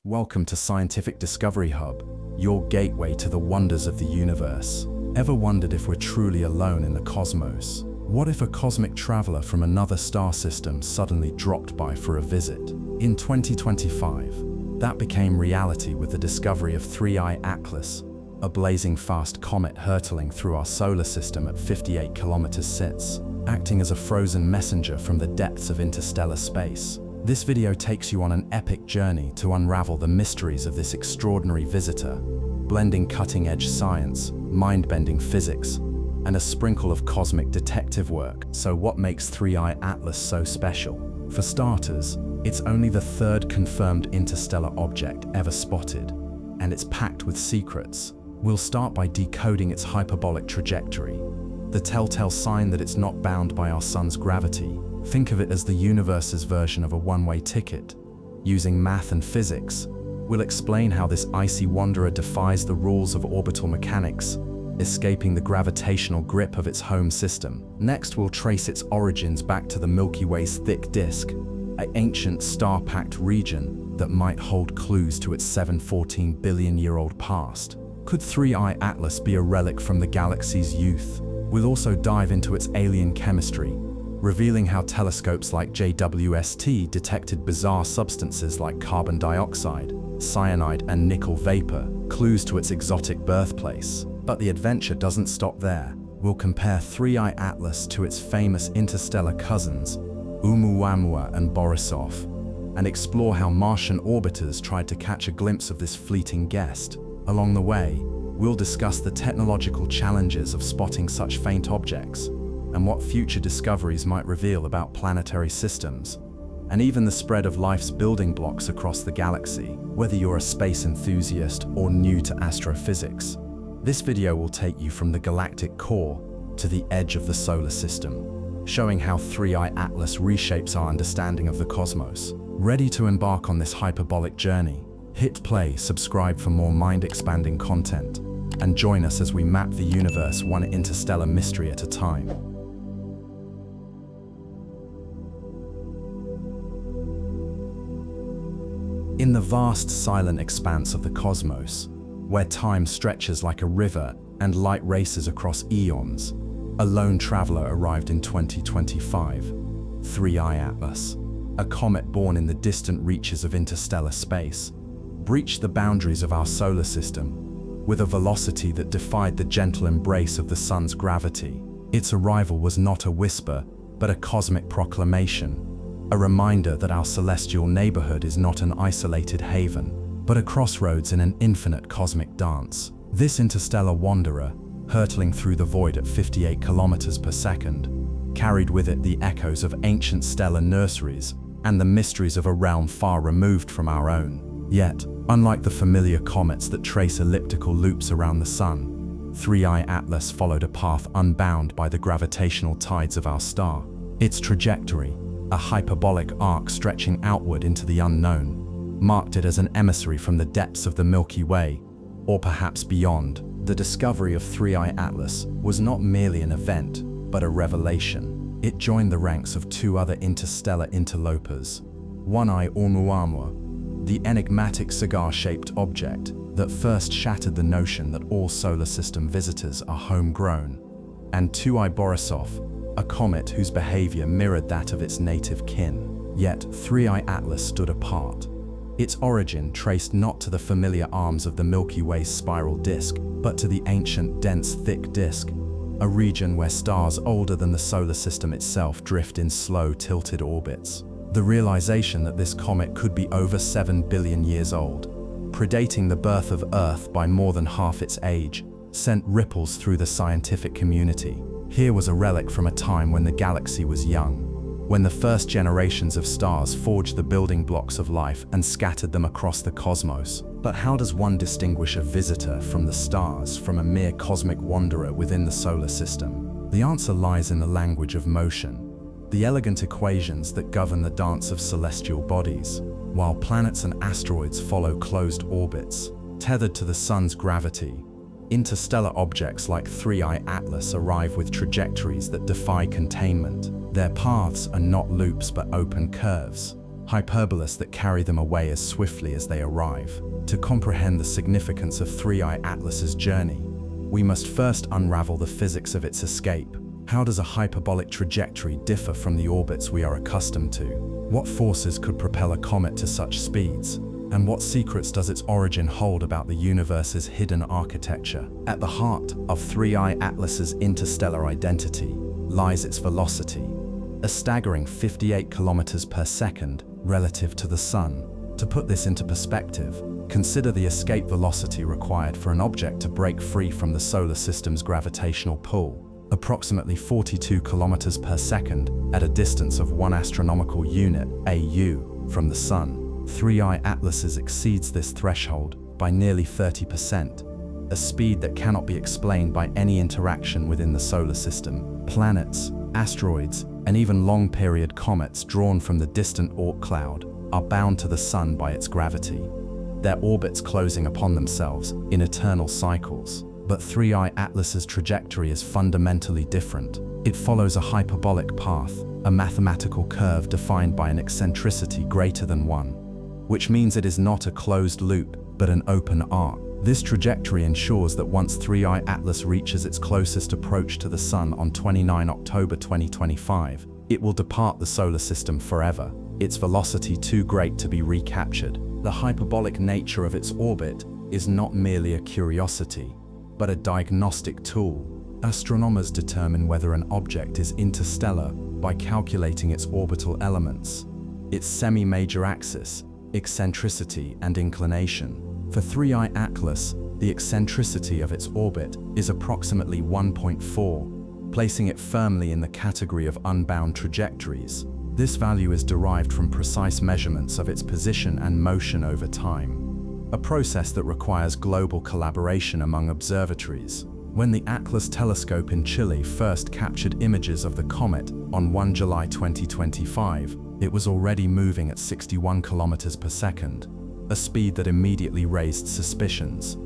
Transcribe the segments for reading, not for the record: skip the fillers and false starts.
Welcome to Scientific Discovery Hub, your gateway to the wonders of the universe. Ever wondered if we're truly alone in the cosmos? What if a cosmic traveler from another star system suddenly dropped by for a visit? In 2025, that became reality with the discovery of 3I Atlas, a blazing fast comet hurtling through our solar system at 58 kilometers since, acting as a frozen messenger from the depths of interstellar space. This video takes you on an epic journey to unravel the mysteries of this extraordinary visitor, blending cutting-edge science, mind-bending physics, and a sprinkle of cosmic detective work. So what makes 3I Atlas so special? For starters, it's only the third confirmed interstellar object ever spotted, and it's packed with secrets. We'll start by decoding its hyperbolic trajectory, the telltale sign that it's not bound by our sun's gravity. Think of it as the universe's version of a one-way ticket. Using math and physics, we'll explain how this icy wanderer defies the rules of orbital mechanics, escaping the gravitational grip of its home system. Next, we'll trace its origins back to the Milky Way's thick disk, an ancient star-packed region that might hold clues to its 714 billion-year-old past. Could 3I Atlas be a relic from the galaxy's youth? We'll also dive into its alien chemistry, revealing how telescopes like JWST detected bizarre substances like carbon dioxide, cyanide, and nickel vapor, clues to its exotic birthplace. But the adventure doesn't stop there. We'll compare 3I Atlas to its famous interstellar cousins, Oumuamua and Borisov, and explore how Martian orbiters tried to catch a glimpse of this fleeting guest. Along the way, we'll discuss the technological challenges of spotting such faint objects, and what future discoveries might reveal about planetary systems, and even the spread of life's building blocks across the galaxy. Whether you're a space enthusiast or new to astrophysics, this video will take you from the galactic core to the edge of the solar system, showing how 3I Atlas reshapes our understanding of the cosmos. Ready to embark on this hyperbolic journey? Hit play, subscribe for more mind-expanding content, and join us as we map the universe one interstellar mystery at a time. In the vast silent expanse of the cosmos, where time stretches like a river and light races across eons, a lone traveler arrived in 2025, 3I Atlas, a comet born in the distant reaches of interstellar space, breached the boundaries of our solar system with a velocity that defied the gentle embrace of the sun's gravity. Its arrival was not a whisper, but a cosmic proclamation, a reminder that our celestial neighborhood is not an isolated haven, but a crossroads in an infinite cosmic dance. This interstellar wanderer, hurtling through the void at 58 kilometers per second, carried with it the echoes of ancient stellar nurseries and the mysteries of a realm far removed from our own. Yet, unlike the familiar comets that trace elliptical loops around the sun, 3I Atlas followed a path unbound by the gravitational tides of our star. Its trajectory, a hyperbolic arc stretching outward into the unknown, marked it as an emissary from the depths of the Milky Way, or perhaps beyond. The discovery of 3I Atlas was not merely an event, but a revelation. It joined the ranks of two other interstellar interlopers, 1I Oumuamua, the enigmatic cigar-shaped object that first shattered the notion that all solar system visitors are homegrown, and 2I Borisov, a comet whose behavior mirrored that of its native kin. Yet 3I Atlas stood apart. Its origin traced not to the familiar arms of the Milky Way's spiral disk, but to the ancient, dense, thick disk, a region where stars older than the solar system itself drift in slow, tilted orbits. The realization that this comet could be over 7 billion years old, predating the birth of Earth by more than half its age, sent ripples through the scientific community. Here was a relic from a time when the galaxy was young, when the first generations of stars forged the building blocks of life and scattered them across the cosmos. But how does one distinguish a visitor from the stars from a mere cosmic wanderer within the solar system? The answer lies in the language of motion, the elegant equations that govern the dance of celestial bodies. While planets and asteroids follow closed orbits, tethered to the sun's gravity, interstellar objects like 3I Atlas arrive with trajectories that defy containment. Their paths are not loops but open curves, hyperbolas that carry them away as swiftly as they arrive. To comprehend the significance of 3I Atlas's journey, we must first unravel the physics of its escape. How does a hyperbolic trajectory differ from the orbits we are accustomed to? What forces could propel a comet to such speeds? And what secrets does its origin hold about the universe's hidden architecture? At the heart of 3I Atlas's interstellar identity lies its velocity, a staggering 58 kilometers per second relative to the Sun. To put this into perspective, consider the escape velocity required for an object to break free from the solar system's gravitational pull, approximately 42 kilometers per second at a distance of 1 astronomical unit, AU, from the Sun. 3I Atlas's exceeds this threshold by nearly 30%, a speed that cannot be explained by any interaction within the solar system. Planets, asteroids, and even long-period comets drawn from the distant Oort cloud are bound to the Sun by its gravity, their orbits closing upon themselves in eternal cycles. But 3I Atlas's trajectory is fundamentally different. It follows a hyperbolic path, a mathematical curve defined by an eccentricity greater than 1. Which means it is not a closed loop, but an open arc. This trajectory ensures that once 3I Atlas reaches its closest approach to the Sun on 29 October 2025, it will depart the solar system forever, its velocity too great to be recaptured. The hyperbolic nature of its orbit is not merely a curiosity, but a diagnostic tool. Astronomers determine whether an object is interstellar by calculating its orbital elements, its semi-major axis, eccentricity, and inclination. For 3I Atlas, the eccentricity of its orbit is approximately 1.4, placing it firmly in the category of unbound trajectories. This value is derived from precise measurements of its position and motion over time, a process that requires global collaboration among observatories. When the Atlas telescope in Chile first captured images of the comet on 1 July 2025, it was already moving at 61 kilometers per second, a speed that immediately raised suspicions.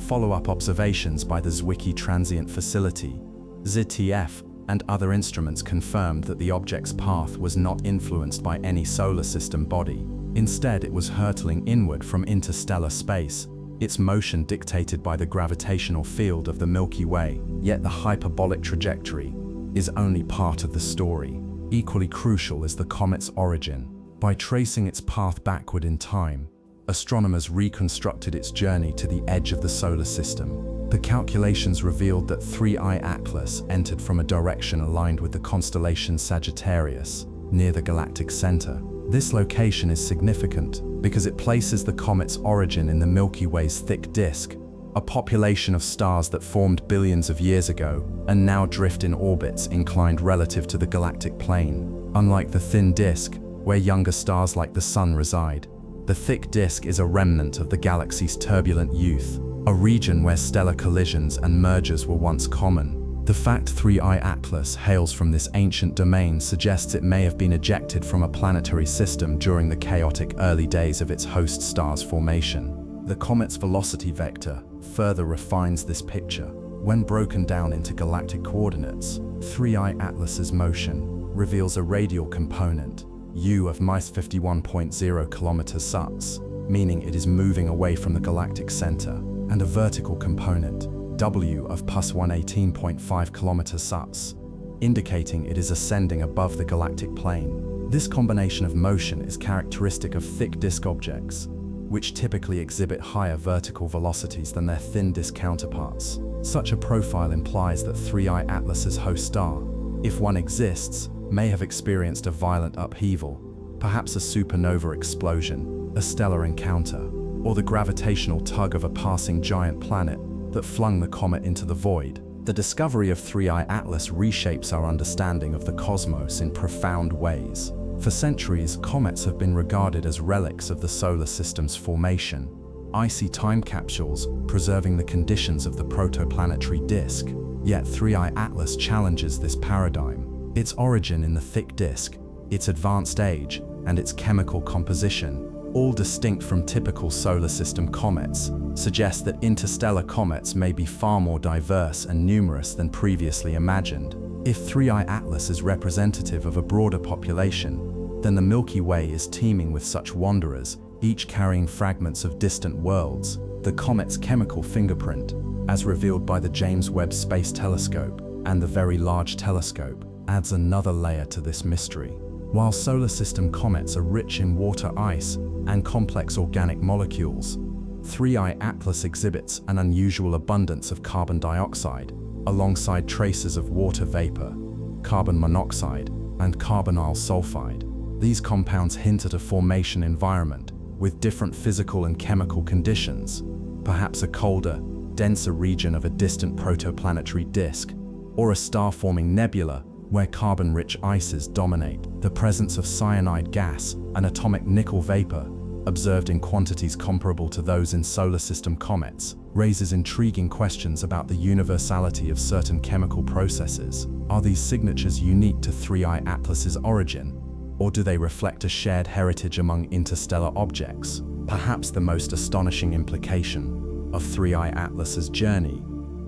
Follow-up observations by the Zwicky Transient Facility, ZTF, and other instruments confirmed that the object's path was not influenced by any solar system body. Instead, it was hurtling inward from interstellar space, its motion dictated by the gravitational field of the Milky Way. Yet the hyperbolic trajectory is only part of the story. Equally crucial is the comet's origin. By tracing its path backward in time, astronomers reconstructed its journey to the edge of the solar system. The calculations revealed that 3I Atlas entered from a direction aligned with the constellation Sagittarius, near the galactic center. This location is significant because it places the comet's origin in the Milky Way's thick disk, a population of stars that formed billions of years ago and now drift in orbits inclined relative to the galactic plane. Unlike the thin disk, where younger stars like the Sun reside, the thick disk is a remnant of the galaxy's turbulent youth, a region where stellar collisions and mergers were once common. The fact 3I Atlas hails from this ancient domain suggests it may have been ejected from a planetary system during the chaotic early days of its host star's formation. The comet's velocity vector further refines this picture. When broken down into galactic coordinates, 3I Atlas's motion reveals a radial component, U of -51.0 kilometers suts, meaning it is moving away from the galactic center, and a vertical component, W of +118.5 kilometers suts, indicating it is ascending above the galactic plane. This combination of motion is characteristic of thick disk objects, which typically exhibit higher vertical velocities than their thin disk counterparts. Such a profile implies that 3I Atlas's host star, if one exists, may have experienced a violent upheaval, perhaps a supernova explosion, a stellar encounter, or the gravitational tug of a passing giant planet that flung the comet into the void. The discovery of 3I Atlas reshapes our understanding of the cosmos in profound ways. For centuries, comets have been regarded as relics of the solar system's formation, icy time capsules preserving the conditions of the protoplanetary disk. Yet 3I Atlas challenges this paradigm. Its origin in the thick disk, its advanced age, and its chemical composition, all distinct from typical solar system comets, suggest that interstellar comets may be far more diverse and numerous than previously imagined. If 3I Atlas is representative of a broader population, then the Milky Way is teeming with such wanderers, each carrying fragments of distant worlds. The comet's chemical fingerprint, as revealed by the James Webb Space Telescope and the Very Large Telescope, adds another layer to this mystery. While solar system comets are rich in water ice and complex organic molecules, 3I Atlas exhibits an unusual abundance of carbon dioxide, alongside traces of water vapor, carbon monoxide, and carbonyl sulfide. These compounds hint at a formation environment with different physical and chemical conditions, perhaps a colder, denser region of a distant protoplanetary disk, or a star-forming nebula where carbon-rich ices dominate. The presence of cyanide gas and atomic nickel vapor, observed in quantities comparable to those in solar system comets, raises intriguing questions about the universality of certain chemical processes. Are these signatures unique to 3I Atlas's origin, or do they reflect a shared heritage among interstellar objects? Perhaps the most astonishing implication of 3I Atlas's journey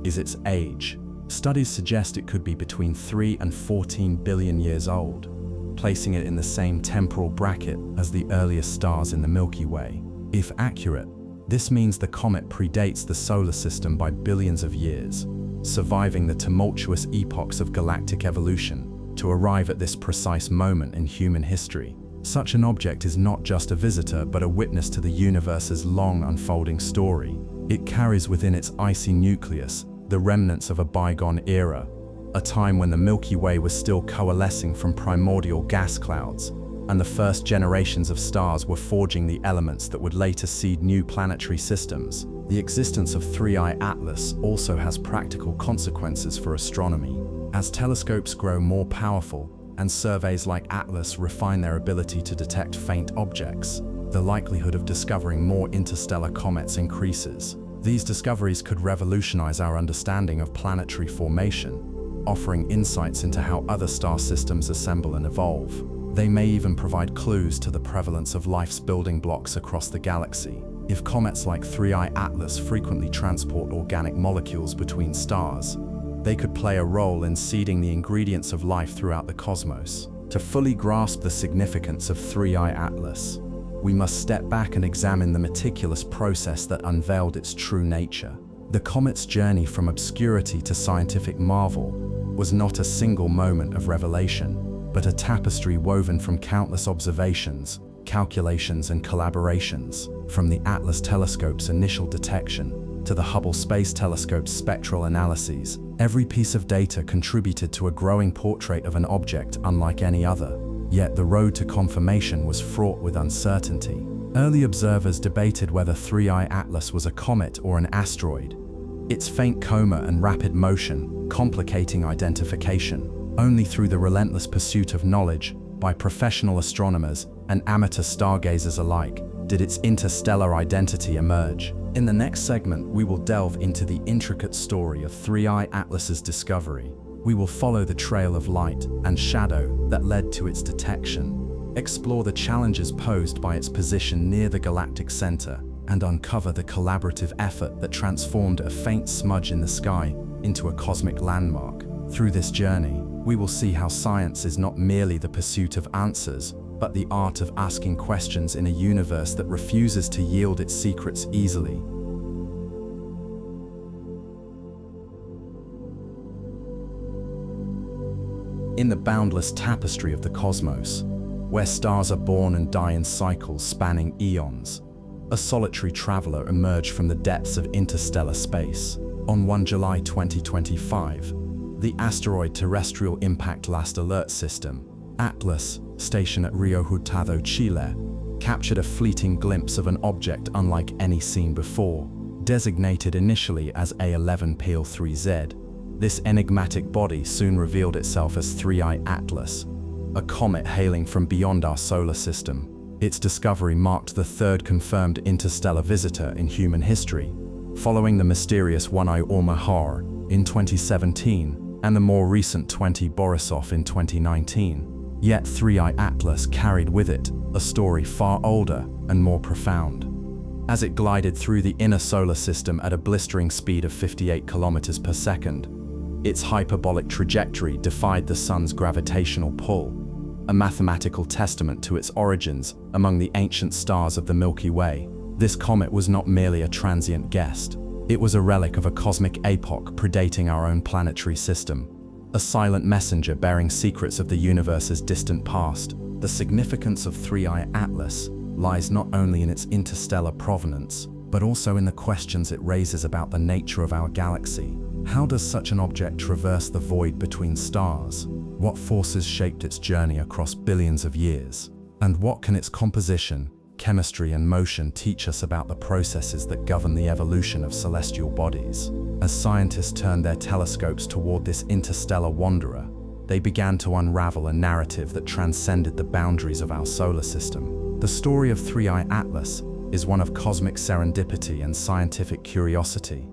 is its age. Studies suggest it could be between 3 and 14 billion years old, placing it in the same temporal bracket as the earliest stars in the Milky Way. If accurate, this means the comet predates the solar system by billions of years, surviving the tumultuous epochs of galactic evolution to arrive at this precise moment in human history. Such an object is not just a visitor, but a witness to the universe's long unfolding story. It carries within its icy nucleus the remnants of a bygone era, a time when the Milky Way was still coalescing from primordial gas clouds, and the first generations of stars were forging the elements that would later seed new planetary systems. The existence of 3I Atlas also has practical consequences for astronomy. As telescopes grow more powerful and surveys like Atlas refine their ability to detect faint objects, the likelihood of discovering more interstellar comets increases. These discoveries could revolutionize our understanding of planetary formation, offering insights into how other star systems assemble and evolve. They may even provide clues to the prevalence of life's building blocks across the galaxy. If comets like 3I Atlas frequently transport organic molecules between stars, they could play a role in seeding the ingredients of life throughout the cosmos. To fully grasp the significance of 3I Atlas, we must step back and examine the meticulous process that unveiled its true nature. The comet's journey from obscurity to scientific marvel was not a single moment of revelation, but a tapestry woven from countless observations, calculations, and collaborations. From the Atlas telescope's initial detection to the Hubble Space Telescope's spectral analyses, every piece of data contributed to a growing portrait of an object unlike any other. Yet the road to confirmation was fraught with uncertainty. Early observers debated whether 3I Atlas was a comet or an asteroid, its faint coma and rapid motion complicating identification. Only through the relentless pursuit of knowledge by professional astronomers and amateur stargazers alike did its interstellar identity emerge. In the next segment, we will delve into the intricate story of 3I Atlas's discovery. We will follow the trail of light and shadow that led to its detection, explore the challenges posed by its position near the galactic center, and uncover the collaborative effort that transformed a faint smudge in the sky into a cosmic landmark. Through this journey, we will see how science is not merely the pursuit of answers, but the art of asking questions in a universe that refuses to yield its secrets easily. In the boundless tapestry of the cosmos, where stars are born and die in cycles spanning eons, a solitary traveler emerged from the depths of interstellar space. On 1 July 2025, the Asteroid Terrestrial Impact Last Alert System, ATLAS, stationed at Rio Hurtado, Chile, captured a fleeting glimpse of an object unlike any seen before. Designated initially as A11PL3Z, this enigmatic body soon revealed itself as 3I Atlas, a comet hailing from beyond our solar system. Its discovery marked the third confirmed interstellar visitor in human history, following the mysterious Oumuamua in 2017 and the more recent 20 Borisov in 2019. Yet 3I Atlas carried with it a story far older and more profound. As it glided through the inner solar system at a blistering speed of 58 kilometers per second, its hyperbolic trajectory defied the sun's gravitational pull, a mathematical testament to its origins among the ancient stars of the Milky Way. This comet was not merely a transient guest. It was a relic of a cosmic epoch predating our own planetary system, a silent messenger bearing secrets of the universe's distant past. The significance of 3I Atlas lies not only in its interstellar provenance, but also in the questions it raises about the nature of our galaxy. How does such an object traverse the void between stars? What forces shaped its journey across billions of years? And what can its composition, chemistry, and motion teach us about the processes that govern the evolution of celestial bodies? As scientists turned their telescopes toward this interstellar wanderer, they began to unravel a narrative that transcended the boundaries of our solar system. The story of 3I Atlas is one of cosmic serendipity and scientific curiosity,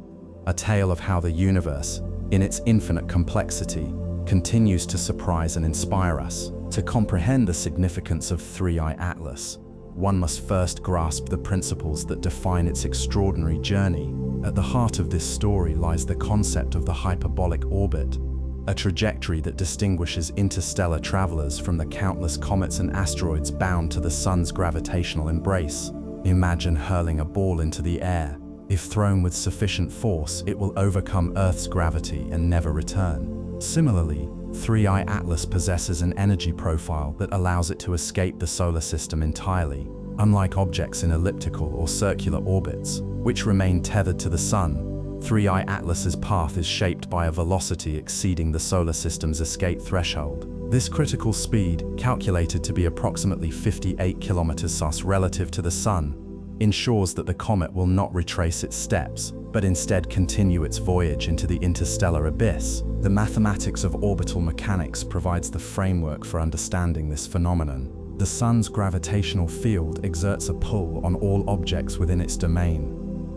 a tale of how the universe, in its infinite complexity, continues to surprise and inspire us. To comprehend the significance of 3I Atlas, one must first grasp the principles that define its extraordinary journey. At the heart of this story lies the concept of the hyperbolic orbit, a trajectory that distinguishes interstellar travelers from the countless comets and asteroids bound to the sun's gravitational embrace. Imagine hurling a ball into the air. If thrown with sufficient force, it will overcome Earth's gravity and never return. Similarly, 3I Atlas possesses an energy profile that allows it to escape the solar system entirely. Unlike objects in elliptical or circular orbits, which remain tethered to the sun, 3I Atlas's path is shaped by a velocity exceeding the solar system's escape threshold. This critical speed, calculated to be approximately 58 km/s relative to the sun, ensures that the comet will not retrace its steps, but instead continue its voyage into the interstellar abyss. The mathematics of orbital mechanics provides the framework for understanding this phenomenon. The sun's gravitational field exerts a pull on all objects within its domain,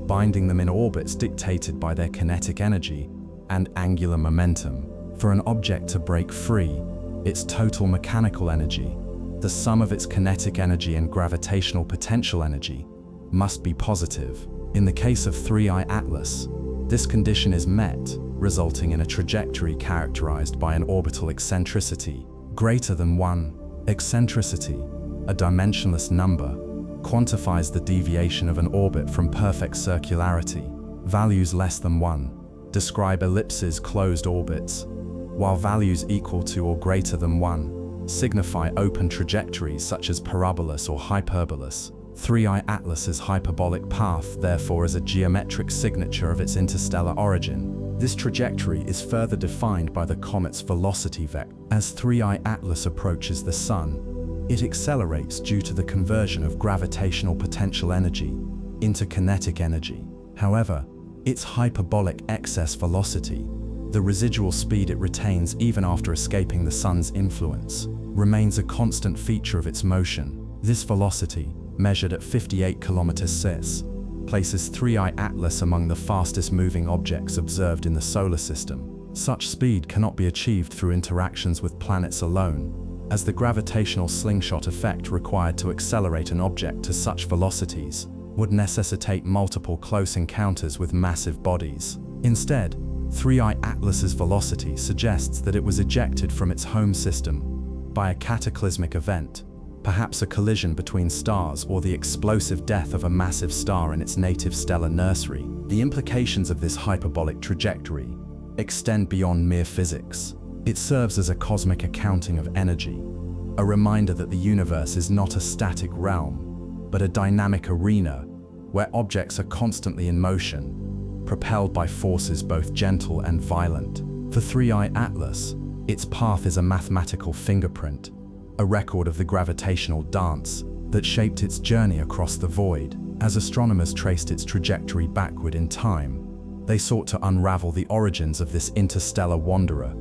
binding them in orbits dictated by their kinetic energy and angular momentum. For an object to break free, its total mechanical energy, the sum of its kinetic energy and gravitational potential energy, must be positive. In the case of 3I Atlas, this condition is met, resulting in a trajectory characterized by an orbital eccentricity greater than 1. Eccentricity, a dimensionless number, quantifies the deviation of an orbit from perfect circularity. Values less than 1 describe ellipses, closed orbits, while values equal to or greater than 1 signify open trajectories such as parabolous or hyperbolous. 3I Atlas's hyperbolic path, therefore, is a geometric signature of its interstellar origin. This trajectory is further defined by the comet's velocity vector. As 3I Atlas approaches the sun, it accelerates due to the conversion of gravitational potential energy into kinetic energy. However, its hyperbolic excess velocity, the residual speed it retains even after escaping the sun's influence, remains a constant feature of its motion. This velocity, measured at 58 km/s, places 3I Atlas among the fastest moving objects observed in the solar system. Such speed cannot be achieved through interactions with planets alone, as the gravitational slingshot effect required to accelerate an object to such velocities would necessitate multiple close encounters with massive bodies. Instead, 3I Atlas's velocity suggests that it was ejected from its home system by a cataclysmic event, perhaps a collision between stars or the explosive death of a massive star in its native stellar nursery. The implications of this hyperbolic trajectory extend beyond mere physics. It serves as a cosmic accounting of energy, a reminder that the universe is not a static realm, but a dynamic arena where objects are constantly in motion, propelled by forces both gentle and violent. For 3I Atlas, its path is a mathematical fingerprint, a record of the gravitational dance that shaped its journey across the void. As astronomers traced its trajectory backward in time, they sought to unravel the origins of this interstellar wanderer,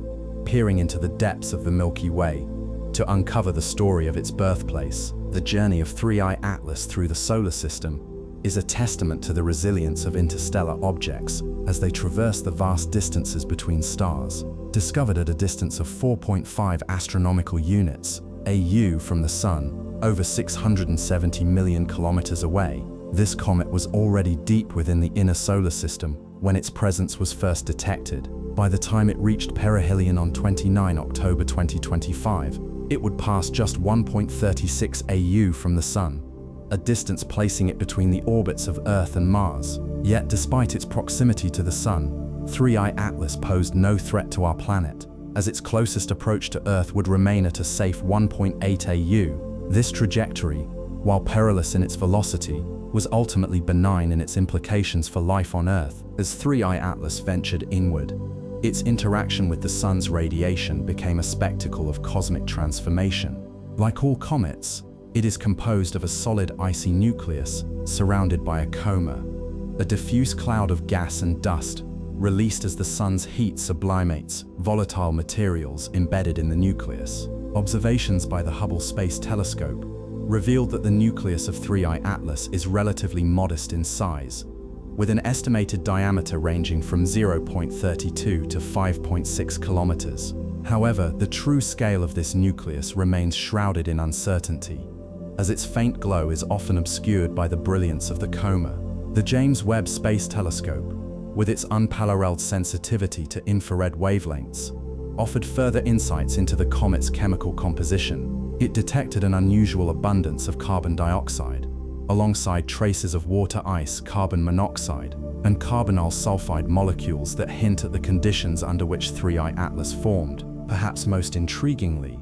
peering into the depths of the Milky Way to uncover the story of its birthplace. The journey of 3I Atlas through the solar system is a testament to the resilience of interstellar objects as they traverse the vast distances between stars. Discovered at a distance of 4.5 astronomical units, AU, from the Sun, over 670 million kilometers away, this comet was already deep within the inner solar system when its presence was first detected. By the time it reached perihelion on 29 October 2025, It would pass just 1.36 AU from the Sun, a distance placing it between the orbits of Earth and Mars. Yet, despite its proximity to the Sun, 3I Atlas posed no threat to our planet, as its closest approach to Earth would remain at a safe 1.8 AU. This trajectory, while perilous in its velocity, was ultimately benign in its implications for life on Earth. As 3I Atlas ventured inward, its interaction with the Sun's radiation became a spectacle of cosmic transformation. Like all comets, it is composed of a solid icy nucleus surrounded by a coma, a diffuse cloud of gas and dust released as the Sun's heat sublimates volatile materials embedded in the nucleus. Observations by the Hubble Space Telescope revealed that the nucleus of 3I Atlas is relatively modest in size, with an estimated diameter ranging from 0.32 to 5.6 kilometers. However, the true scale of this nucleus remains shrouded in uncertainty, as its faint glow is often obscured by the brilliance of the coma. The James Webb Space Telescope, with its unparalleled sensitivity to infrared wavelengths, offered further insights into the comet's chemical composition. It detected an unusual abundance of carbon dioxide, alongside traces of water ice, carbon monoxide, and carbonyl sulfide molecules that hint at the conditions under which 3I Atlas formed. Perhaps most intriguingly,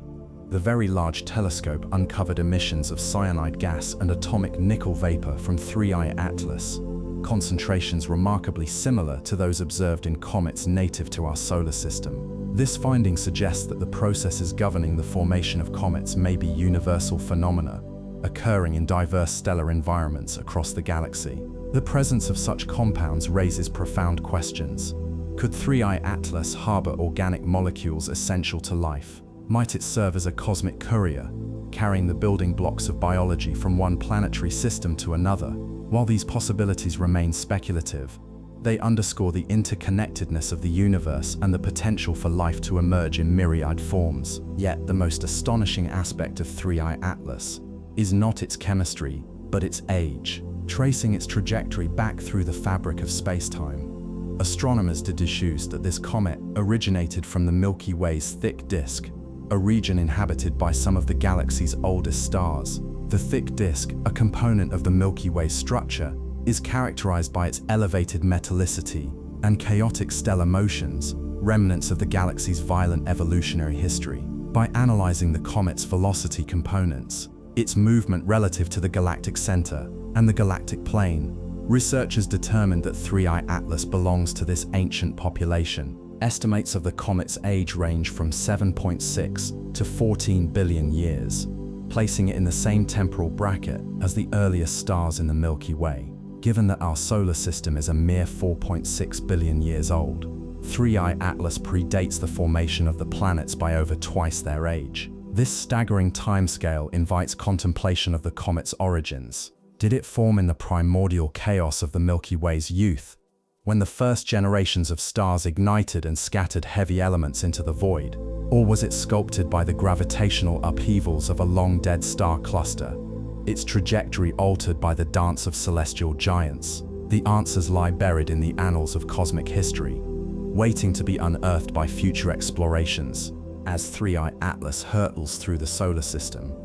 the Very Large Telescope uncovered emissions of cyanide gas and atomic nickel vapor from 3I Atlas, concentrations remarkably similar to those observed in comets native to our solar system. This finding suggests that the processes governing the formation of comets may be universal phenomena, occurring in diverse stellar environments across the galaxy. The presence of such compounds raises profound questions. Could 3I Atlas harbor organic molecules essential to life? Might it serve as a cosmic courier, carrying the building blocks of biology from one planetary system to another? While these possibilities remain speculative, they underscore the interconnectedness of the universe and the potential for life to emerge in myriad forms. Yet, the most astonishing aspect of 3I Atlas is not its chemistry, but its age. Tracing its trajectory back through the fabric of space-time, astronomers deduce that this comet originated from the Milky Way's thick disk, a region inhabited by some of the galaxy's oldest stars. The thick disk, a component of the Milky Way structure, is characterized by its elevated metallicity and chaotic stellar motions, remnants of the galaxy's violent evolutionary history. By analyzing the comet's velocity components, its movement relative to the galactic center, and the galactic plane, researchers determined that 3I Atlas belongs to this ancient population. Estimates of the comet's age range from 7.6 to 14 billion years, placing it in the same temporal bracket as the earliest stars in the Milky Way. Given that our solar system is a mere 4.6 billion years old, 3I Atlas predates the formation of the planets by over twice their age. This staggering timescale invites contemplation of the comet's origins. Did it form in the primordial chaos of the Milky Way's youth, when the first generations of stars ignited and scattered heavy elements into the void? Or was it sculpted by the gravitational upheavals of a long-dead star cluster, its trajectory altered by the dance of celestial giants? The answers lie buried in the annals of cosmic history, waiting to be unearthed by future explorations. As 3I Atlas hurtles through the solar system,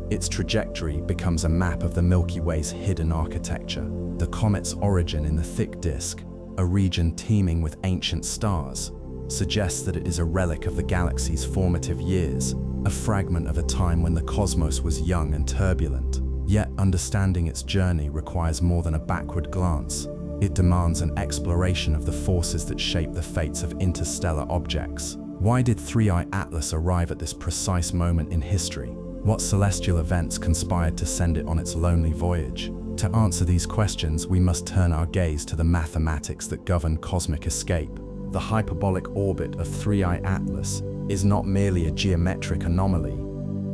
its trajectory becomes a map of the Milky Way's hidden architecture. The comet's origin in the thick disk, a region teeming with ancient stars, suggests that it is a relic of the galaxy's formative years, a fragment of a time when the cosmos was young and turbulent. Yet, understanding its journey requires more than a backward glance. It demands an exploration of the forces that shape the fates of interstellar objects. Why did 3I Atlas arrive at this precise moment in history? What celestial events conspired to send it on its lonely voyage? To answer these questions, we must turn our gaze to the mathematics that govern cosmic escape. The hyperbolic orbit of 3I Atlas is not merely a geometric anomaly.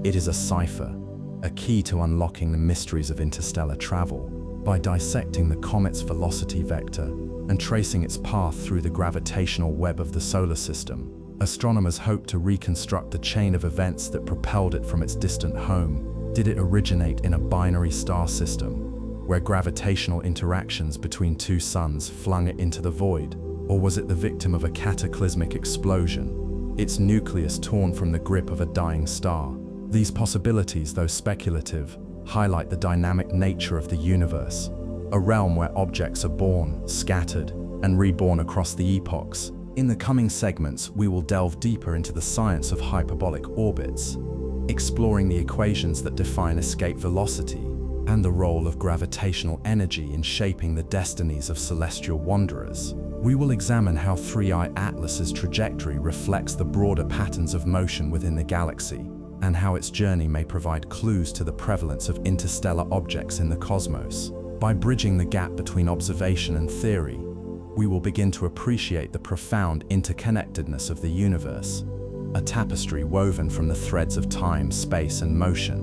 It is a cipher, a key to unlocking the mysteries of interstellar travel. By dissecting the comet's velocity vector and tracing its path through the gravitational web of the solar system, astronomers hope to reconstruct the chain of events that propelled it from its distant home. Did it originate in a binary star system, where gravitational interactions between two suns flung it into the void? Or was it the victim of a cataclysmic explosion, its nucleus torn from the grip of a dying star? These possibilities, though speculative, highlight the dynamic nature of the universe, a realm where objects are born, scattered, and reborn across the epochs. In the coming segments, we will delve deeper into the science of hyperbolic orbits, exploring the equations that define escape velocity and the role of gravitational energy in shaping the destinies of celestial wanderers. We will examine how 3I Atlas's trajectory reflects the broader patterns of motion within the galaxy, and how its journey may provide clues to the prevalence of interstellar objects in the cosmos. By bridging the gap between observation and theory, we will begin to appreciate the profound interconnectedness of the universe, a tapestry woven from the threads of time, space, and motion.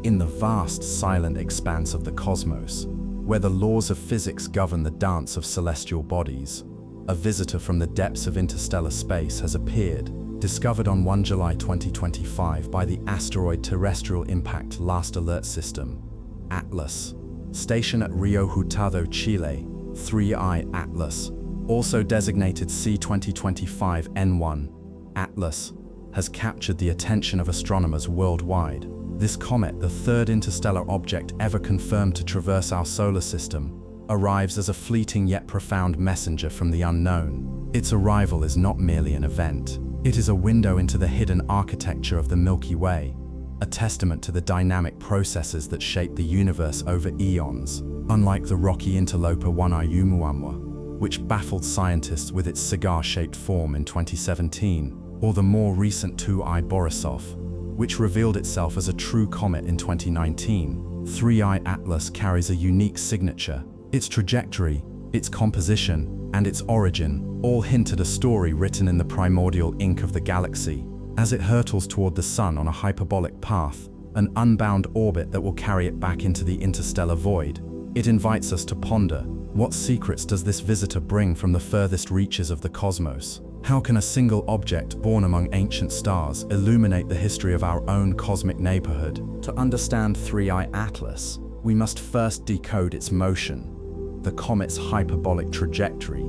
In the vast, silent expanse of the cosmos, where the laws of physics govern the dance of celestial bodies, a visitor from the depths of interstellar space has appeared, discovered on 1 July 2025 by the Asteroid Terrestrial Impact Last Alert System, ATLAS. Stationed at Rio Hurtado, Chile, 3I Atlas, also designated C2025N1, ATLAS, has captured the attention of astronomers worldwide. This comet, the third interstellar object ever confirmed to traverse our solar system, arrives as a fleeting yet profound messenger from the unknown. Its arrival is not merely an event. It is a window into the hidden architecture of the Milky Way, a testament to the dynamic processes that shape the universe over eons. Unlike the rocky interloper 1I Oumuamua, which baffled scientists with its cigar-shaped form in 2017, or the more recent 2I Borisov, which revealed itself as a true comet in 2019, 3I Atlas carries a unique signature. Its trajectory, its composition, and its origin all hint at a story written in the primordial ink of the galaxy. As it hurtles toward the sun on a hyperbolic path, an unbound orbit that will carry it back into the interstellar void, it invites us to ponder, what secrets does this visitor bring from the furthest reaches of the cosmos? How can a single object born among ancient stars illuminate the history of our own cosmic neighborhood? To understand 3I Atlas, we must first decode its motion. The comet's hyperbolic trajectory,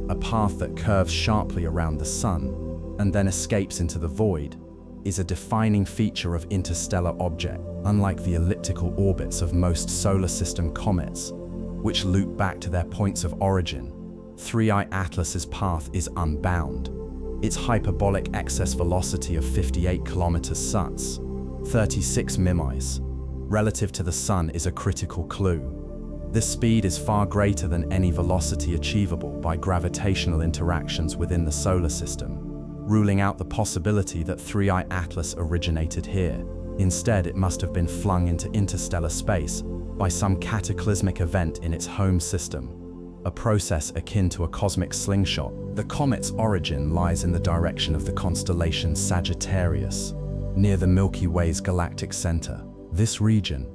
a path that curves sharply around the sun and then escapes into the void, is a defining feature of InterstellarObject. Unlike the elliptical orbits of most solar system comets, which loop back to their points of origin, 3I Atlas's path is unbound. Its hyperbolic excess velocity of 58 kilometers SUTS, 36 mimis, relative to the sun is a critical clue. This speed is far greater than any velocity achievable by gravitational interactions within the solar system, ruling out the possibility that 3I Atlas originated here. Instead, it must have been flung into interstellar space by some cataclysmic event in its home system, a process akin to a cosmic slingshot. The comet's origin lies in the direction of the constellation Sagittarius, near the Milky Way's galactic center. This region,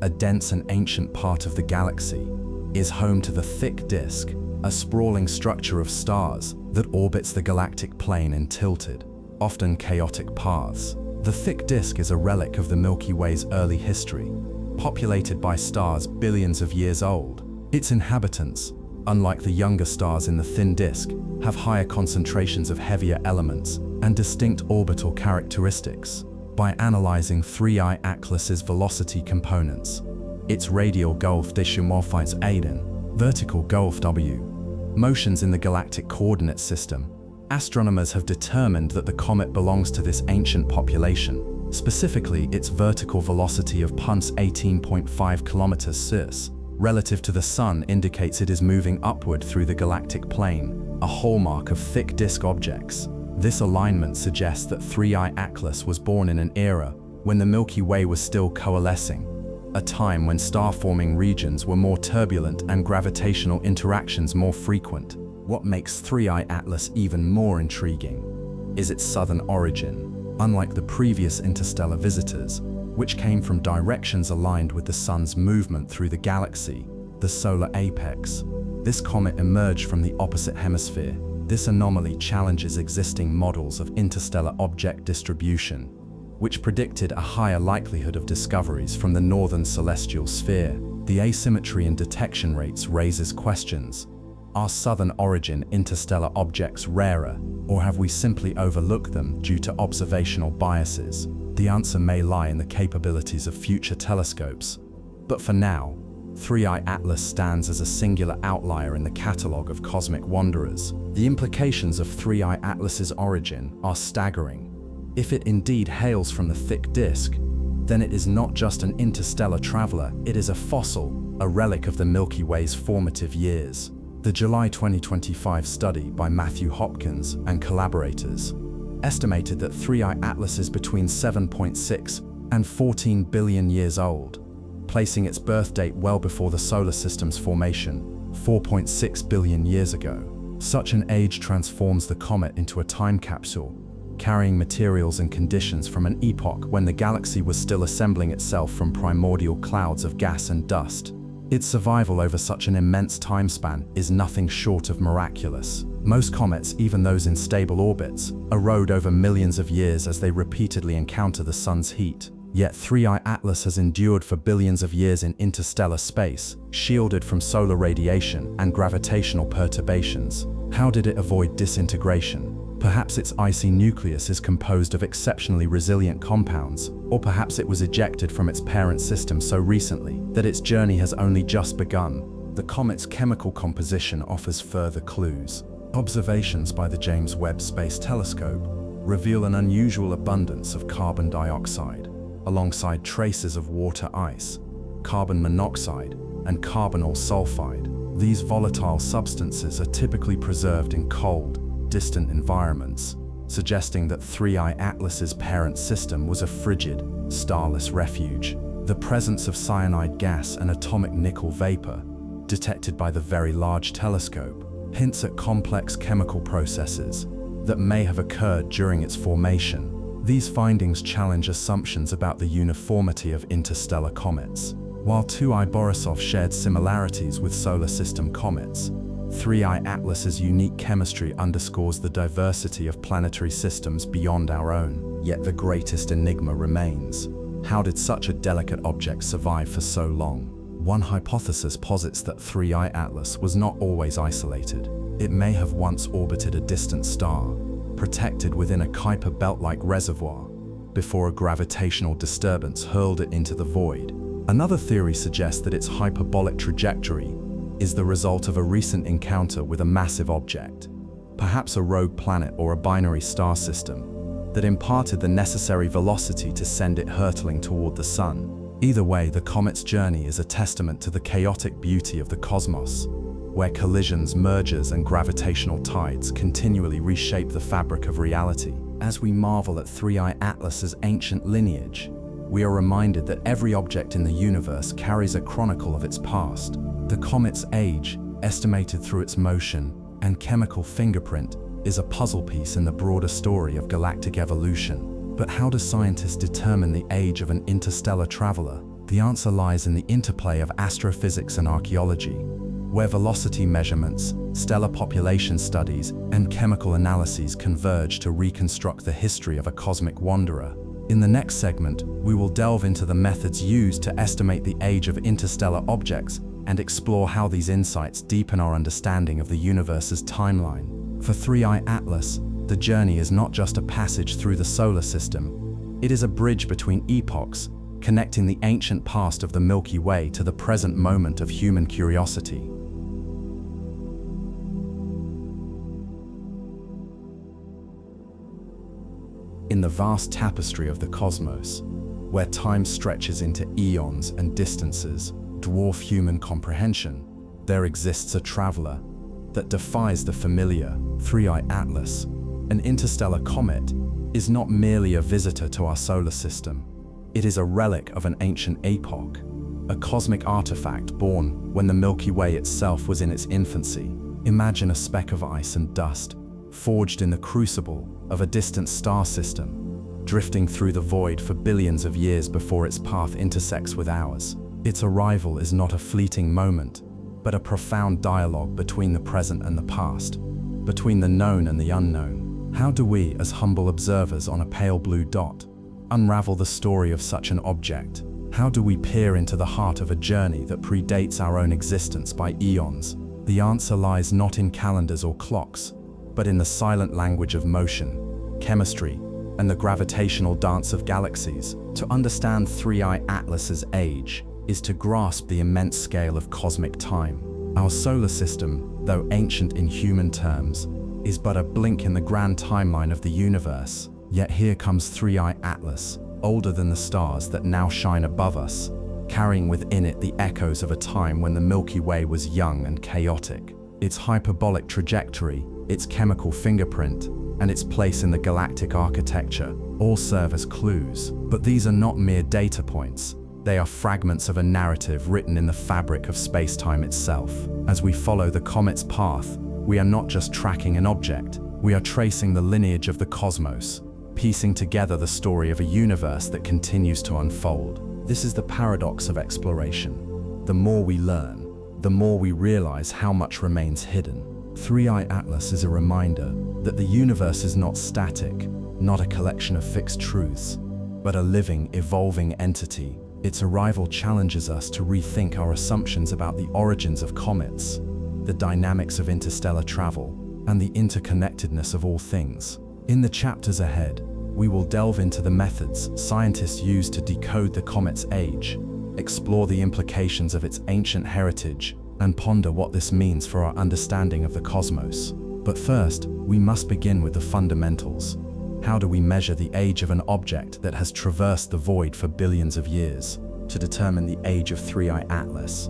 a dense and ancient part of the galaxy, is home to the thick disk, a sprawling structure of stars that orbits the galactic plane in tilted, often chaotic paths. The thick disk is a relic of the Milky Way's early history, populated by stars billions of years old. Its inhabitants, unlike the younger stars in the thin disk, have higher concentrations of heavier elements and distinct orbital characteristics. By analyzing 3I Atlas's velocity components, its radial gulf dimorphides Aiden, vertical gulf W, motions in the galactic coordinate system, astronomers have determined that the comet belongs to this ancient population. Specifically, its vertical velocity of punts 18.5 kilometers cis, relative to the sun, indicates it is moving upward through the galactic plane, a hallmark of thick disk objects. This alignment suggests that 3I Atlas was born in an era when the Milky Way was still coalescing, a time when star-forming regions were more turbulent and gravitational interactions more frequent. What makes 3I Atlas even more intriguing is its southern origin. Unlike the previous interstellar visitors, which came from directions aligned with the sun's movement through the galaxy, the solar apex, this comet emerged from the opposite hemisphere. This anomaly challenges existing models of interstellar object distribution, which predicted a higher likelihood of discoveries from the northern celestial sphere. The asymmetry in detection rates raises questions. Are southern origin interstellar objects rarer, or have we simply overlooked them due to observational biases? The answer may lie in the capabilities of future telescopes. But for now, 3i Atlas stands as a singular outlier in the catalogue of cosmic wanderers. The implications of 3i Atlas's origin are staggering. If it indeed hails from the thick disk, then it is not just an interstellar traveler, it is a fossil, a relic of the Milky Way's formative years. The July 2025 study by Matthew Hopkins and collaborators estimated that 3i Atlas is between 7.6 and 14 billion years old, placing its birth date well before the solar system's formation, 4.6 billion years ago. Such an age transforms the comet into a time capsule, carrying materials and conditions from an epoch when the galaxy was still assembling itself from primordial clouds of gas and dust. Its survival over such an immense time span is nothing short of miraculous. Most comets, even those in stable orbits, erode over millions of years as they repeatedly encounter the sun's heat. Yet 3i Atlas has endured for billions of years in interstellar space, shielded from solar radiation and gravitational perturbations. How did it avoid disintegration? Perhaps its icy nucleus is composed of exceptionally resilient compounds, or perhaps it was ejected from its parent system so recently that its journey has only just begun. The comet's chemical composition offers further clues. Observations by the James Webb Space Telescope reveal an unusual abundance of carbon dioxide, alongside traces of water ice, carbon monoxide, and carbonyl sulfide. These volatile substances are typically preserved in cold, distant environments, suggesting that 3i Atlas's parent system was a frigid, starless refuge. The presence of cyanide gas and atomic nickel vapor, detected by the Very Large Telescope, hints at complex chemical processes that may have occurred during its formation. These findings challenge assumptions about the uniformity of interstellar comets. While 2i Borisov shared similarities with solar system comets, 3i Atlas's unique chemistry underscores the diversity of planetary systems beyond our own. Yet the greatest enigma remains. How did such a delicate object survive for so long? One hypothesis posits that 3i Atlas was not always isolated. It may have once orbited a distant star, protected within a Kuiper belt-like reservoir, before a gravitational disturbance hurled it into the void. Another theory suggests that its hyperbolic trajectory is the result of a recent encounter with a massive object, perhaps a rogue planet or a binary star system, that imparted the necessary velocity to send it hurtling toward the sun. Either way, the comet's journey is a testament to the chaotic beauty of the cosmos, where collisions, mergers, and gravitational tides continually reshape the fabric of reality. As we marvel at 3i Atlas's ancient lineage, we are reminded that every object in the universe carries a chronicle of its past. The comet's age, estimated through its motion and chemical fingerprint, is a puzzle piece in the broader story of galactic evolution. But how do scientists determine the age of an interstellar traveler? The answer lies in the interplay of astrophysics and archaeology, where velocity measurements, stellar population studies, and chemical analyses converge to reconstruct the history of a cosmic wanderer. In the next segment, we will delve into the methods used to estimate the age of interstellar objects and explore how these insights deepen our understanding of the universe's timeline. For 3i Atlas, the journey is not just a passage through the solar system. It is a bridge between epochs, connecting the ancient past of the Milky Way to the present moment of human curiosity. In the vast tapestry of the cosmos, where time stretches into eons and distances dwarf human comprehension, there exists a traveler that defies the familiar. 3i Atlas, an interstellar comet, is not merely a visitor to our solar system. It is a relic of an ancient epoch, a cosmic artifact born when the Milky Way itself was in its infancy. Imagine a speck of ice and dust, forged in the crucible of a distant star system, drifting through the void for billions of years before its path intersects with ours. Its arrival is not a fleeting moment, but a profound dialogue between the present and the past, between the known and the unknown. How do we, as humble observers on a pale blue dot, unravel the story of such an object? How do we peer into the heart of a journey that predates our own existence by eons? The answer lies not in calendars or clocks, but in the silent language of motion, chemistry, and the gravitational dance of galaxies. To understand 3I Atlas's age is to grasp the immense scale of cosmic time. Our solar system, though ancient in human terms, is but a blink in the grand timeline of the universe. Yet here comes 3I Atlas, older than the stars that now shine above us, carrying within it the echoes of a time when the Milky Way was young and chaotic. Its hyperbolic trajectory, its chemical fingerprint, and its place in the galactic architecture all serve as clues. But these are not mere data points. They are fragments of a narrative written in the fabric of space-time itself. As we follow the comet's path, we are not just tracking an object, we are tracing the lineage of the cosmos, piecing together the story of a universe that continues to unfold. This is the paradox of exploration. The more we learn, the more we realize how much remains hidden. 3I Atlas is a reminder that the universe is not static, not a collection of fixed truths, but a living, evolving entity. Its arrival challenges us to rethink our assumptions about the origins of comets, the dynamics of interstellar travel, and the interconnectedness of all things. In the chapters ahead, we will delve into the methods scientists use to decode the comet's age, explore the implications of its ancient heritage, and ponder what this means for our understanding of the cosmos. But first, we must begin with the fundamentals. How do we measure the age of an object that has traversed the void for billions of years? To determine the age of 3I Atlas,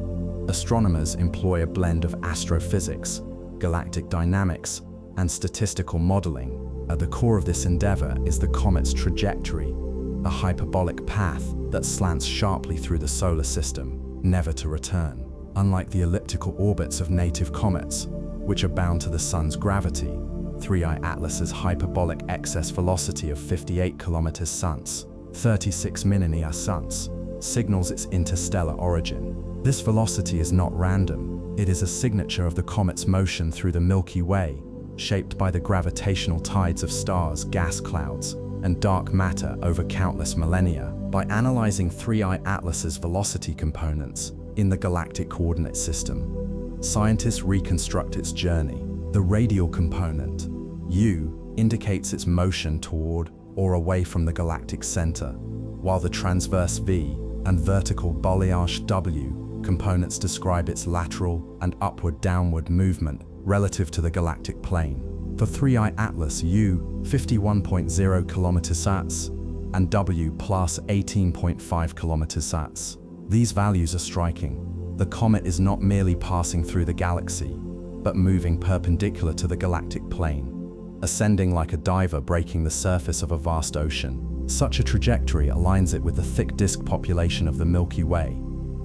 astronomers employ a blend of astrophysics, galactic dynamics, and statistical modeling. At the core of this endeavor is the comet's trajectory, a hyperbolic path that slants sharply through the solar system, never to return. Unlike the elliptical orbits of native comets, which are bound to the sun's gravity, 3I Atlas's hyperbolic excess velocity of 58 kilometers suns, 36 millennia suns, signals its interstellar origin. This velocity is not random. It is a signature of the comet's motion through the Milky Way, shaped by the gravitational tides of stars, gas clouds, and dark matter over countless millennia. By analyzing 3I Atlas's velocity components in the galactic coordinate system, scientists reconstruct its journey. The radial component, U, indicates its motion toward or away from the galactic center, while the transverse V and vertical balayage W components describe its lateral and upward-downward movement relative to the galactic plane. For 3I Atlas, U 51.0 km/s and W plus 18.5 km/s. These values are striking. The comet is not merely passing through the galaxy, but moving perpendicular to the galactic plane, ascending like a diver breaking the surface of a vast ocean. Such a trajectory aligns it with the thick disk population of the Milky Way,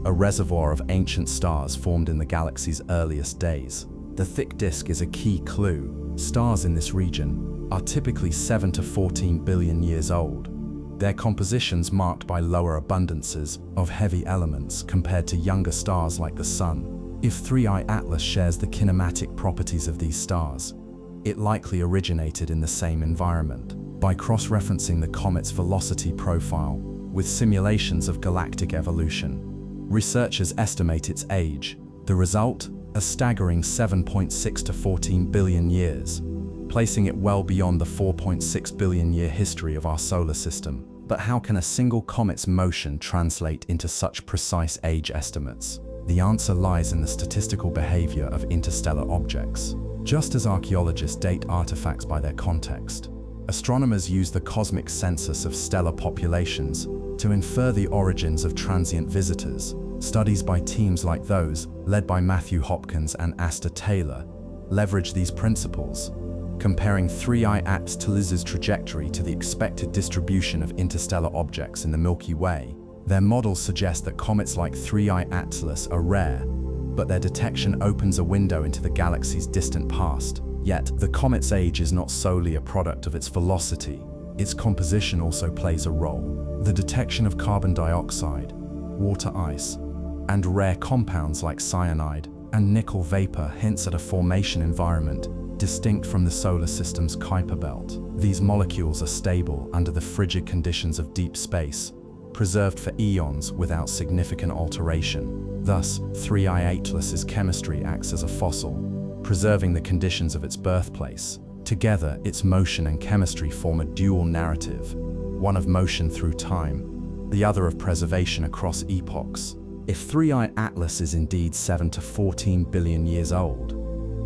a reservoir of ancient stars formed in the galaxy's earliest days. The thick disk is a key clue. Stars in this region are typically 7 to 14 billion years old, their compositions marked by lower abundances of heavy elements compared to younger stars like the Sun. If 3I Atlas shares the kinematic properties of these stars, it likely originated in the same environment. By cross-referencing the comet's velocity profile with simulations of galactic evolution, researchers estimate its age. The result? A staggering 7.6 to 14 billion years, placing it well beyond the 4.6 billion year history of our solar system. But how can a single comet's motion translate into such precise age estimates? The answer lies in the statistical behavior of interstellar objects. Just as archaeologists date artifacts by their context, astronomers use the cosmic census of stellar populations to infer the origins of transient visitors. Studies by teams like those led by Matthew Hopkins and Asta Taylor leverage these principles, comparing 3I Atlas's trajectory to the expected distribution of interstellar objects in the Milky Way. Their models suggest that comets like 3I Atlas are rare, but their detection opens a window into the galaxy's distant past. Yet, the comet's age is not solely a product of its velocity. Its composition also plays a role. The detection of carbon dioxide, water ice, and rare compounds like cyanide and nickel vapor hints at a formation environment distinct from the solar system's Kuiper belt. These molecules are stable under the frigid conditions of deep space, preserved for eons without significant alteration. Thus, 3I Atlas's chemistry acts as a fossil, preserving the conditions of its birthplace. Together, its motion and chemistry form a dual narrative, one of motion through time, the other of preservation across epochs. If 3I Atlas is indeed 7 to 14 billion years old,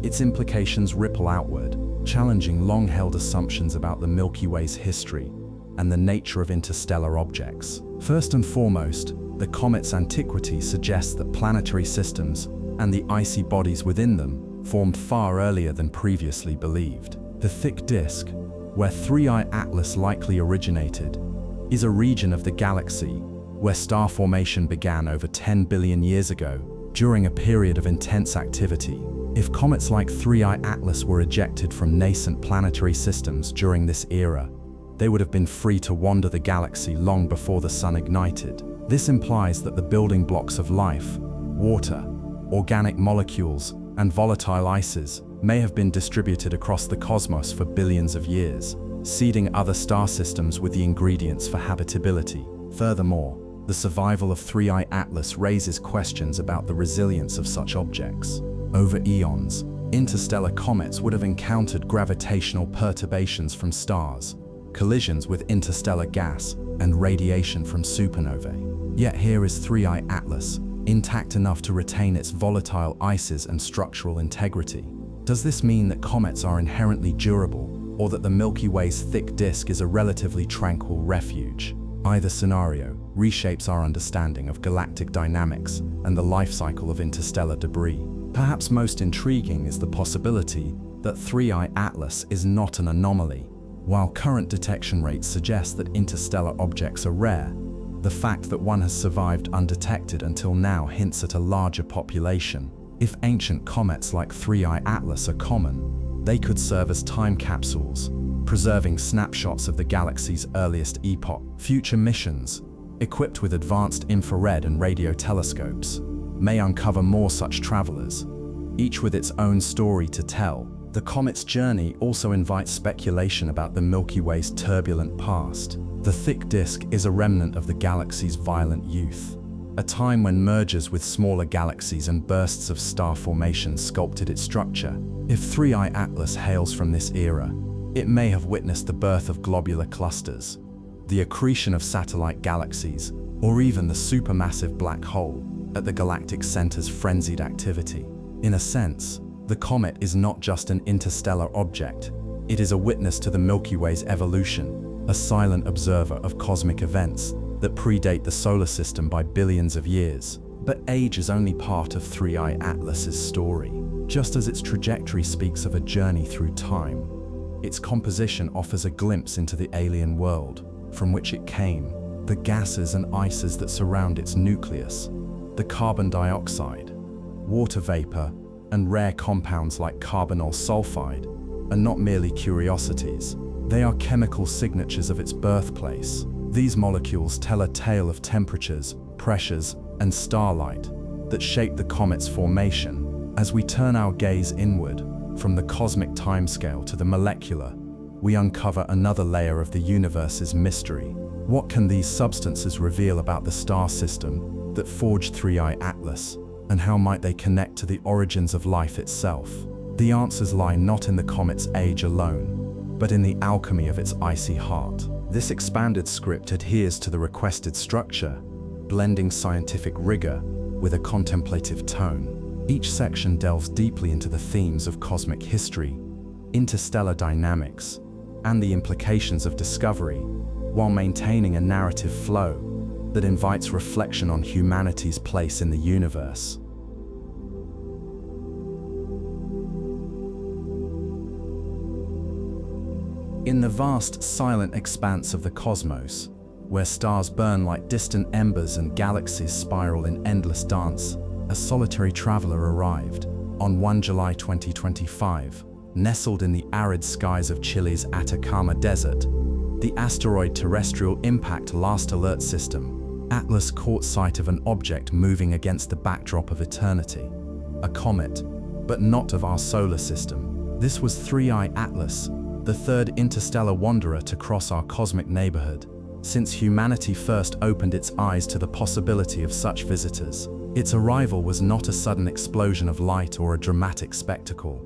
its implications ripple outward, challenging long-held assumptions about the Milky Way's history and the nature of interstellar objects. First and foremost, the comet's antiquity suggests that planetary systems and the icy bodies within them formed far earlier than previously believed. The thick disk, where 3I Atlas likely originated, is a region of the galaxy where star formation began over 10 billion years ago during a period of intense activity. If comets like 3I Atlas were ejected from nascent planetary systems during this era, they would have been free to wander the galaxy long before the sun ignited. This implies that the building blocks of life, water, organic molecules, and volatile ices may have been distributed across the cosmos for billions of years, seeding other star systems with the ingredients for habitability. Furthermore, the survival of 3I Atlas raises questions about the resilience of such objects. Over eons, interstellar comets would have encountered gravitational perturbations from stars, collisions with interstellar gas, and radiation from supernovae. Yet here is 3I Atlas, intact enough to retain its volatile ices and structural integrity. Does this mean that comets are inherently durable, or that the Milky Way's thick disk is a relatively tranquil refuge? Either scenario reshapes our understanding of galactic dynamics and the life cycle of interstellar debris. Perhaps most intriguing is the possibility that 3I Atlas is not an anomaly. While current detection rates suggest that interstellar objects are rare, the fact that one has survived undetected until now hints at a larger population. If ancient comets like 3I Atlas are common, they could serve as time capsules, preserving snapshots of the galaxy's earliest epoch. Future missions, equipped with advanced infrared and radio telescopes, may uncover more such travelers, each with its own story to tell. The comet's journey also invites speculation about the Milky Way's turbulent past. The thick disk is a remnant of the galaxy's violent youth, a time when mergers with smaller galaxies and bursts of star formation sculpted its structure. If 3I Atlas hails from this era, it may have witnessed the birth of globular clusters, the accretion of satellite galaxies, or even the supermassive black hole at the galactic center's frenzied activity. In a sense, the comet is not just an interstellar object, it is a witness to the Milky Way's evolution, a silent observer of cosmic events that predate the solar system by billions of years. But age is only part of 3I Atlas's story. Just as its trajectory speaks of a journey through time, its composition offers a glimpse into the alien world from which it came, the gases and ices that surround its nucleus, the carbon dioxide, water vapor, and rare compounds like carbonyl sulfide are not merely curiosities. They are chemical signatures of its birthplace. These molecules tell a tale of temperatures, pressures, and starlight that shape the comet's formation. As we turn our gaze inward, from the cosmic timescale to the molecular, we uncover another layer of the universe's mystery. What can these substances reveal about the star system that forged 3I Atlas, and how might they connect to the origins of life itself? The answers lie not in the comet's age alone, but in the alchemy of its icy heart. This expanded script adheres to the requested structure, blending scientific rigor with a contemplative tone. Each section delves deeply into the themes of cosmic history, interstellar dynamics, and the implications of discovery, while maintaining a narrative flow that invites reflection on humanity's place in the universe. In the vast, silent expanse of the cosmos, where stars burn like distant embers and galaxies spiral in endless dance, a solitary traveler arrived. On 1 July 2025, nestled in the arid skies of Chile's Atacama Desert, the asteroid terrestrial impact last alert system, Atlas caught sight of an object moving against the backdrop of eternity. A comet, but not of our solar system. This was 3I Atlas, the third interstellar wanderer to cross our cosmic neighborhood, since humanity first opened its eyes to the possibility of such visitors. Its arrival was not a sudden explosion of light or a dramatic spectacle,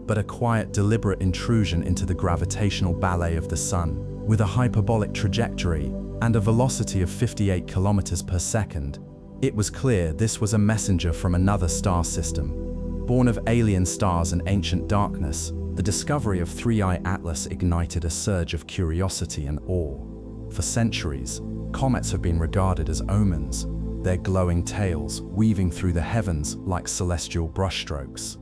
but a quiet, deliberate intrusion into the gravitational ballet of the Sun. With a hyperbolic trajectory and a velocity of 58 kilometers per second, it was clear this was a messenger from another star system. Born of alien stars and ancient darkness, the discovery of 3I Atlas ignited a surge of curiosity and awe. For centuries, comets have been regarded as omens, their glowing tails weaving through the heavens like celestial brushstrokes.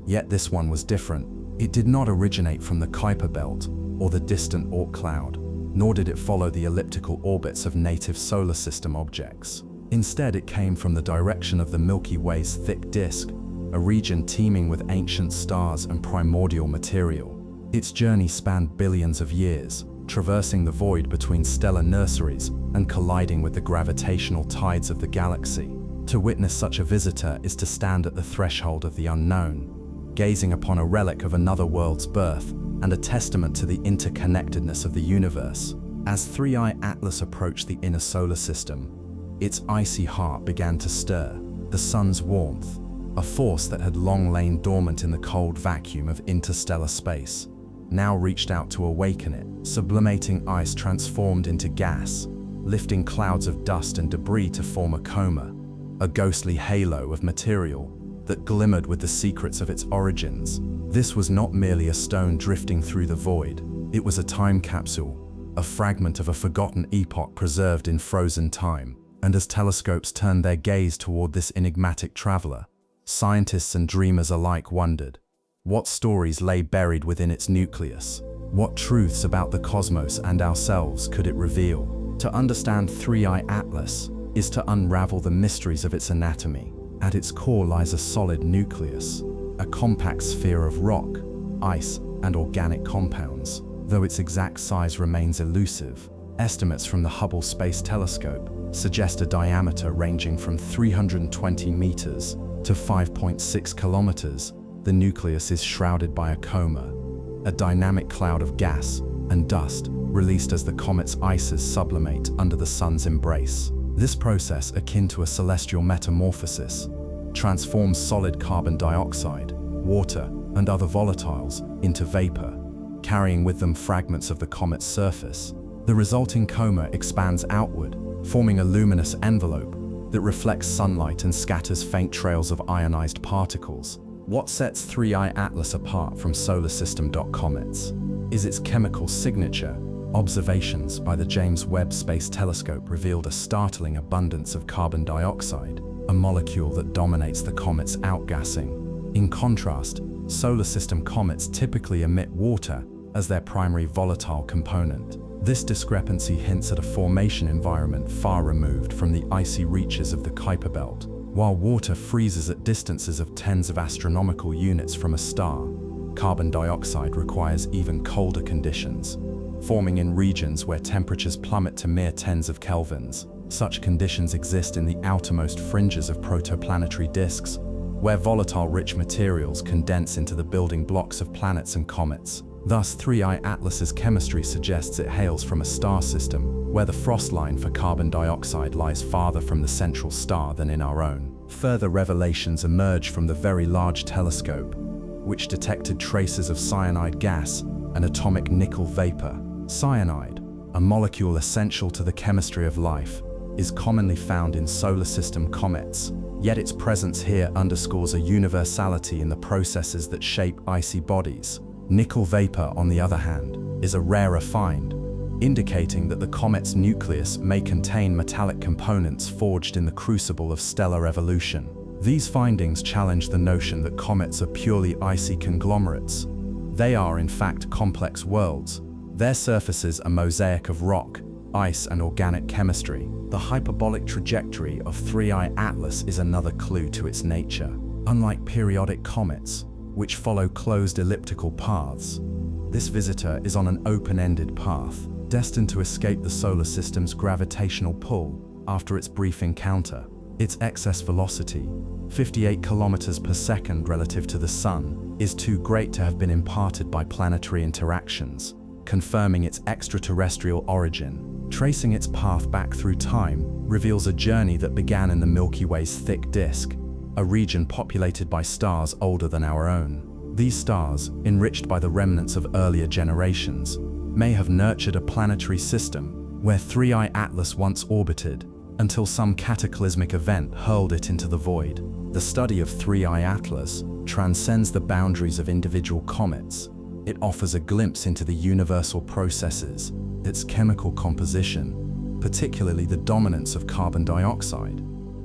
Yet this one was different. It did not originate from the Kuiper Belt or the distant Oort cloud, nor did it follow the elliptical orbits of native solar system objects. Instead, it came from the direction of the Milky Way's thick disk, a region teeming with ancient stars and primordial material. Its journey spanned billions of years, traversing the void between stellar nurseries and colliding with the gravitational tides of the galaxy. To witness such a visitor is to stand at the threshold of the unknown, gazing upon a relic of another world's birth and a testament to the interconnectedness of the universe. As 3I Atlas approached the inner solar system, its icy heart began to stir. The sun's warmth, a force that had long lain dormant in the cold vacuum of interstellar space, now reached out to awaken it. Sublimating ice transformed into gas, lifting clouds of dust and debris to form a coma, a ghostly halo of material that glimmered with the secrets of its origins. This was not merely a stone drifting through the void. It was a time capsule, a fragment of a forgotten epoch preserved in frozen time. And as telescopes turned their gaze toward this enigmatic traveler, scientists and dreamers alike wondered, what stories lay buried within its nucleus? What truths about the cosmos and ourselves could it reveal? To understand 3I Atlas is to unravel the mysteries of its anatomy. At its core lies a solid nucleus, a compact sphere of rock, ice, and organic compounds. Though its exact size remains elusive, estimates from the Hubble Space Telescope suggest a diameter ranging from 320 meters to 5.6 kilometers. The nucleus is shrouded by a coma, a dynamic cloud of gas and dust released as the comet's ices sublimate under the sun's embrace. This process, akin to a celestial metamorphosis, transforms solid carbon dioxide, water, and other volatiles into vapor, carrying with them fragments of the comet's surface. The resulting coma expands outward, forming a luminous envelope that reflects sunlight and scatters faint trails of ionized particles. What sets 3I Atlas apart from solar system comets is its chemical signature. Observations by the James Webb Space Telescope revealed a startling abundance of carbon dioxide, a molecule that dominates the comet's outgassing. In contrast, solar system comets typically emit water as their primary volatile component. This discrepancy hints at a formation environment far removed from the icy reaches of the Kuiper Belt. While water freezes at distances of tens of astronomical units from a star, carbon dioxide requires even colder conditions, forming in regions where temperatures plummet to mere tens of kelvins. Such conditions exist in the outermost fringes of protoplanetary disks, where volatile-rich materials condense into the building blocks of planets and comets. Thus, 3I Atlas's chemistry suggests it hails from a star system where the frost line for carbon dioxide lies farther from the central star than in our own. Further revelations emerge from the Very Large Telescope, which detected traces of cyanide gas and atomic nickel vapor. Cyanide, a molecule essential to the chemistry of life, is commonly found in solar system comets, yet its presence here underscores a universality in the processes that shape icy bodies. Nickel vapor, on the other hand, is a rarer find, indicating that the comet's nucleus may contain metallic components forged in the crucible of stellar evolution. These findings challenge the notion that comets are purely icy conglomerates. They are, in fact, complex worlds. Their surfaces a mosaic of rock, ice, and organic chemistry. The hyperbolic trajectory of 3I Atlas is another clue to its nature. Unlike periodic comets, which follow closed elliptical paths, this visitor is on an open-ended path, destined to escape the solar system's gravitational pull after its brief encounter. Its excess velocity, 58 kilometers per second relative to the Sun, is too great to have been imparted by planetary interactions, confirming its extraterrestrial origin. Tracing its path back through time reveals a journey that began in the Milky Way's thick disk, a region populated by stars older than our own. These stars, enriched by the remnants of earlier generations, may have nurtured a planetary system where 3I Atlas once orbited until some cataclysmic event hurled it into the void. The study of 3I Atlas transcends the boundaries of individual comets. It offers a glimpse into the universal processes, its chemical composition, particularly the dominance of carbon dioxide,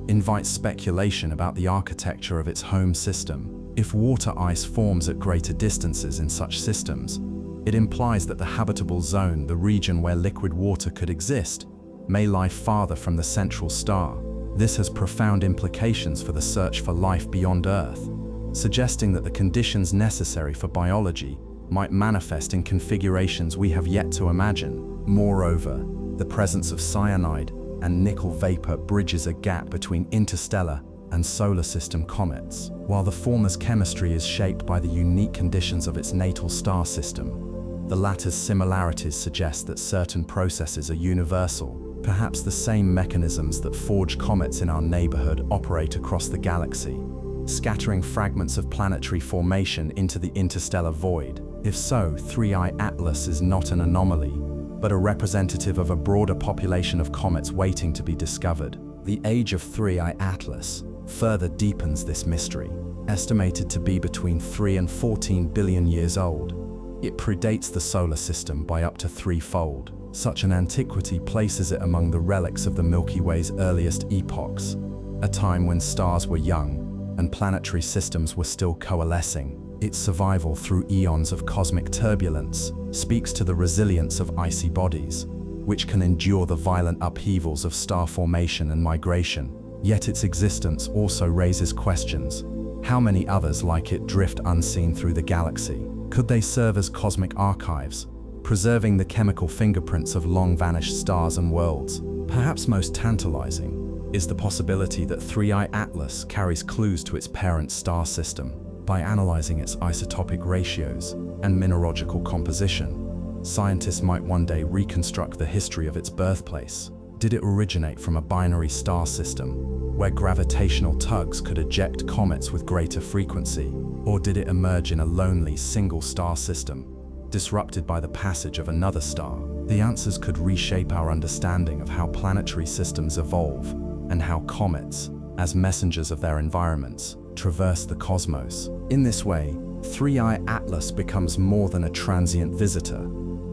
invites speculation about the architecture of its home system. If water ice forms at greater distances in such systems, it implies that the habitable zone, the region where liquid water could exist, may lie farther from the central star. This has profound implications for the search for life beyond Earth, suggesting that the conditions necessary for biology might manifest in configurations we have yet to imagine. Moreover, the presence of cyanide and nickel vapor bridges a gap between interstellar and solar system comets. While the former's chemistry is shaped by the unique conditions of its natal star system, the latter's similarities suggest that certain processes are universal. Perhaps the same mechanisms that forge comets in our neighborhood operate across the galaxy, scattering fragments of planetary formation into the interstellar void. If so, 3I Atlas is not an anomaly, but a representative of a broader population of comets waiting to be discovered. The age of 3I Atlas further deepens this mystery. Estimated to be between 3 and 14 billion years old, it predates the solar system by up to threefold. Such an antiquity places it among the relics of the Milky Way's earliest epochs, a time when stars were young and planetary systems were still coalescing. Its survival through eons of cosmic turbulence speaks to the resilience of icy bodies, which can endure the violent upheavals of star formation and migration. Yet its existence also raises questions. How many others like it drift unseen through the galaxy? Could they serve as cosmic archives, preserving the chemical fingerprints of long-vanished stars and worlds? Perhaps most tantalizing is the possibility that 3I Atlas carries clues to its parent star system. By analyzing its isotopic ratios and mineralogical composition, scientists might one day reconstruct the history of its birthplace. Did it originate from a binary star system, where gravitational tugs could eject comets with greater frequency? Or did it emerge in a lonely single star system, disrupted by the passage of another star? The answers could reshape our understanding of how planetary systems evolve and how comets, as messengers of their environments, traverse the cosmos. In this way, 3I Atlas becomes more than a transient visitor.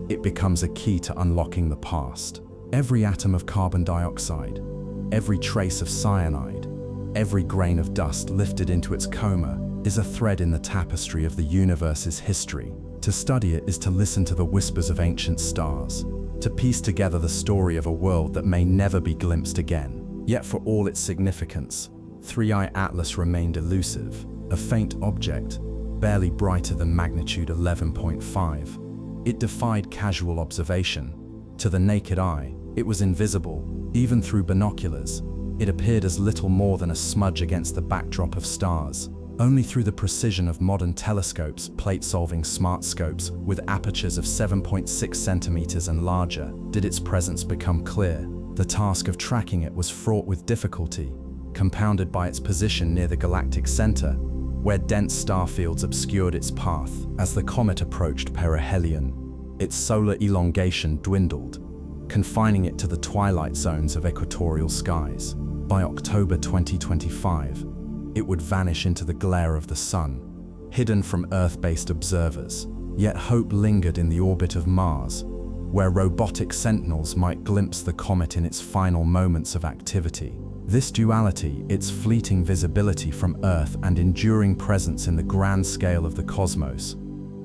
It becomes a key to unlocking the past. Every atom of carbon dioxide, every trace of cyanide, every grain of dust lifted into its coma is a thread in the tapestry of the universe's history. To study it is to listen to the whispers of ancient stars, to piece together the story of a world that may never be glimpsed again. Yet for all its significance, 3I Atlas remained elusive, a faint object, barely brighter than magnitude 11.5. It defied casual observation. To the naked eye, it was invisible. Even through binoculars, it appeared as little more than a smudge against the backdrop of stars. Only through the precision of modern telescopes, plate-solving smart scopes with apertures of 7.6 centimeters and larger, did its presence become clear. The task of tracking it was fraught with difficulty, compounded by its position near the galactic center, where dense star fields obscured its path. As the comet approached perihelion, its solar elongation dwindled, confining it to the twilight zones of equatorial skies. By October 2025, it would vanish into the glare of the sun, hidden from Earth-based observers. Yet hope lingered in the orbit of Mars, where robotic sentinels might glimpse the comet in its final moments of activity. This duality, its fleeting visibility from Earth and enduring presence in the grand scale of the cosmos,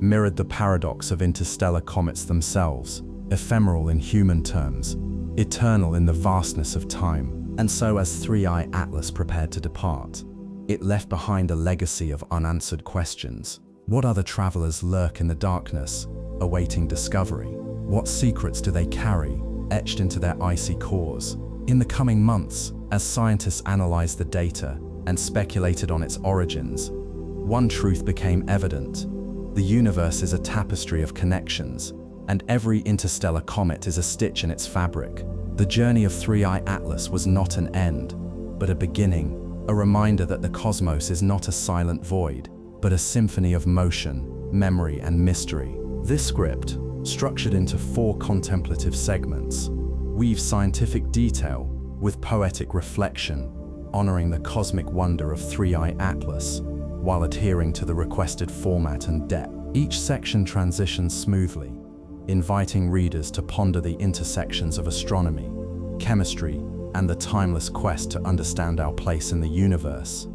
mirrored the paradox of interstellar comets themselves, ephemeral in human terms, eternal in the vastness of time. And so as 3I Atlas prepared to depart, it left behind a legacy of unanswered questions. What other travelers lurk in the darkness, awaiting discovery? What secrets do they carry, etched into their icy cores? In the coming months, as scientists analyzed the data and speculated on its origins, one truth became evident. The universe is a tapestry of connections, and every interstellar comet is a stitch in its fabric. The journey of 3I Atlas was not an end, but a beginning, a reminder that the cosmos is not a silent void, but a symphony of motion, memory, and mystery. This script, structured into 4 contemplative segments, weaves scientific detail with poetic reflection, honoring the cosmic wonder of 3I Atlas, while adhering to the requested format and depth. Each section transitions smoothly, inviting readers to ponder the intersections of astronomy, chemistry, and the timeless quest to understand our place in the universe.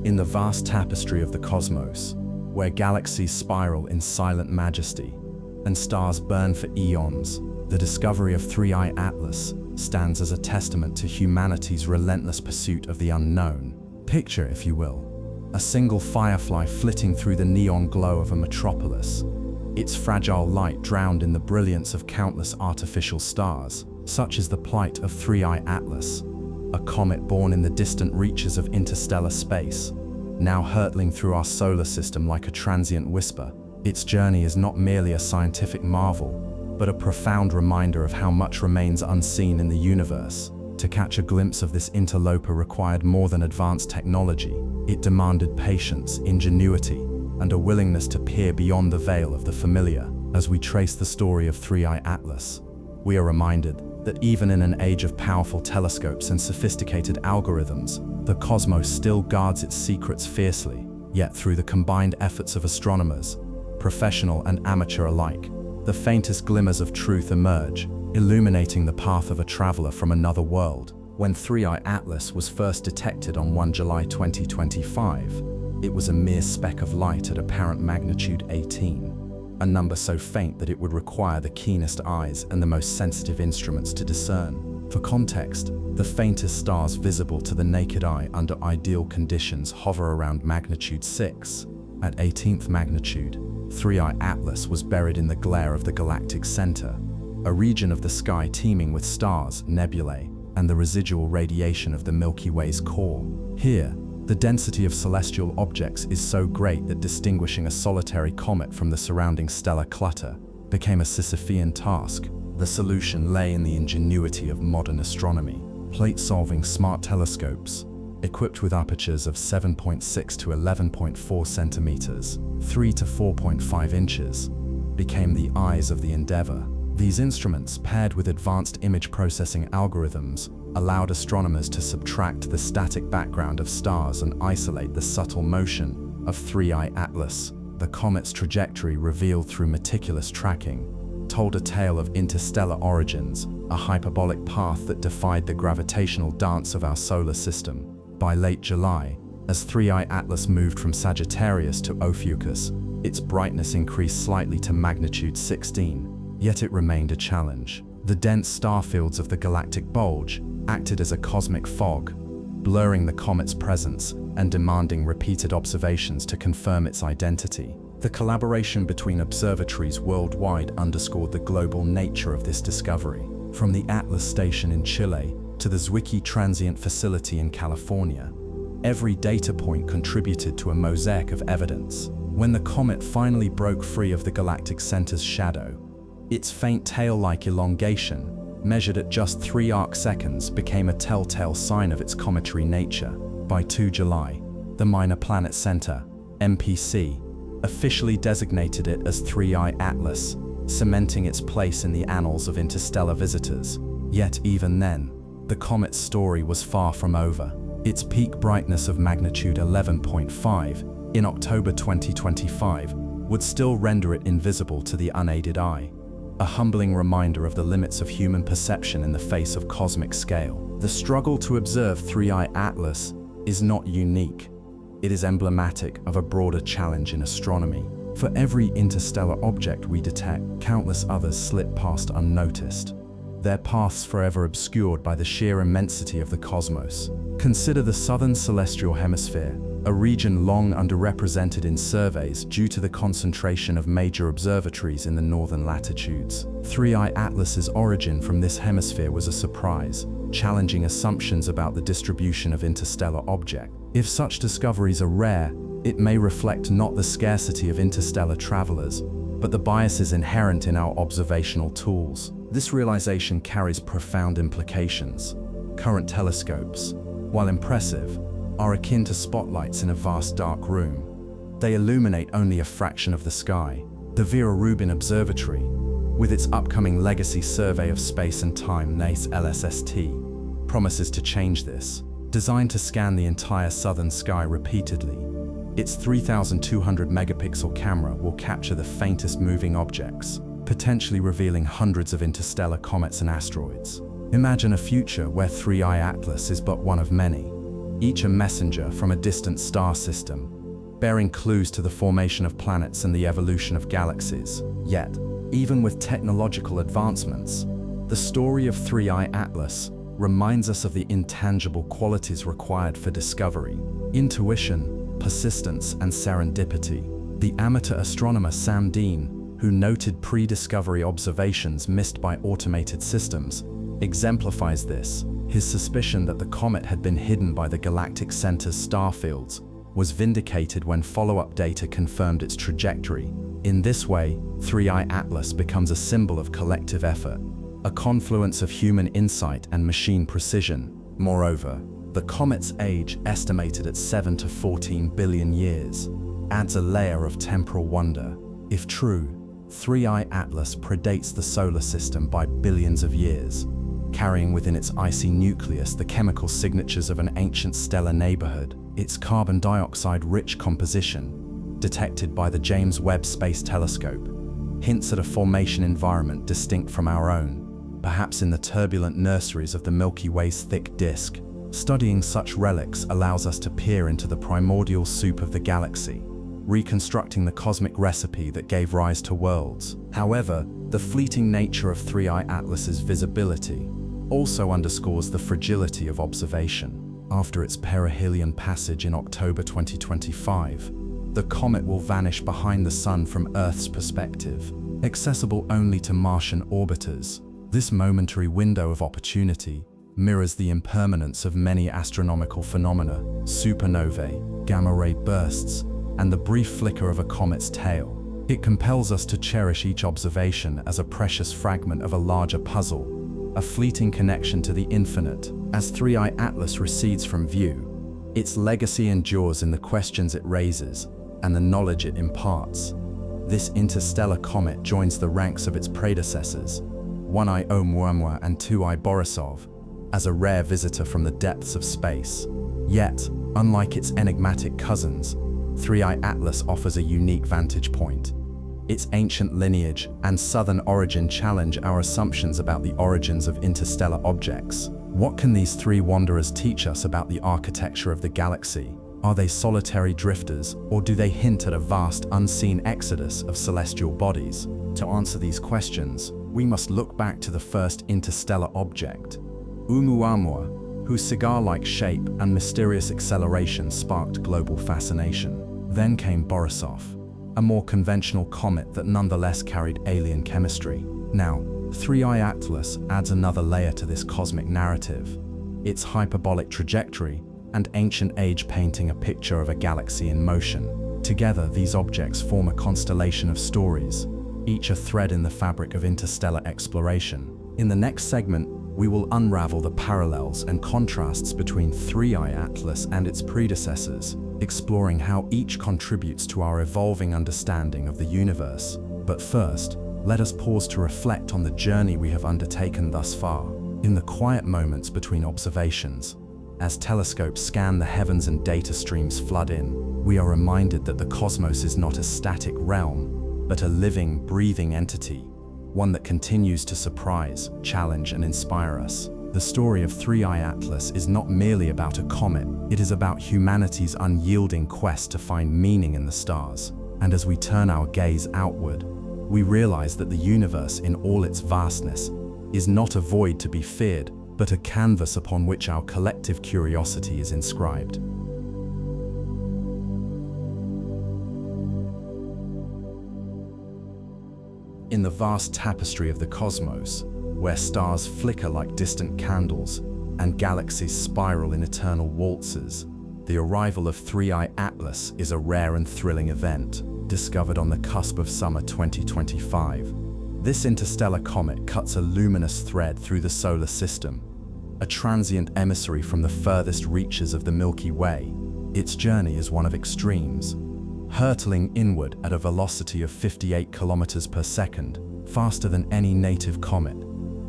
In the vast tapestry of the cosmos, where galaxies spiral in silent majesty and stars burn for eons, the discovery of 3I Atlas stands as a testament to humanity's relentless pursuit of the unknown. Picture, if you will, a single firefly flitting through the neon glow of a metropolis, its fragile light drowned in the brilliance of countless artificial stars. Such is the plight of 3I Atlas, a comet born in the distant reaches of interstellar space, now hurtling through our solar system like a transient whisper. Its journey is not merely a scientific marvel, but a profound reminder of how much remains unseen in the universe. To catch a glimpse of this interloper required more than advanced technology. It demanded patience, ingenuity, and a willingness to peer beyond the veil of the familiar. As we trace the story of 3I Atlas, we are reminded that even in an age of powerful telescopes and sophisticated algorithms, the cosmos still guards its secrets fiercely. Yet through the combined efforts of astronomers, professional and amateur alike, the faintest glimmers of truth emerge, illuminating the path of a traveler from another world. When 3I Atlas was first detected on 1 July 2025, it was a mere speck of light at apparent magnitude 18, a number so faint that it would require the keenest eyes and the most sensitive instruments to discern. For context, the faintest stars visible to the naked eye under ideal conditions hover around magnitude 6. At 18th magnitude, 3I Atlas was buried in the glare of the galactic center, a region of the sky teeming with stars, nebulae, and the residual radiation of the Milky Way's core. Here, the density of celestial objects is so great that distinguishing a solitary comet from the surrounding stellar clutter became a Sisyphean task. The solution lay in the ingenuity of modern astronomy. Plate-solving smart telescopes, equipped with apertures of 7.6 to 11.4 centimeters, 3 to 4.5 inches, became the eyes of the endeavor. These instruments, paired with advanced image processing algorithms, allowed astronomers to subtract the static background of stars and isolate the subtle motion of 3I Atlas. The comet's trajectory, revealed through meticulous tracking, told a tale of interstellar origins, a hyperbolic path that defied the gravitational dance of our solar system. By late July, as 3I Atlas moved from Sagittarius to Ophiuchus, its brightness increased slightly to magnitude 16, yet it remained a challenge. The dense star fields of the galactic bulge acted as a cosmic fog, blurring the comet's presence and demanding repeated observations to confirm its identity. The collaboration between observatories worldwide underscored the global nature of this discovery. From the Atlas station in Chile to the Zwicky transient facility in California, every data point contributed to a mosaic of evidence. When the comet finally broke free of the galactic center's shadow, its faint tail-like elongation, measured at just 3 arcseconds, became a telltale sign of its cometary nature. By 2 July, the Minor Planet Center, MPC, officially designated it as 3I Atlas, cementing its place in the annals of interstellar visitors. Yet even then, the comet's story was far from over. Its peak brightness of magnitude 11.5 in October 2025 would still render it invisible to the unaided eye, a humbling reminder of the limits of human perception in the face of cosmic scale. The struggle to observe 3I Atlas is not unique. It is emblematic of a broader challenge in astronomy. For every interstellar object we detect, countless others slip past unnoticed, their paths forever obscured by the sheer immensity of the cosmos. Consider the southern celestial hemisphere, a region long underrepresented in surveys due to the concentration of major observatories in the northern latitudes. 3I Atlas's origin from this hemisphere was a surprise. challenging assumptions about the distribution of interstellar objects. If such discoveries are rare, it may reflect not the scarcity of interstellar travelers, but the biases inherent in our observational tools. This realization carries profound implications. Current telescopes, while impressive, are akin to spotlights in a vast dark room. They illuminate only a fraction of the sky. The Vera Rubin Observatory, with its upcoming legacy survey of space and time NACE LSST, promises to change this. Designed to scan the entire southern sky repeatedly, its 3,200 megapixel camera will capture the faintest moving objects, potentially revealing hundreds of interstellar comets and asteroids. Imagine a future where 3i Atlas is but one of many, each a messenger from a distant star system, bearing clues to the formation of planets and the evolution of galaxies. Yet, even with technological advancements, the story of 3i Atlas reminds us of the intangible qualities required for discovery: intuition, persistence, and serendipity. The amateur astronomer Sam Dean, who noted pre-discovery observations missed by automated systems, exemplifies this. His suspicion that the comet had been hidden by the galactic center's star fields was vindicated when follow-up data confirmed its trajectory. In this way, 3i Atlas becomes a symbol of collective effort, a confluence of human insight and machine precision. Moreover, the comet's age, estimated at 7 to 14 billion years, adds a layer of temporal wonder. If true, 3i Atlas predates the solar system by billions of years, carrying within its icy nucleus the chemical signatures of an ancient stellar neighborhood. Its carbon dioxide-rich composition, detected by the James Webb Space Telescope, hints at a formation environment distinct from our own, perhaps in the turbulent nurseries of the Milky Way's thick disk. Studying such relics allows us to peer into the primordial soup of the galaxy, reconstructing the cosmic recipe that gave rise to worlds. However, the fleeting nature of 3i Atlas's visibility also underscores the fragility of observation. After its perihelion passage in October 2025, the comet will vanish behind the Sun from Earth's perspective, accessible only to Martian orbiters. This momentary window of opportunity mirrors the impermanence of many astronomical phenomena: supernovae, gamma-ray bursts, and the brief flicker of a comet's tail. It compels us to cherish each observation as a precious fragment of a larger puzzle, a fleeting connection to the infinite. As 3i Atlas recedes from view, its legacy endures in the questions it raises and the knowledge it imparts. This interstellar comet joins the ranks of its predecessors, 1i Oumuamua and 2i Borisov, as a rare visitor from the depths of space. Yet, unlike its enigmatic cousins, 3i Atlas offers a unique vantage point. Its ancient lineage and southern origin challenge our assumptions about the origins of interstellar objects. What can these three wanderers teach us about the architecture of the galaxy? Are they solitary drifters, or do they hint at a vast, unseen exodus of celestial bodies? To answer these questions, we must look back to the first interstellar object, Oumuamua, whose cigar-like shape and mysterious acceleration sparked global fascination. Then came Borisov, a more conventional comet that nonetheless carried alien chemistry. Now, 3i Atlas adds another layer to this cosmic narrative, its hyperbolic trajectory and ancient age painting a picture of a galaxy in motion. Together, these objects form a constellation of stories, each a thread in the fabric of interstellar exploration. In the next segment, we will unravel the parallels and contrasts between 3i Atlas and its predecessors, exploring how each contributes to our evolving understanding of the universe. But first, let us pause to reflect on the journey we have undertaken thus far. In the quiet moments between observations, as telescopes scan the heavens and data streams flood in, we are reminded that the cosmos is not a static realm, but a living, breathing entity, one that continues to surprise, challenge, and inspire us. The story of 3i Atlas is not merely about a comet, it is about humanity's unyielding quest to find meaning in the stars. And as we turn our gaze outward, we realize that the universe in all its vastness is not a void to be feared, but a canvas upon which our collective curiosity is inscribed. In the vast tapestry of the cosmos, where stars flicker like distant candles, and galaxies spiral in eternal waltzes, the arrival of 3I Atlas is a rare and thrilling event, discovered on the cusp of summer 2025. This interstellar comet cuts a luminous thread through the solar system, a transient emissary from the furthest reaches of the Milky Way. Its journey is one of extremes, hurtling inward at a velocity of 58 kilometers per second, faster than any native comet,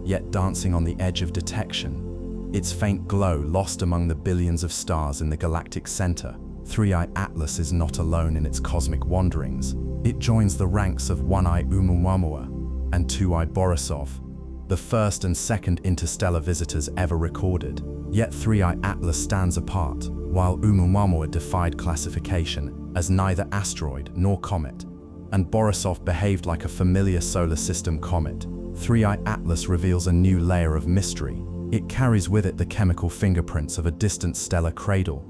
yet dancing on the edge of detection, its faint glow lost among the billions of stars in the galactic center. 3I Atlas is not alone in its cosmic wanderings. It joins the ranks of 1I Oumuamua and 2I Borisov, the first and second interstellar visitors ever recorded. Yet 3I Atlas stands apart. While Oumuamua defied classification as neither asteroid nor comet, and Borisov behaved like a familiar solar system comet, 3I Atlas reveals a new layer of mystery. It carries with it the chemical fingerprints of a distant stellar cradle,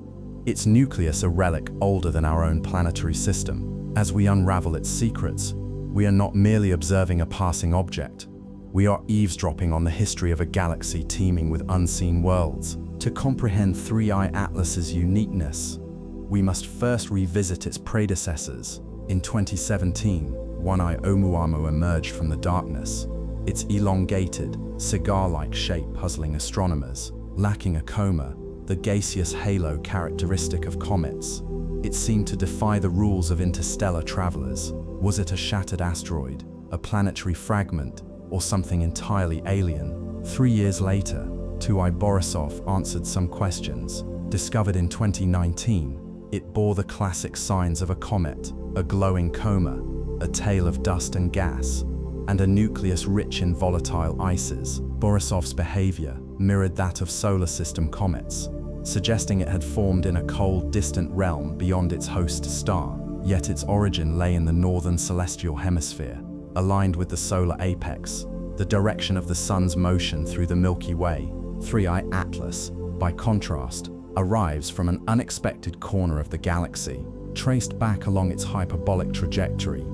its nucleus a relic older than our own planetary system. As we unravel its secrets, we are not merely observing a passing object. We are eavesdropping on the history of a galaxy teeming with unseen worlds. To comprehend 3I Atlas's uniqueness, we must first revisit its predecessors. In 2017, 1I Oumuamua emerged from the darkness, its elongated, cigar-like shape puzzling astronomers. Lacking a coma, the gaseous halo characteristic of comets, it seemed to defy the rules of interstellar travelers. Was it a shattered asteroid, a planetary fragment, or something entirely alien? 3 years later, 2I Borisov answered some questions. Discovered in 2019, it bore the classic signs of a comet, a glowing coma, a tail of dust and gas, and a nucleus rich in volatile ices. Borisov's behavior mirrored that of solar system comets, suggesting it had formed in a cold, distant realm beyond its host star. Yet its origin lay in the northern celestial hemisphere, aligned with the solar apex, the direction of the sun's motion through the Milky Way. 3I Atlas, by contrast, arrives from an unexpected corner of the galaxy, traced back along its hyperbolic trajectory.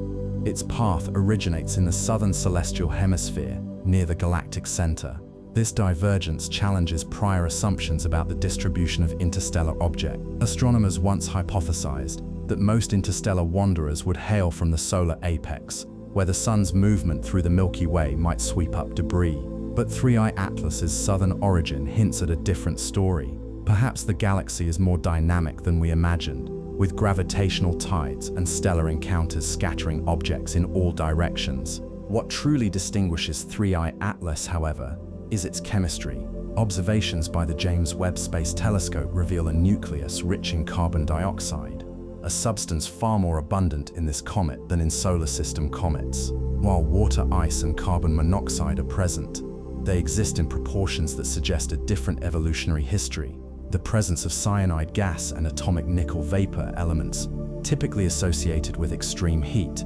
Its path originates in the southern celestial hemisphere, near the galactic center. This divergence challenges prior assumptions about the distribution of interstellar objects. Astronomers once hypothesized that most interstellar wanderers would hail from the solar apex, where the sun's movement through the Milky Way might sweep up debris. But 3I Atlas's southern origin hints at a different story. Perhaps the galaxy is more dynamic than we imagined, with gravitational tides and stellar encounters scattering objects in all directions. What truly distinguishes 3I Atlas, however, is its chemistry. Observations by the James Webb Space Telescope reveal a nucleus rich in carbon dioxide, a substance far more abundant in this comet than in solar system comets. While water, ice, and carbon monoxide are present, they exist in proportions that suggest a different evolutionary history. The presence of cyanide gas and atomic nickel vapor elements, typically associated with extreme heat,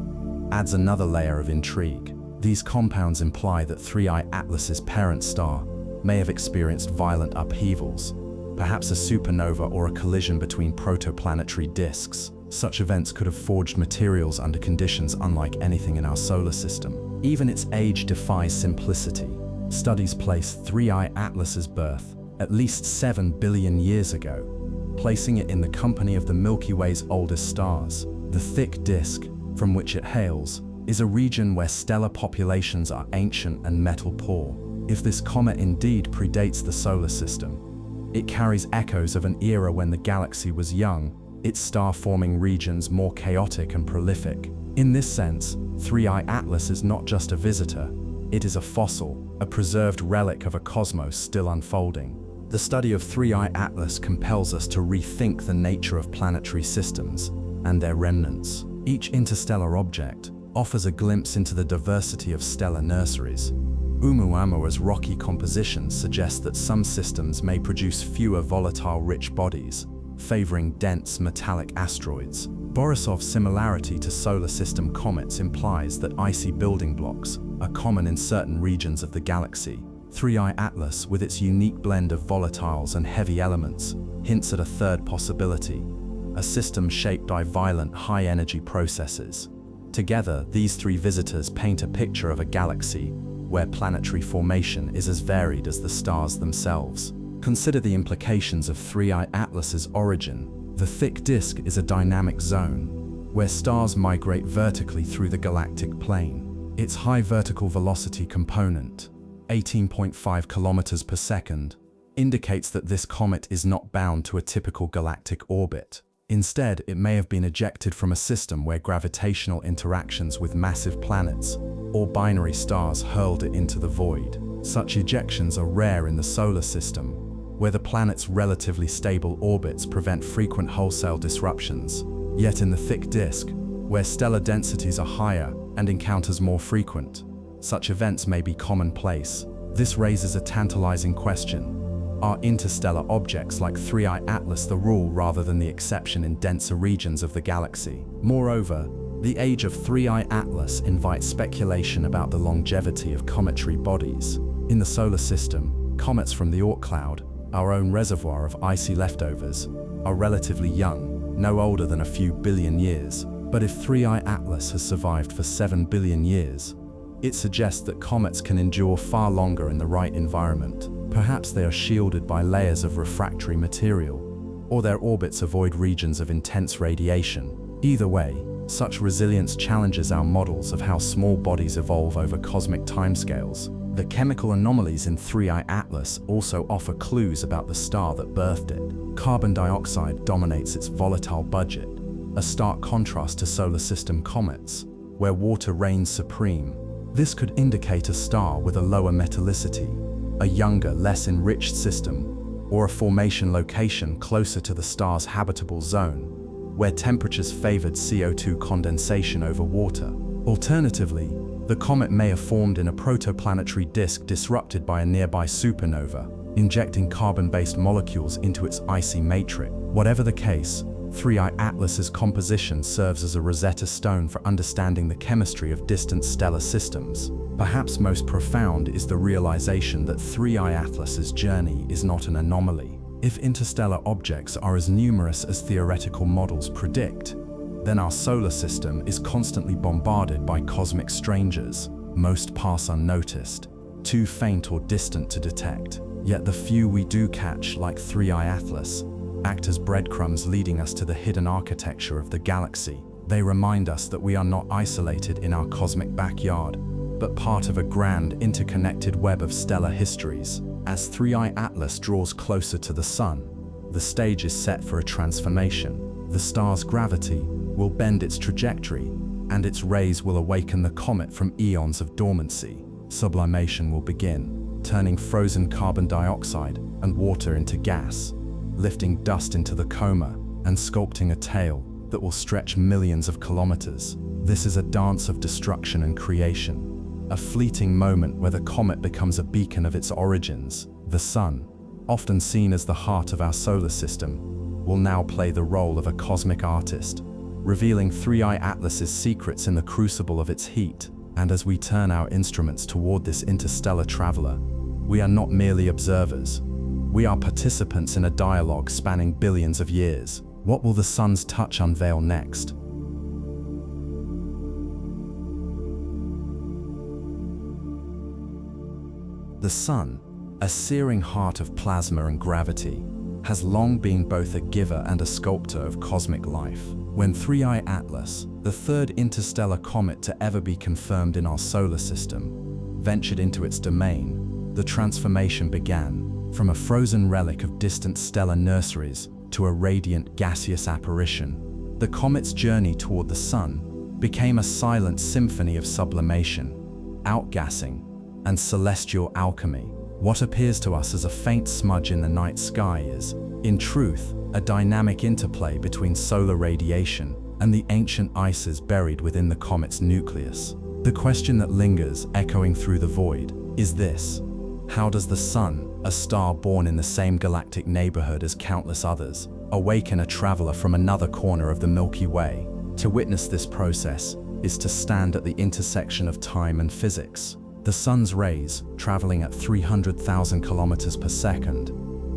adds another layer of intrigue. These compounds imply that 3I Atlas's parent star may have experienced violent upheavals, perhaps a supernova or a collision between protoplanetary disks. Such events could have forged materials under conditions unlike anything in our solar system. Even its age defies simplicity. Studies place 3I Atlas's birth at least 7 billion years ago, placing it in the company of the Milky Way's oldest stars. The thick disk, from which it hails, is a region where stellar populations are ancient and metal poor. If this comet indeed predates the solar system, it carries echoes of an era when the galaxy was young, its star-forming regions more chaotic and prolific. In this sense, 3I Atlas is not just a visitor, it is a fossil, a preserved relic of a cosmos still unfolding. The study of 3I Atlas compels us to rethink the nature of planetary systems and their remnants. Each interstellar object offers a glimpse into the diversity of stellar nurseries. Oumuamua's rocky composition suggests that some systems may produce fewer volatile-rich bodies, favoring dense metallic asteroids. Borisov's similarity to solar system comets implies that icy building blocks are common in certain regions of the galaxy. 3I Atlas, with its unique blend of volatiles and heavy elements, hints at a third possibility, a system shaped by violent, high-energy processes. Together, these three visitors paint a picture of a galaxy where planetary formation is as varied as the stars themselves. Consider the implications of 3I Atlas's origin. The thick disk is a dynamic zone, where stars migrate vertically through the galactic plane. Its high vertical velocity component, 18.5 kilometers per second, indicates that this comet is not bound to a typical galactic orbit. Instead, it may have been ejected from a system where gravitational interactions with massive planets or binary stars hurled it into the void. Such ejections are rare in the solar system, where the planet's relatively stable orbits prevent frequent wholesale disruptions. Yet in the thick disk, where stellar densities are higher and encounters more frequent, such events may be commonplace. This raises a tantalizing question. Are interstellar objects like 3I Atlas the rule rather than the exception in denser regions of the galaxy? Moreover, the age of 3I Atlas invites speculation about the longevity of cometary bodies. In the solar system, comets from the Oort cloud, our own reservoir of icy leftovers, are relatively young, no older than a few billion years. But if 3I Atlas has survived for 7 billion years, it suggests that comets can endure far longer in the right environment. Perhaps they are shielded by layers of refractory material, or their orbits avoid regions of intense radiation. Either way, such resilience challenges our models of how small bodies evolve over cosmic timescales. The chemical anomalies in 3I Atlas also offer clues about the star that birthed it. Carbon dioxide dominates its volatile budget, a stark contrast to solar system comets, where water reigns supreme. This could indicate a star with a lower metallicity, a younger, less enriched system, or a formation location closer to the star's habitable zone, where temperatures favored CO2 condensation over water. Alternatively, the comet may have formed in a protoplanetary disk disrupted by a nearby supernova, injecting carbon-based molecules into its icy matrix. Whatever the case, 3I Atlas's composition serves as a Rosetta Stone for understanding the chemistry of distant stellar systems. Perhaps most profound is the realization that 3I Atlas's journey is not an anomaly. If interstellar objects are as numerous as theoretical models predict, then our solar system is constantly bombarded by cosmic strangers. Most pass unnoticed, too faint or distant to detect. Yet the few we do catch, like 3I Atlas, act as breadcrumbs leading us to the hidden architecture of the galaxy. They remind us that we are not isolated in our cosmic backyard, but part of a grand, interconnected web of stellar histories. As 3I Atlas draws closer to the Sun, the stage is set for a transformation. The star's gravity will bend its trajectory, and its rays will awaken the comet from eons of dormancy. Sublimation will begin, turning frozen carbon dioxide and water into gas, lifting dust into the coma, and sculpting a tail that will stretch millions of kilometers. This is a dance of destruction and creation, a fleeting moment where the comet becomes a beacon of its origins. The Sun, often seen as the heart of our solar system, will now play the role of a cosmic artist, revealing 3I Atlas's secrets in the crucible of its heat. And as we turn our instruments toward this interstellar traveler, we are not merely observers. We are participants in a dialogue spanning billions of years. What will the Sun's touch unveil next? The Sun, a searing heart of plasma and gravity, has long been both a giver and a sculptor of cosmic life. When 3I Atlas, the third interstellar comet to ever be confirmed in our solar system, ventured into its domain, the transformation began. From a frozen relic of distant stellar nurseries to a radiant gaseous apparition, the comet's journey toward the Sun became a silent symphony of sublimation, outgassing, and celestial alchemy. What appears to us as a faint smudge in the night sky is, in truth, a dynamic interplay between solar radiation and the ancient ices buried within the comet's nucleus. The question that lingers, echoing through the void, is this: how does the Sun, a star born in the same galactic neighborhood as countless others, awaken a traveler from another corner of the Milky Way? To witness this process is to stand at the intersection of time and physics. The Sun's rays, traveling at 300,000 kilometers per second,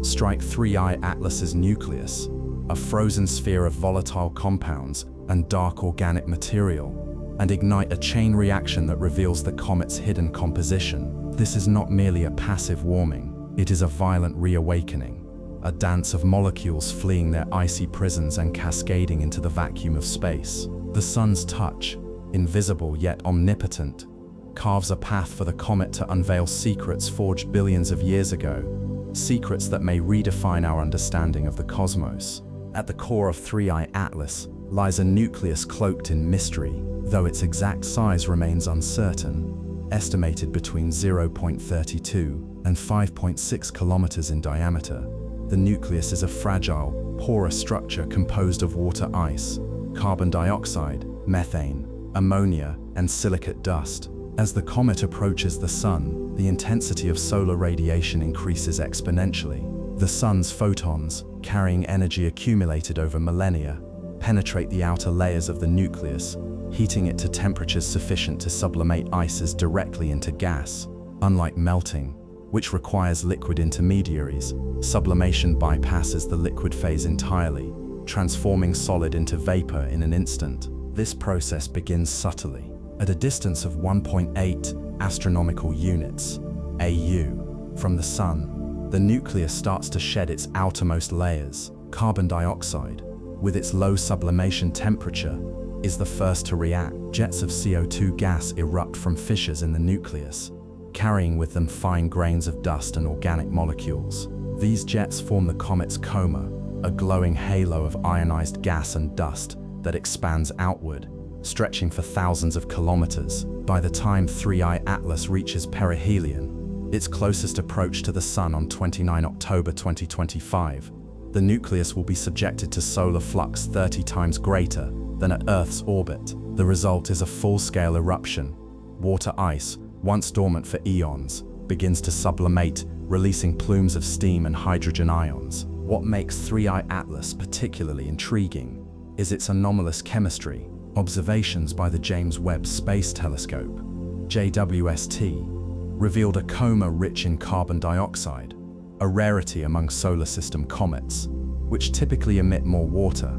strike 3I Atlas's nucleus, a frozen sphere of volatile compounds and dark organic material, and ignite a chain reaction that reveals the comet's hidden composition. This is not merely a passive warming. It is a violent reawakening, a dance of molecules fleeing their icy prisons and cascading into the vacuum of space. The sun's touch, invisible yet omnipotent, carves a path for the comet to unveil secrets forged billions of years ago, secrets that may redefine our understanding of the cosmos. At the core of 3I Atlas lies a nucleus cloaked in mystery, though its exact size remains uncertain, estimated between 0.32 and 5.6 kilometers in diameter. The nucleus is a fragile, porous structure composed of water ice, carbon dioxide, methane, ammonia, and silicate dust. As the comet approaches the sun, the intensity of solar radiation increases exponentially. The sun's photons, carrying energy accumulated over millennia, penetrate the outer layers of the nucleus, heating it to temperatures sufficient to sublimate ices directly into gas. Unlike melting, which requires liquid intermediaries, sublimation bypasses the liquid phase entirely, transforming solid into vapor in an instant. This process begins subtly, at a distance of 1.8 astronomical units, AU, from the sun. The nucleus starts to shed its outermost layers. Carbon dioxide, with its low sublimation temperature, is the first to react. Jets of CO2 gas erupt from fissures in the nucleus, carrying with them fine grains of dust and organic molecules. These jets form the comet's coma, a glowing halo of ionized gas and dust that expands outward, stretching for thousands of kilometers. By the time 3I Atlas reaches perihelion, its closest approach to the sun on 29 October 2025, the nucleus will be subjected to solar flux 30 times greater than at Earth's orbit. The result is a full-scale eruption. Water ice, once dormant for eons, begins to sublimate, releasing plumes of steam and hydrogen ions. What makes 3I Atlas particularly intriguing is its anomalous chemistry. Observations by the James Webb Space Telescope, JWST, revealed a coma rich in carbon dioxide, a rarity among solar system comets, which typically emit more water.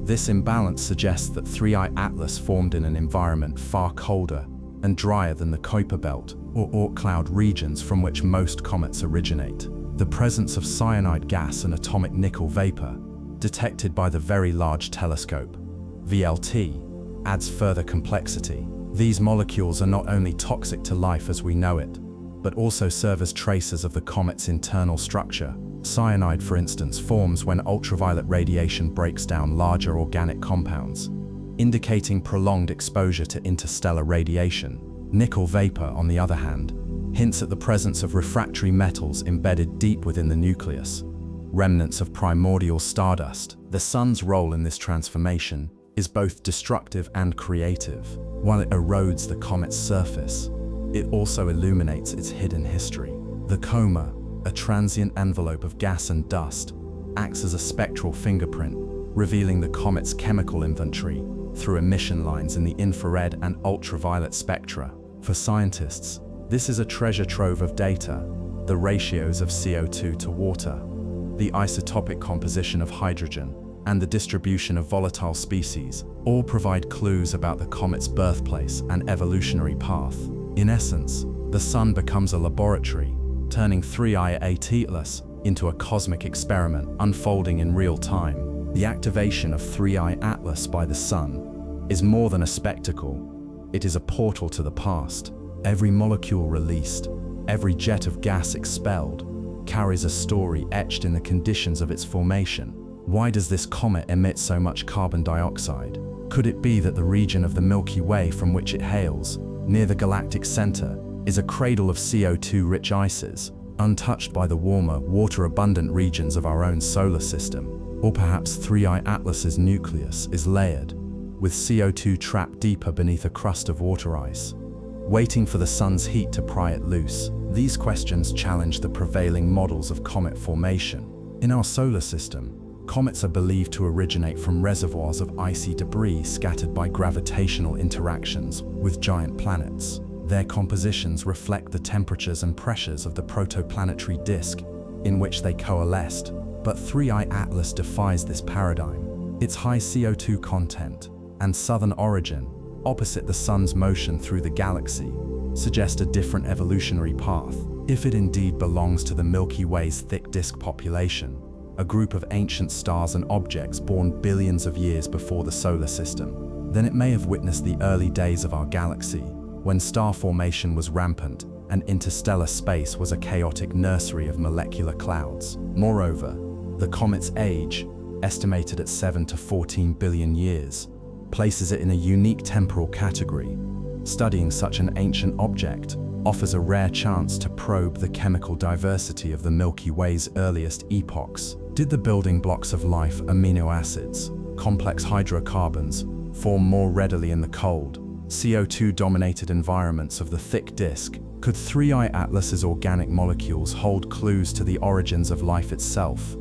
This imbalance suggests that 3I Atlas formed in an environment far colder and drier than the Kuiper Belt or Oort cloud regions from which most comets originate. The presence of cyanide gas and atomic nickel vapor, detected by the Very Large Telescope, VLT, adds further complexity. These molecules are not only toxic to life as we know it, but also serve as traces of the comet's internal structure. Cyanide, for instance, forms when ultraviolet radiation breaks down larger organic compounds, indicating prolonged exposure to interstellar radiation. Nickel vapor, on the other hand, hints at the presence of refractory metals embedded deep within the nucleus, remnants of primordial stardust. The sun's role in this transformation is both destructive and creative. While it erodes the comet's surface, it also illuminates its hidden history. The coma, a transient envelope of gas and dust, acts as a spectral fingerprint, revealing the comet's chemical inventory through emission lines in the infrared and ultraviolet spectra. For scientists, this is a treasure trove of data. The ratios of CO2 to water, the isotopic composition of hydrogen, and the distribution of volatile species all provide clues about the comet's birthplace and evolutionary path. In essence, the sun becomes a laboratory, turning 3I Atlas into a cosmic experiment unfolding in real time. The activation of 3I Atlas by the sun is more than a spectacle. It is a portal to the past. Every molecule released, every jet of gas expelled, carries a story etched in the conditions of its formation. Why does this comet emit so much carbon dioxide? Could it be that the region of the Milky Way from which it hails, near the galactic center, is a cradle of CO2-rich ices, untouched by the warmer, water-abundant regions of our own solar system? Or perhaps 3I Atlas's nucleus is layered, with CO2 trapped deeper beneath a crust of water ice, waiting for the sun's heat to pry it loose. These questions challenge the prevailing models of comet formation. In our solar system, comets are believed to originate from reservoirs of icy debris scattered by gravitational interactions with giant planets. Their compositions reflect the temperatures and pressures of the protoplanetary disk in which they coalesced. But 3I Atlas defies this paradigm. Its high CO2 content and southern origin, opposite the sun's motion through the galaxy, suggest a different evolutionary path. if it indeed belongs to the Milky Way's thick disk population, a group of ancient stars and objects born billions of years before the solar system, then it may have witnessed the early days of our galaxy, when star formation was rampant and interstellar space was a chaotic nursery of molecular clouds. Moreover, the comet's age, estimated at 7 to 14 billion years, places it in a unique temporal category. Studying such an ancient object offers a rare chance to probe the chemical diversity of the Milky Way's earliest epochs. Did the building blocks of life, amino acids, complex hydrocarbons, form more readily in the cold, CO2-dominated environments of the thick disk? Could 3I Atlas's organic molecules hold clues to the origins of life itself?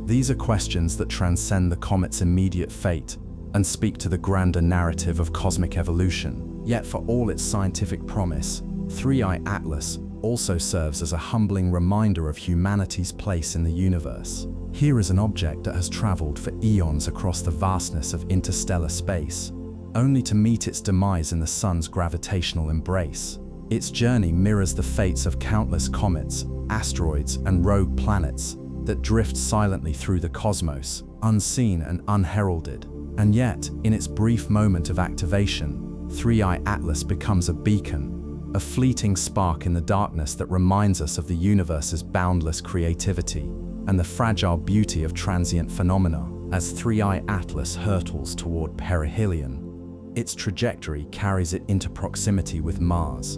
These are questions that transcend the comet's immediate fate and speak to the grander narrative of cosmic evolution. Yet for all its scientific promise, 3I Atlas also serves as a humbling reminder of humanity's place in the universe. Here is an object that has traveled for eons across the vastness of interstellar space, only to meet its demise in the sun's gravitational embrace. Its journey mirrors the fates of countless comets, asteroids, and rogue planets that drift silently through the cosmos, unseen and unheralded. And yet, in its brief moment of activation, 3I Atlas becomes a beacon, a fleeting spark in the darkness that reminds us of the universe's boundless creativity and the fragile beauty of transient phenomena. As 3I Atlas hurtles toward perihelion, its trajectory carries it into proximity with Mars,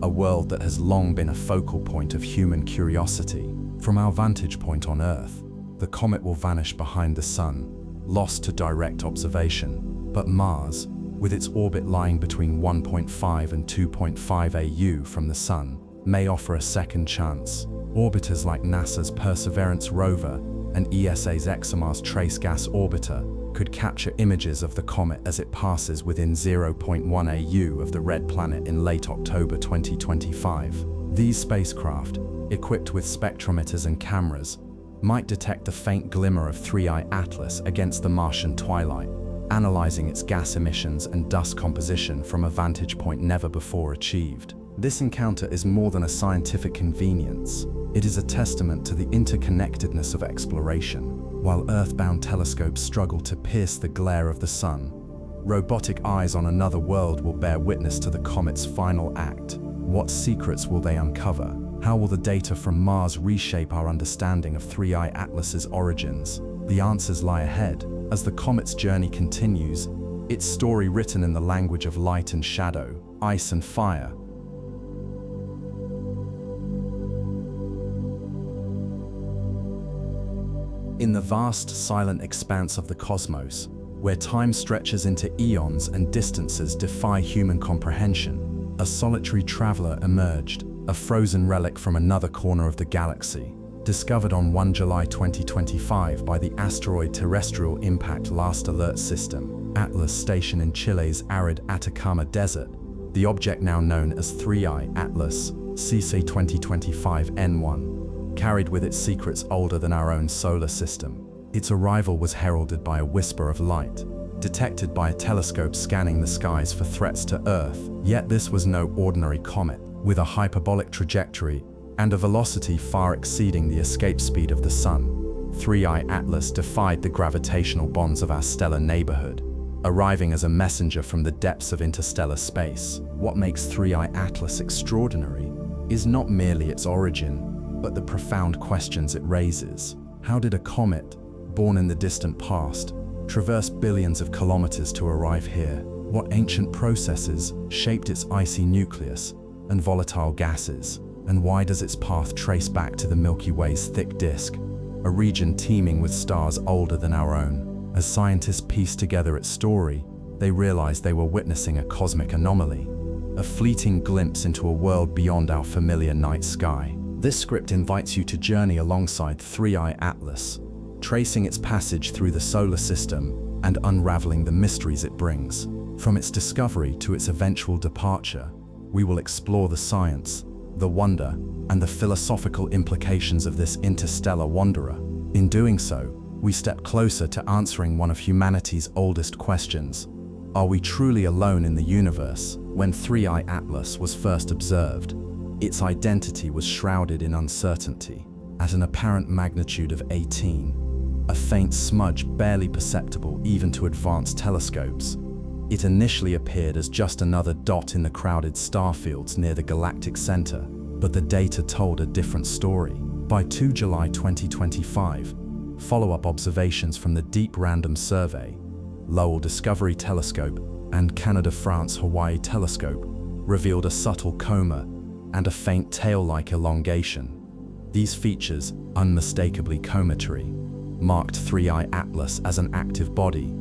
a world that has long been a focal point of human curiosity. From our vantage point on Earth, the comet will vanish behind the Sun, lost to direct observation. But Mars, with its orbit lying between 1.5 and 2.5 AU from the Sun, may offer a second chance. Orbiters like NASA's Perseverance rover and ESA's ExoMars Trace Gas Orbiter could capture images of the comet as it passes within 0.1 AU of the red planet in late October 2025. These spacecraft, equipped with spectrometers and cameras, might detect the faint glimmer of 3I Atlas against the Martian twilight, analyzing its gas emissions and dust composition from a vantage point never before achieved. This encounter is more than a scientific convenience. It is a testament to the interconnectedness of exploration. While Earth-bound telescopes struggle to pierce the glare of the sun, robotic eyes on another world will bear witness to the comet's final act. What secrets will they uncover? How will the data from Mars reshape our understanding of 3I Atlas's origins? The answers lie ahead as the comet's journey continues, its story written in the language of light and shadow, ice and fire. In the vast, silent expanse of the cosmos, where time stretches into eons and distances defy human comprehension, a solitary traveler emerged, a frozen relic from another corner of the galaxy, discovered on 1 July 2025 by the Asteroid Terrestrial Impact Last Alert System, Atlas Station in Chile's arid Atacama Desert. The object, now known as 3I Atlas CC 2025 N1, carried with it secrets older than our own solar system. Its arrival was heralded by a whisper of light, detected by a telescope scanning the skies for threats to Earth. Yet this was no ordinary comet. With a hyperbolic trajectory and a velocity far exceeding the escape speed of the Sun, 3I Atlas defied the gravitational bonds of our stellar neighborhood, arriving as a messenger from the depths of interstellar space. What makes 3I Atlas extraordinary is not merely its origin, but the profound questions it raises. How did a comet, born in the distant past, traverse billions of kilometers to arrive here? What ancient processes shaped its icy nucleus and volatile gases? And why does its path trace back to the Milky Way's thick disk, a region teeming with stars older than our own? As scientists piece together its story, they realized they were witnessing a cosmic anomaly, a fleeting glimpse into a world beyond our familiar night sky. This script invites you to journey alongside 3I Atlas, tracing its passage through the solar system and unraveling the mysteries it brings. From its discovery to its eventual departure, we will explore the science, the wonder, and the philosophical implications of this interstellar wanderer. In doing so, we step closer to answering one of humanity's oldest questions. Are we truly alone in the universe? When 3I Atlas was first observed, Its identity was shrouded in uncertainty. At an apparent magnitude of 18, a faint smudge barely perceptible even to advanced telescopes, it initially appeared as just another dot in the crowded star fields near the galactic center, but the data told a different story. By 2 July 2025, follow-up observations from the Deep Random Survey, Lowell Discovery Telescope, and Canada-France-Hawaii Telescope revealed a subtle coma and a faint tail-like elongation. These features, unmistakably cometary, marked 3I Atlas as an active body,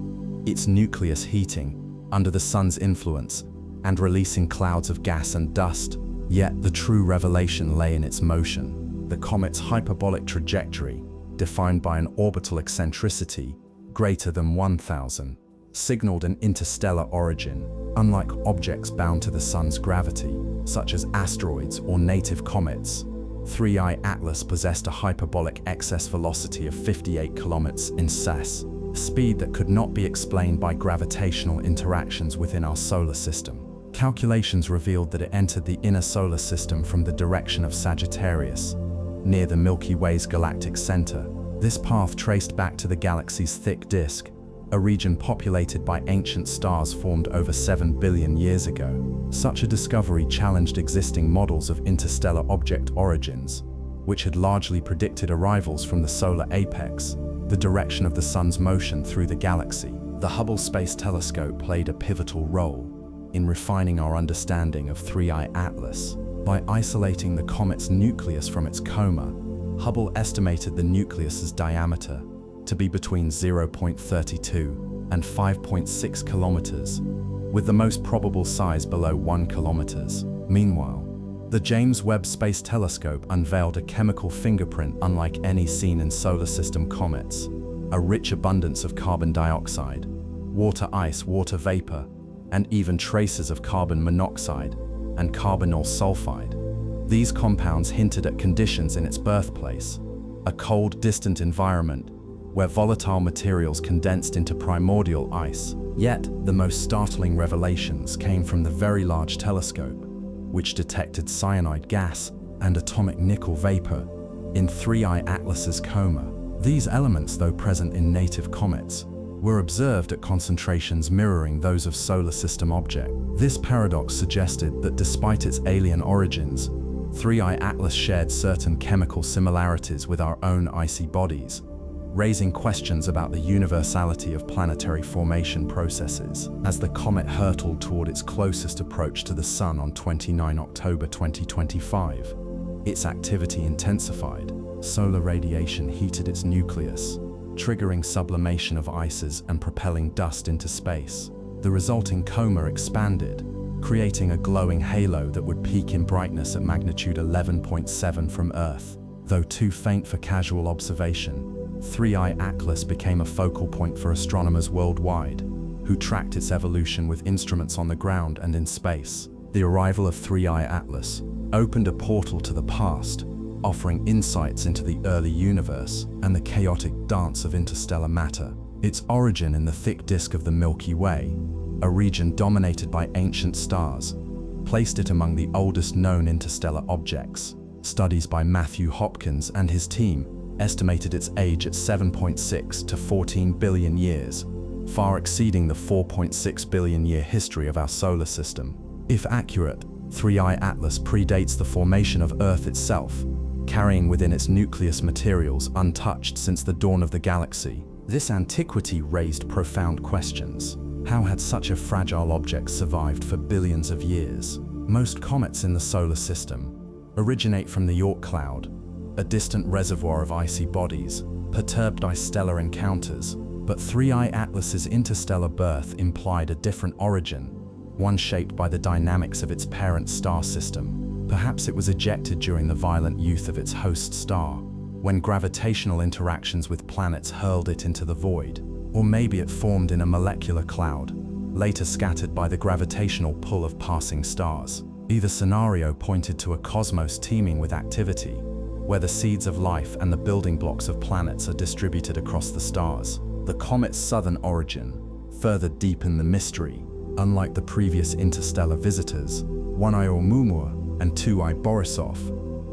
its nucleus heating under the sun's influence and releasing clouds of gas and dust. Yet the true revelation lay in its motion. The comet's hyperbolic trajectory, defined by an orbital eccentricity greater than 1,000, signaled an interstellar origin. Unlike objects bound to the sun's gravity, such as asteroids or native comets, 3I Atlas possessed a hyperbolic excess velocity of 58 kilometers in s, speed that could not be explained by gravitational interactions within our solar system. Calculations revealed that it entered the inner solar system from the direction of Sagittarius, near the Milky Way's galactic center. This path traced back to the galaxy's thick disk, a region populated by ancient stars formed over 7 billion years ago. Such a discovery challenged existing models of interstellar object origins, which had largely predicted arrivals from the solar apex, the direction of the sun's motion through the galaxy. The Hubble Space Telescope played a pivotal role in refining our understanding of 3I Atlas. By isolating the comet's nucleus from its coma, Hubble estimated the nucleus's diameter to be between 0.32 and 5.6 kilometers, with the most probable size below 1 kilometer. Meanwhile, the James Webb Space Telescope unveiled a chemical fingerprint unlike any seen in solar system comets, a rich abundance of carbon dioxide, water ice, water vapor, and even traces of carbon monoxide and carbonyl sulfide. These compounds hinted at conditions in its birthplace, a cold, distant environment where volatile materials condensed into primordial ice. Yet, the most startling revelations came from the Very Large Telescope, which detected cyanide gas and atomic nickel vapor in 3I Atlas's coma. These elements, though present in native comets, were observed at concentrations mirroring those of solar system objects. This paradox suggested that despite its alien origins, 3I Atlas shared certain chemical similarities with our own icy bodies, raising questions about the universality of planetary formation processes. As the comet hurtled toward its closest approach to the Sun on 29 October 2025, its activity intensified. Solar radiation heated its nucleus, triggering sublimation of ices and propelling dust into space. The resulting coma expanded, creating a glowing halo that would peak in brightness at magnitude 11.7 from Earth. Though too faint for casual observation, 3I Atlas became a focal point for astronomers worldwide, who tracked its evolution with instruments on the ground and in space. The arrival of 3I Atlas opened a portal to the past, offering insights into the early universe and the chaotic dance of interstellar matter. Its origin in the thick disk of the Milky Way, a region dominated by ancient stars, placed it among the oldest known interstellar objects. Studies by Matthew Hopkins and his team estimated its age at 7.6 to 14 billion years, far exceeding the 4.6 billion year history of our solar system. If accurate, 3I Atlas predates the formation of Earth itself, carrying within its nucleus materials untouched since the dawn of the galaxy. This antiquity raised profound questions. How had such a fragile object survived for billions of years? Most comets in the solar system originate from the Oort cloud, a distant reservoir of icy bodies, perturbed by stellar encounters. But 3I Atlas's interstellar birth implied a different origin, one shaped by the dynamics of its parent star system. Perhaps it was ejected during the violent youth of its host star, when gravitational interactions with planets hurled it into the void. Or maybe it formed in a molecular cloud, later scattered by the gravitational pull of passing stars. Either scenario pointed to a cosmos teeming with activity, where the seeds of life and the building blocks of planets are distributed across the stars. The comet's southern origin further deepened the mystery. Unlike the previous interstellar visitors, Oumuamua and 2I Borisov,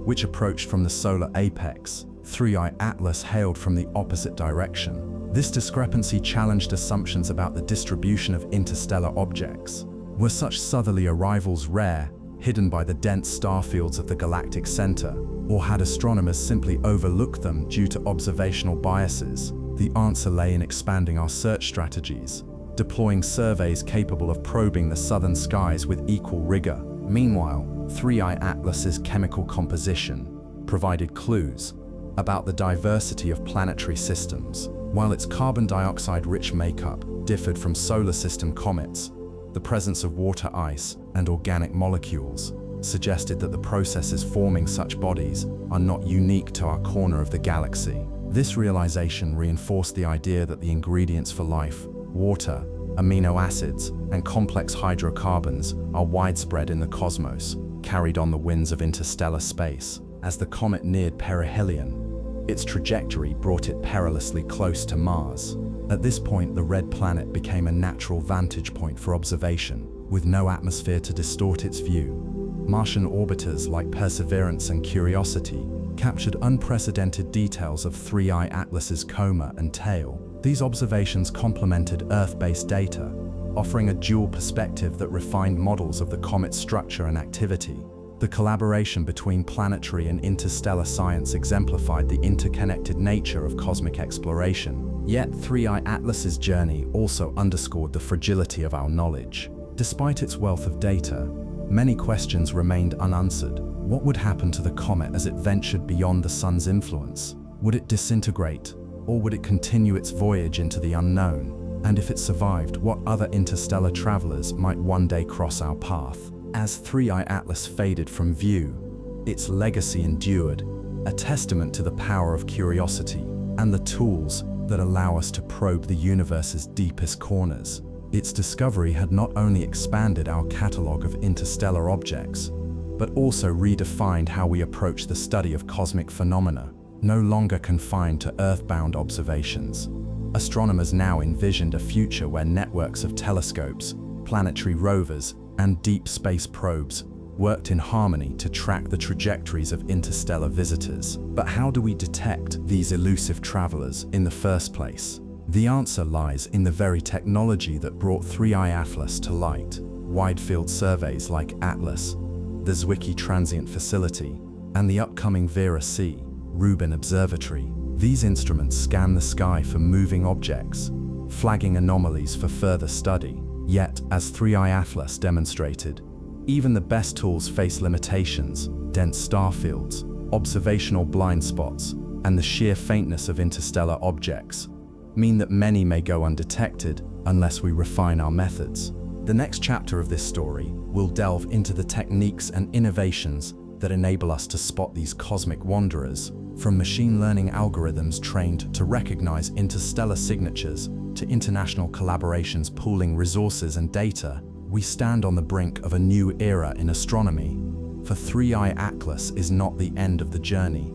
which approached from the solar apex. 3I Atlas hailed from the opposite direction. This discrepancy challenged assumptions about the distribution of interstellar objects. Were such southerly arrivals rare, hidden by the dense star fields of the galactic center, or had astronomers simply overlooked them due to observational biases? The answer lay in expanding our search strategies, deploying surveys capable of probing the southern skies with equal rigor. Meanwhile, 3I Atlas's chemical composition provided clues about the diversity of planetary systems. While its carbon dioxide-rich makeup differed from solar system comets, the presence of water ice and organic molecules suggested that the processes forming such bodies are not unique to our corner of the galaxy. This realization reinforced the idea that the ingredients for life, water, amino acids, and complex hydrocarbons are widespread in the cosmos, carried on the winds of interstellar space. As the comet neared perihelion, its trajectory brought it perilously close to Mars. At this point, the red planet became a natural vantage point for observation, with no atmosphere to distort its view. Martian orbiters like Perseverance and Curiosity captured unprecedented details of 3I Atlas's coma and tail. These observations complemented Earth-based data, offering a dual perspective that refined models of the comet's structure and activity. The collaboration between planetary and interstellar science exemplified the interconnected nature of cosmic exploration. Yet 3I Atlas's journey also underscored the fragility of our knowledge. Despite its wealth of data, many questions remained unanswered. What would happen to the comet as it ventured beyond the sun's influence? Would it disintegrate, or would it continue its voyage into the unknown? And if it survived, what other interstellar travelers might one day cross our path? As 3I Atlas faded from view, its legacy endured, a testament to the power of curiosity and the tools that allow us to probe the universe's deepest corners. Its discovery had not only expanded our catalogue of interstellar objects, but also redefined how we approach the study of cosmic phenomena. No longer confined to earthbound observations, astronomers now envisioned a future where networks of telescopes, planetary rovers, and deep space probes worked in harmony to track the trajectories of interstellar visitors. But how do we detect these elusive travelers in the first place? The answer lies in the very technology that brought 3I Atlas to light. Wide-field surveys like ATLAS, the Zwicky Transient Facility, and the upcoming Vera-C Rubin Observatory. These instruments scan the sky for moving objects, flagging anomalies for further study. Yet, as 3I Atlas demonstrated, even the best tools face limitations. Dense star fields, observational blind spots, and the sheer faintness of interstellar objects mean that many may go undetected unless we refine our methods. The next chapter of this story will delve into the techniques and innovations that enable us to spot these cosmic wanderers, from machine learning algorithms trained to recognize interstellar signatures to international collaborations pooling resources and data. We stand on the brink of a new era in astronomy. For 3I Atlas is not the end of the journey.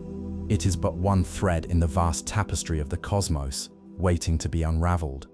It is but one thread in the vast tapestry of the cosmos, waiting to be unraveled.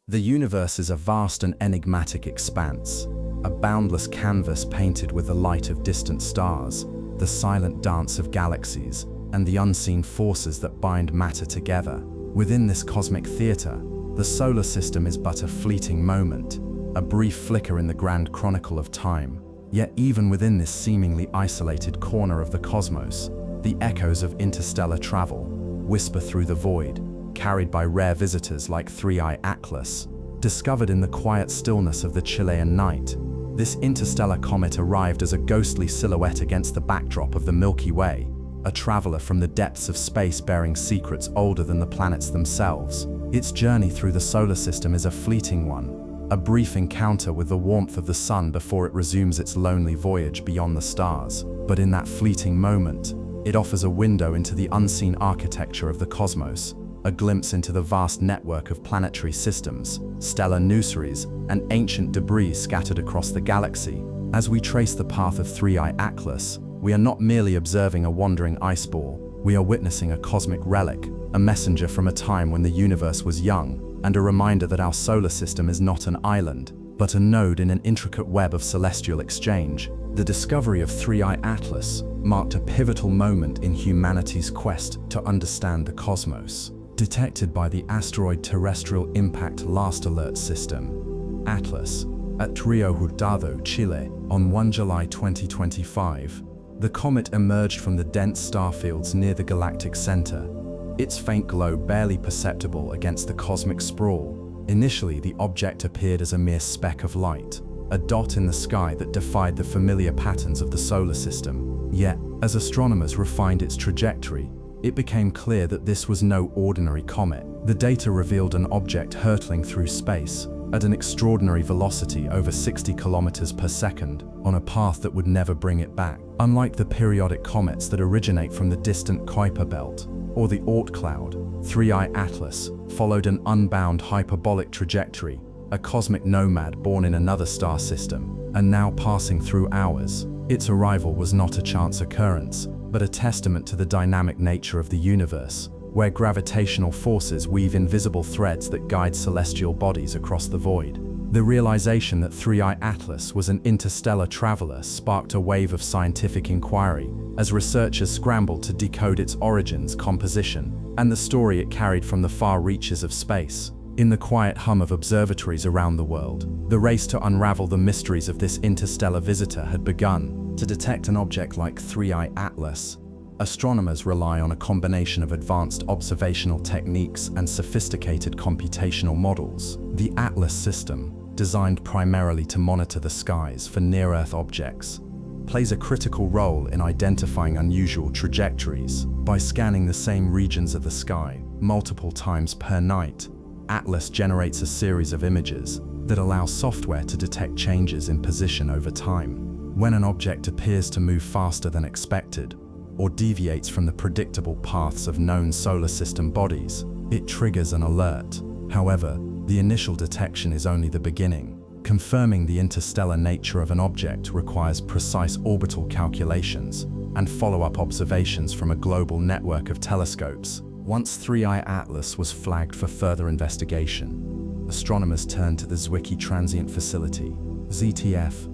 The universe is a vast and enigmatic expanse, a boundless canvas painted with the light of distant stars, the silent dance of galaxies, and the unseen forces that bind matter together. Within this cosmic theater, the solar system is but a fleeting moment, a brief flicker in the grand chronicle of time. Yet even within this seemingly isolated corner of the cosmos, the echoes of interstellar travel whisper through the void, carried by rare visitors like 3I Atlas. Discovered in the quiet stillness of the Chilean night, this interstellar comet arrived as a ghostly silhouette against the backdrop of the Milky Way, a traveler from the depths of space bearing secrets older than the planets themselves. Its journey through the solar system is a fleeting one, a brief encounter with the warmth of the sun before it resumes its lonely voyage beyond the stars. But in that fleeting moment, it offers a window into the unseen architecture of the cosmos, a glimpse into the vast network of planetary systems, stellar nurseries, and ancient debris scattered across the galaxy. As we trace the path of 3I Atlas, we are not merely observing a wandering iceball, we are witnessing a cosmic relic, a messenger from a time when the universe was young, and a reminder that our solar system is not an island, but a node in an intricate web of celestial exchange. The discovery of 3I Atlas marked a pivotal moment in humanity's quest to understand the cosmos. Detected by the Asteroid Terrestrial Impact Last Alert System, Atlas, at Rio Hurtado, Chile, on 1 July 2025, the comet emerged from the dense star fields near the galactic center, its faint glow barely perceptible against the cosmic sprawl. Initially, the object appeared as a mere speck of light, a dot in the sky that defied the familiar patterns of the solar system. Yet, as astronomers refined its trajectory, it became clear that this was no ordinary comet. The data revealed an object hurtling through space at an extraordinary velocity over 60 kilometers per second on a path that would never bring it back. Unlike the periodic comets that originate from the distant Kuiper belt or the Oort cloud, 3I Atlas followed an unbound hyperbolic trajectory, a cosmic nomad born in another star system and now passing through ours. Its arrival was not a chance occurrence, but a testament to the dynamic nature of the universe, where gravitational forces weave invisible threads that guide celestial bodies across the void. The realization that 3I Atlas was an interstellar traveler sparked a wave of scientific inquiry as researchers scrambled to decode its origins, composition, and the story it carried from the far reaches of space. In the quiet hum of observatories around the world, the race to unravel the mysteries of this interstellar visitor had begun. To detect an object like 3I Atlas, astronomers rely on a combination of advanced observational techniques and sophisticated computational models. The Atlas system, designed primarily to monitor the skies for near-Earth objects, plays a critical role in identifying unusual trajectories. By scanning the same regions of the sky multiple times per night, Atlas generates a series of images that allow software to detect changes in position over time. When an object appears to move faster than expected, or deviates from the predictable paths of known solar system bodies, it triggers an alert. However, the initial detection is only the beginning. Confirming the interstellar nature of an object requires precise orbital calculations and follow-up observations from a global network of telescopes. Once 3I Atlas was flagged for further investigation, astronomers turned to the Zwicky Transient Facility, ZTF,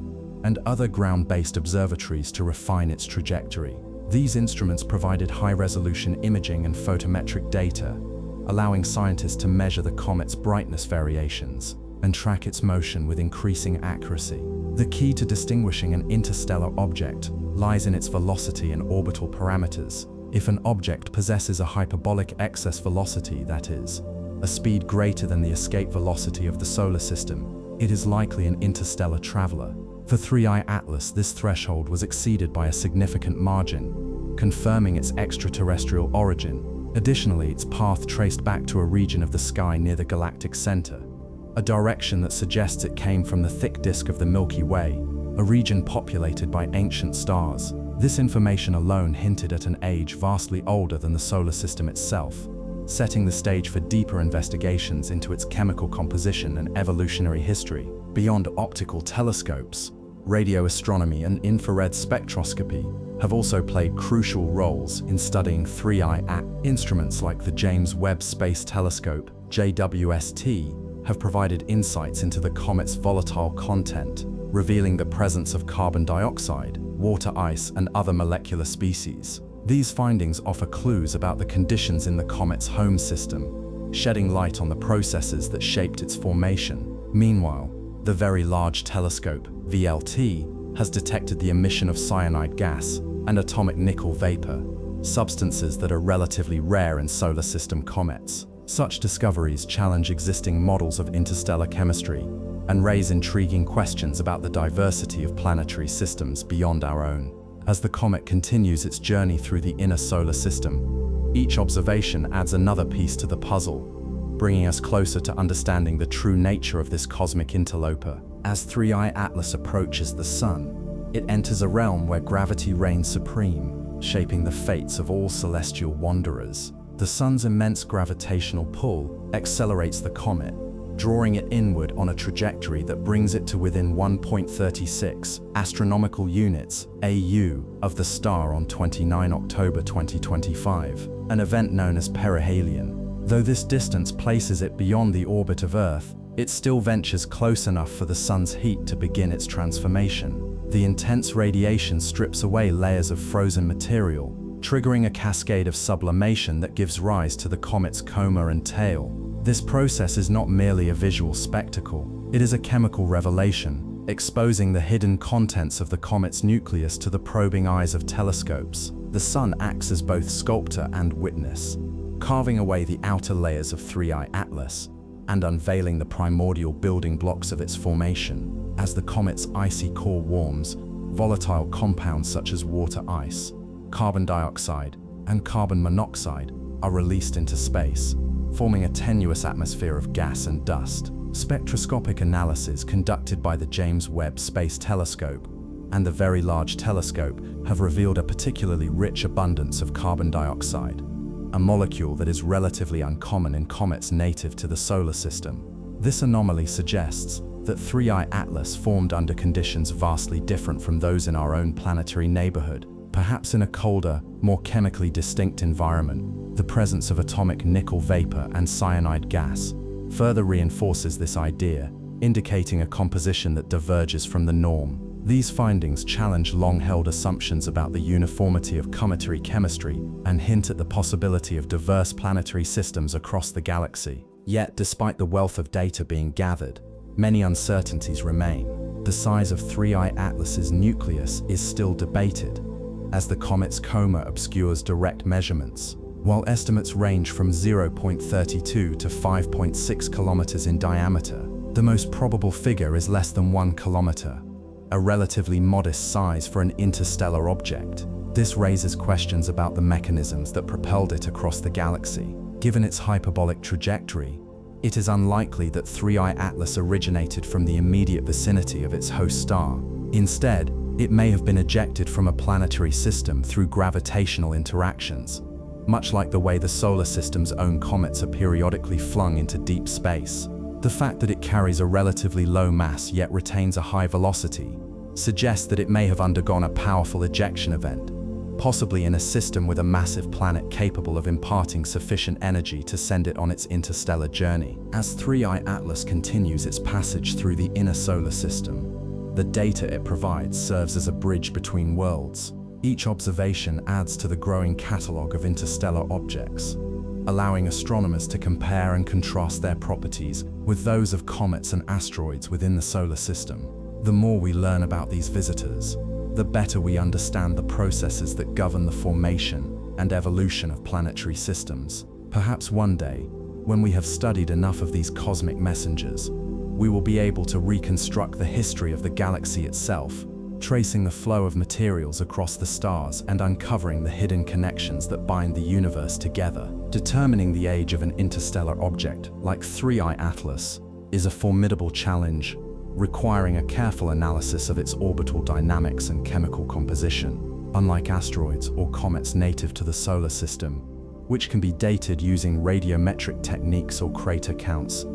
and other ground-based observatories to refine its trajectory. These instruments provided high-resolution imaging and photometric data, allowing scientists to measure the comet's brightness variations and track its motion with increasing accuracy. The key to distinguishing an interstellar object lies in its velocity and orbital parameters. If an object possesses a hyperbolic excess velocity, that is, a speed greater than the escape velocity of the solar system, it is likely an interstellar traveler. For 3I Atlas, this threshold was exceeded by a significant margin, confirming its extraterrestrial origin. Additionally, its path traced back to a region of the sky near the galactic center, a direction that suggests it came from the thick disk of the Milky Way, a region populated by ancient stars. This information alone hinted at an age vastly older than the solar system itself, setting the stage for deeper investigations into its chemical composition and evolutionary history. Beyond optical telescopes, radio astronomy and infrared spectroscopy have also played crucial roles in studying 3I Atlas. Instruments like the James Webb Space Telescope, JWST, have provided insights into the comet's volatile content, revealing the presence of carbon dioxide, water ice, and other molecular species. These findings offer clues about the conditions in the comet's home system, shedding light on the processes that shaped its formation. Meanwhile, the Very Large Telescope, VLT, has detected the emission of cyanide gas and atomic nickel vapor, substances that are relatively rare in solar system comets. Such discoveries challenge existing models of interstellar chemistry and raise intriguing questions about the diversity of planetary systems beyond our own. As the comet continues its journey through the inner solar system, each observation adds another piece to the puzzle, bringing us closer to understanding the true nature of this cosmic interloper. As 3I Atlas approaches the Sun, it enters a realm where gravity reigns supreme, shaping the fates of all celestial wanderers. The Sun's immense gravitational pull accelerates the comet, drawing it inward on a trajectory that brings it to within 1.36 astronomical units (AU) of the star on 29 October 2025, an event known as perihelion. Though this distance places it beyond the orbit of Earth, it still ventures close enough for the Sun's heat to begin its transformation. The intense radiation strips away layers of frozen material, triggering a cascade of sublimation that gives rise to the comet's coma and tail. This process is not merely a visual spectacle, it is a chemical revelation, exposing the hidden contents of the comet's nucleus to the probing eyes of telescopes. The Sun acts as both sculptor and witness, carving away the outer layers of 3I Atlas and unveiling the primordial building blocks of its formation. As the comet's icy core warms, volatile compounds such as water ice, carbon dioxide, and carbon monoxide are released into space, forming a tenuous atmosphere of gas and dust. Spectroscopic analysis conducted by the James Webb Space Telescope and the Very Large Telescope have revealed a particularly rich abundance of carbon dioxide, a molecule that is relatively uncommon in comets native to the solar system. This anomaly suggests that 3I Atlas formed under conditions vastly different from those in our own planetary neighborhood, perhaps in a colder, more chemically distinct environment. The presence of atomic nickel vapor and cyanide gas further reinforces this idea, indicating a composition that diverges from the norm. These findings challenge long-held assumptions about the uniformity of cometary chemistry and hint at the possibility of diverse planetary systems across the galaxy. Yet, despite the wealth of data being gathered, many uncertainties remain. The size of 3I Atlas's nucleus is still debated, as the comet's coma obscures direct measurements. While estimates range from 0.32 to 5.6 kilometers in diameter, the most probable figure is less than 1 kilometer, a relatively modest size for an interstellar object. This raises questions about the mechanisms that propelled it across the galaxy. Given its hyperbolic trajectory, it is unlikely that 3I Atlas originated from the immediate vicinity of its host star. Instead, it may have been ejected from a planetary system through gravitational interactions, much like the way the solar system's own comets are periodically flung into deep space. The fact that it carries a relatively low mass yet retains a high velocity suggests that it may have undergone a powerful ejection event, possibly in a system with a massive planet capable of imparting sufficient energy to send it on its interstellar journey. As 3I Atlas continues its passage through the inner solar system, the data it provides serves as a bridge between worlds. Each observation adds to the growing catalogue of interstellar objects, allowing astronomers to compare and contrast their properties with those of comets and asteroids within the solar system. The more we learn about these visitors, the better we understand the processes that govern the formation and evolution of planetary systems. Perhaps one day, when we have studied enough of these cosmic messengers, we will be able to reconstruct the history of the galaxy itself, tracing the flow of materials across the stars and uncovering the hidden connections that bind the universe together. Determining the age of an interstellar object like 3I Atlas is a formidable challenge, requiring a careful analysis of its orbital dynamics and chemical composition. Unlike asteroids or comets native to the solar system, which can be dated using radiometric techniques or crater counts,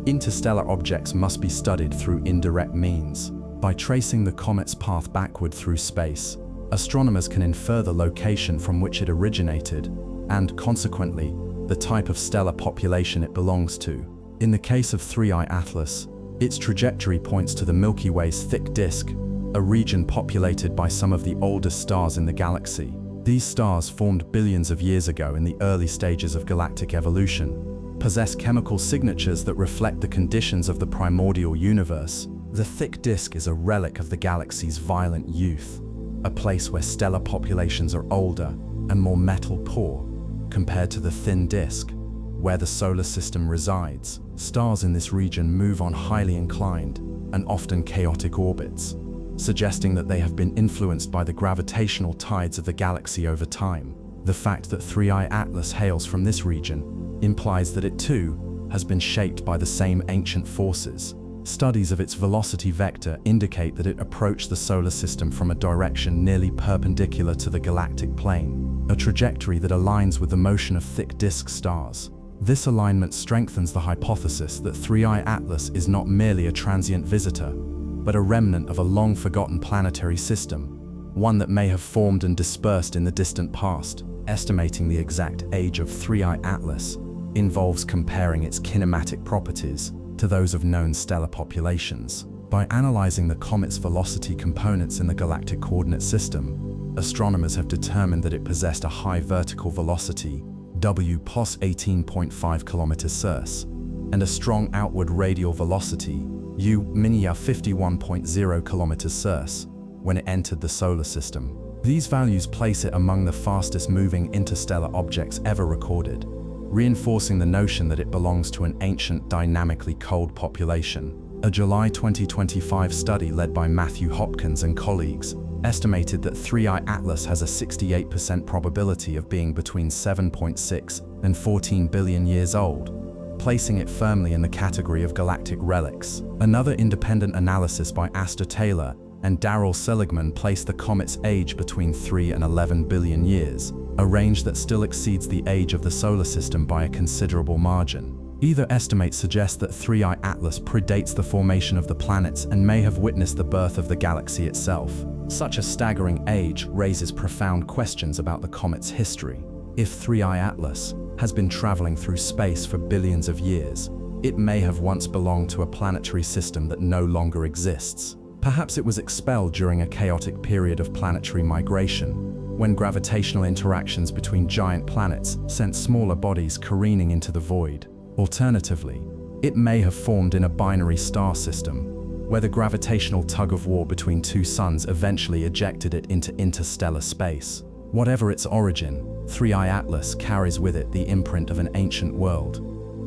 interstellar objects must be studied through indirect means. By tracing the comet's path backward through space, astronomers can infer the location from which it originated and, consequently, the type of stellar population it belongs to. In the case of 3I Atlas, its trajectory points to the Milky Way's thick disk, a region populated by some of the oldest stars in the galaxy. These stars, formed billions of years ago in the early stages of galactic evolution, possess chemical signatures that reflect the conditions of the primordial universe. The thick disk is a relic of the galaxy's violent youth, a place where stellar populations are older and more metal-poor, compared to the thin disk, where the solar system resides. Stars in this region move on highly inclined and often chaotic orbits, suggesting that they have been influenced by the gravitational tides of the galaxy over time. The fact that 3I Atlas hails from this region implies that it too has been shaped by the same ancient forces. Studies of its velocity vector indicate that it approached the solar system from a direction nearly perpendicular to the galactic plane, a trajectory that aligns with the motion of thick disk stars. This alignment strengthens the hypothesis that 3I Atlas is not merely a transient visitor, but a remnant of a long-forgotten planetary system, one that may have formed and dispersed in the distant past. Estimating the exact age of 3I Atlas involves comparing its kinematic properties to those of known stellar populations. By analyzing the comet's velocity components in the galactic coordinate system, astronomers have determined that it possessed a high vertical velocity, W + 18.5 km/s, and a strong outward radial velocity, U - 51.0 km/s, when it entered the solar system. These values place it among the fastest moving interstellar objects ever recorded, reinforcing the notion that it belongs to an ancient, dynamically cold population. A July 2025 study led by Matthew Hopkins and colleagues estimated that 3I Atlas has a 68% probability of being between 7.6 and 14 billion years old, placing it firmly in the category of galactic relics. Another independent analysis by Astor Taylor and Darrell Seligman placed the comet's age between 3 and 11 billion years, a range that still exceeds the age of the solar system by a considerable margin. Either estimate suggests that 3I Atlas predates the formation of the planets and may have witnessed the birth of the galaxy itself. Such a staggering age raises profound questions about the comet's history. If 3I Atlas has been traveling through space for billions of years, it may have once belonged to a planetary system that no longer exists. Perhaps it was expelled during a chaotic period of planetary migration, when gravitational interactions between giant planets sent smaller bodies careening into the void. Alternatively, it may have formed in a binary star system, where the gravitational tug-of-war between two suns eventually ejected it into interstellar space. Whatever its origin, 3I Atlas carries with it the imprint of an ancient world,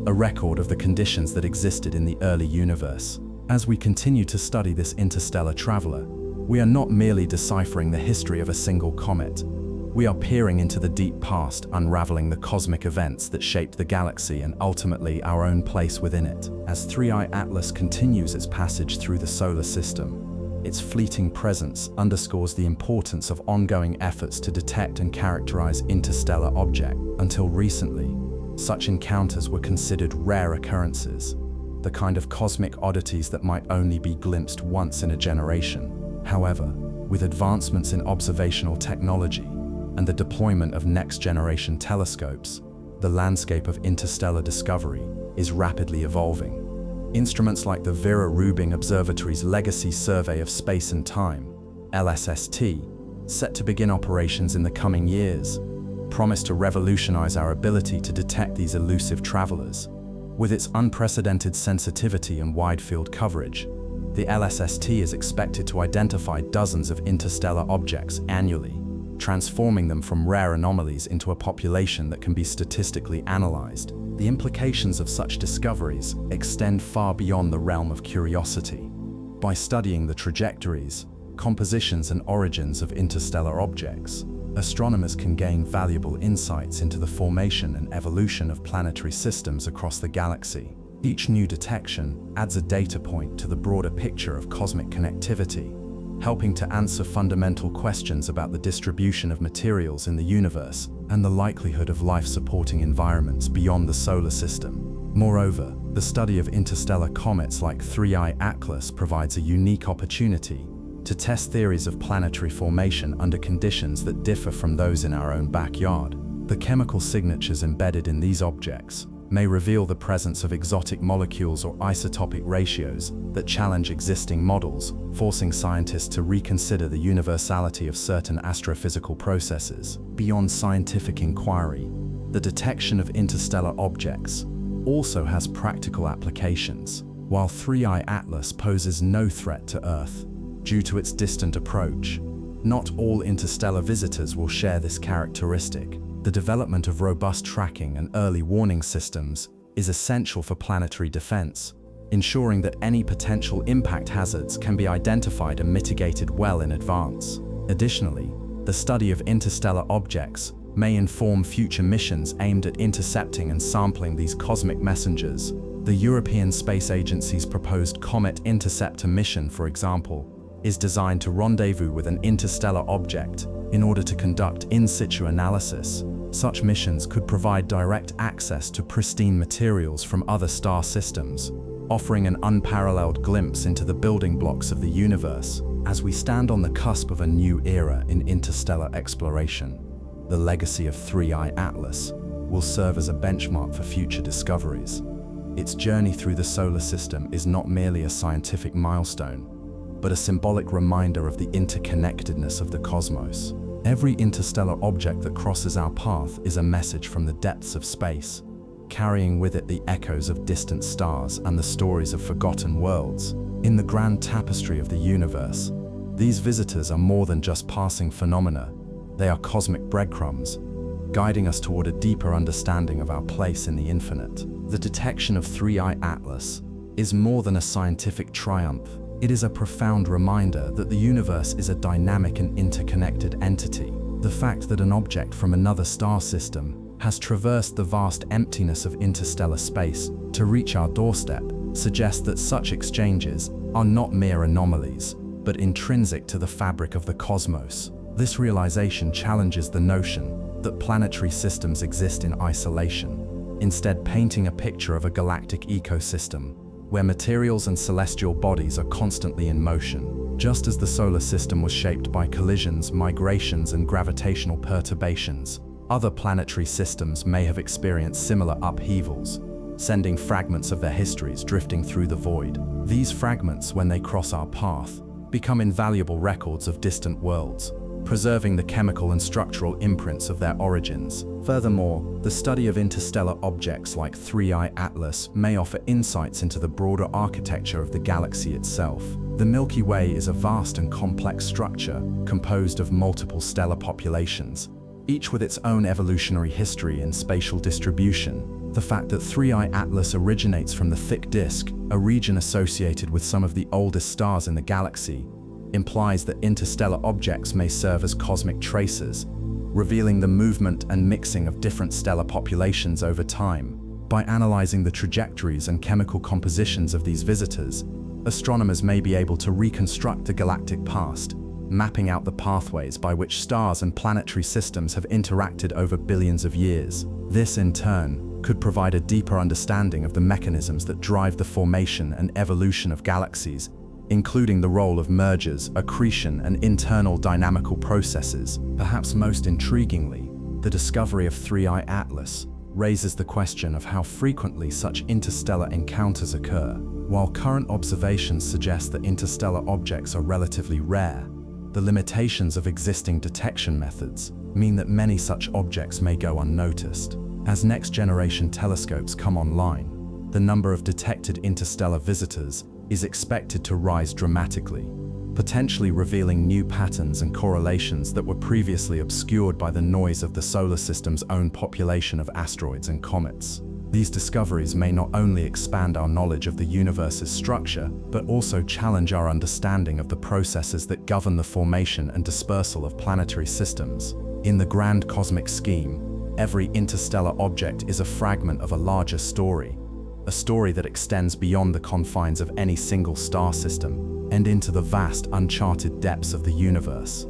a record of the conditions that existed in the early universe. As we continue to study this interstellar traveler, we are not merely deciphering the history of a single comet. We are peering into the deep past, unraveling the cosmic events that shaped the galaxy and ultimately our own place within it. As 3I Atlas continues its passage through the solar system, its fleeting presence underscores the importance of ongoing efforts to detect and characterize interstellar objects. Until recently, such encounters were considered rare occurrences, the kind of cosmic oddities that might only be glimpsed once in a generation. However, with advancements in observational technology and the deployment of next-generation telescopes, the landscape of interstellar discovery is rapidly evolving. Instruments like the Vera Rubin Observatory's Legacy Survey of Space and Time, LSST, set to begin operations in the coming years, promise to revolutionize our ability to detect these elusive travelers. With its unprecedented sensitivity and wide-field coverage, the LSST is expected to identify dozens of interstellar objects annually, transforming them from rare anomalies into a population that can be statistically analyzed. The implications of such discoveries extend far beyond the realm of curiosity. By studying the trajectories, compositions, and origins of interstellar objects, astronomers can gain valuable insights into the formation and evolution of planetary systems across the galaxy. Each new detection adds a data point to the broader picture of cosmic connectivity, helping to answer fundamental questions about the distribution of materials in the universe and the likelihood of life-supporting environments beyond the solar system. Moreover, the study of interstellar comets like 3I Atlas provides a unique opportunity to test theories of planetary formation under conditions that differ from those in our own backyard. The chemical signatures embedded in these objects may reveal the presence of exotic molecules or isotopic ratios that challenge existing models, forcing scientists to reconsider the universality of certain astrophysical processes. Beyond scientific inquiry, the detection of interstellar objects also has practical applications. While 3I Atlas poses no threat to Earth due to its distant approach, not all interstellar visitors will share this characteristic. The development of robust tracking and early warning systems is essential for planetary defense, ensuring that any potential impact hazards can be identified and mitigated well in advance. Additionally, the study of interstellar objects may inform future missions aimed at intercepting and sampling these cosmic messengers. The European Space Agency's proposed Comet interceptor mission, for example, is designed to rendezvous with an interstellar object in order to conduct in-situ analysis. Such missions could provide direct access to pristine materials from other star systems, offering an unparalleled glimpse into the building blocks of the universe. As we stand on the cusp of a new era in interstellar exploration, the legacy of 3I Atlas will serve as a benchmark for future discoveries. Its journey through the solar system is not merely a scientific milestone, but a symbolic reminder of the interconnectedness of the cosmos. Every interstellar object that crosses our path is a message from the depths of space, carrying with it the echoes of distant stars and the stories of forgotten worlds. In the grand tapestry of the universe, these visitors are more than just passing phenomena. They are cosmic breadcrumbs, guiding us toward a deeper understanding of our place in the infinite. The detection of 3I Atlas is more than a scientific triumph. It is a profound reminder that the universe is a dynamic and interconnected entity. The fact that an object from another star system has traversed the vast emptiness of interstellar space to reach our doorstep suggests that such exchanges are not mere anomalies, but intrinsic to the fabric of the cosmos. This realization challenges the notion that planetary systems exist in isolation, instead painting a picture of a galactic ecosystem where materials and celestial bodies are constantly in motion. Just as the solar system was shaped by collisions, migrations, and gravitational perturbations, other planetary systems may have experienced similar upheavals, sending fragments of their histories drifting through the void. These fragments, when they cross our path, become invaluable records of distant worlds, preserving the chemical and structural imprints of their origins. Furthermore, the study of interstellar objects like 3I Atlas may offer insights into the broader architecture of the galaxy itself. The Milky Way is a vast and complex structure composed of multiple stellar populations, each with its own evolutionary history and spatial distribution. The fact that 3I Atlas originates from the thick disk, a region associated with some of the oldest stars in the galaxy, implies that interstellar objects may serve as cosmic tracers, revealing the movement and mixing of different stellar populations over time. By analyzing the trajectories and chemical compositions of these visitors, astronomers may be able to reconstruct the galactic past, mapping out the pathways by which stars and planetary systems have interacted over billions of years. This, in turn, could provide a deeper understanding of the mechanisms that drive the formation and evolution of galaxies, including the role of mergers, accretion, and internal dynamical processes. Perhaps most intriguingly, the discovery of 3I Atlas raises the question of how frequently such interstellar encounters occur. While current observations suggest that interstellar objects are relatively rare, the limitations of existing detection methods mean that many such objects may go unnoticed. As next-generation telescopes come online, the number of detected interstellar visitors is expected to rise dramatically, potentially revealing new patterns and correlations that were previously obscured by the noise of the solar system's own population of asteroids and comets. These discoveries may not only expand our knowledge of the universe's structure, but also challenge our understanding of the processes that govern the formation and dispersal of planetary systems. In the grand cosmic scheme, every interstellar object is a fragment of a larger story, a story that extends beyond the confines of any single star system and into the vast, uncharted depths of the universe.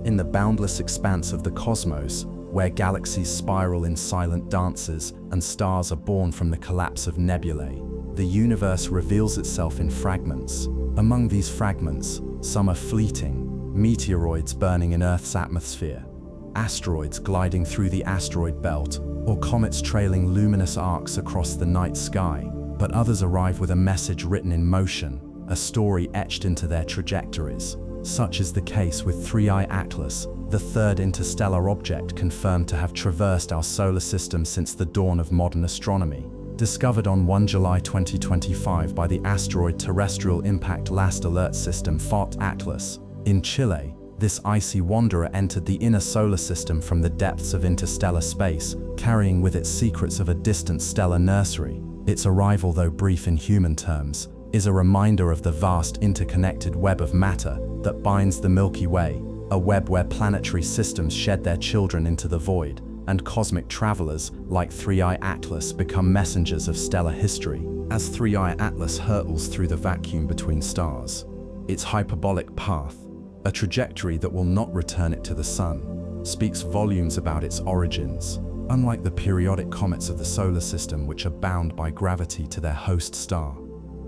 In the boundless expanse of the cosmos, where galaxies spiral in silent dances and stars are born from the collapse of nebulae, the universe reveals itself in fragments. Among these fragments, some are fleeting, meteoroids burning in Earth's atmosphere, asteroids gliding through the asteroid belt, or comets trailing luminous arcs across the night sky. But others arrive with a message written in motion, a story etched into their trajectories. Such is the case with 3I Atlas, the third interstellar object confirmed to have traversed our solar system since the dawn of modern astronomy. Discovered on 1 July 2025 by the Asteroid Terrestrial Impact Last Alert System (FOT Atlas in Chile, this icy wanderer entered the inner solar system from the depths of interstellar space, carrying with it secrets of a distant stellar nursery. Its arrival, though brief in human terms, is a reminder of the vast interconnected web of matter that binds the Milky Way, a web where planetary systems shed their children into the void, and cosmic travelers like 3I Atlas become messengers of stellar history. As 3I Atlas hurtles through the vacuum between stars, its hyperbolic path, a trajectory that will not return it to the sun, speaks volumes about its origins. Unlike the periodic comets of the solar system, which are bound by gravity to their host star,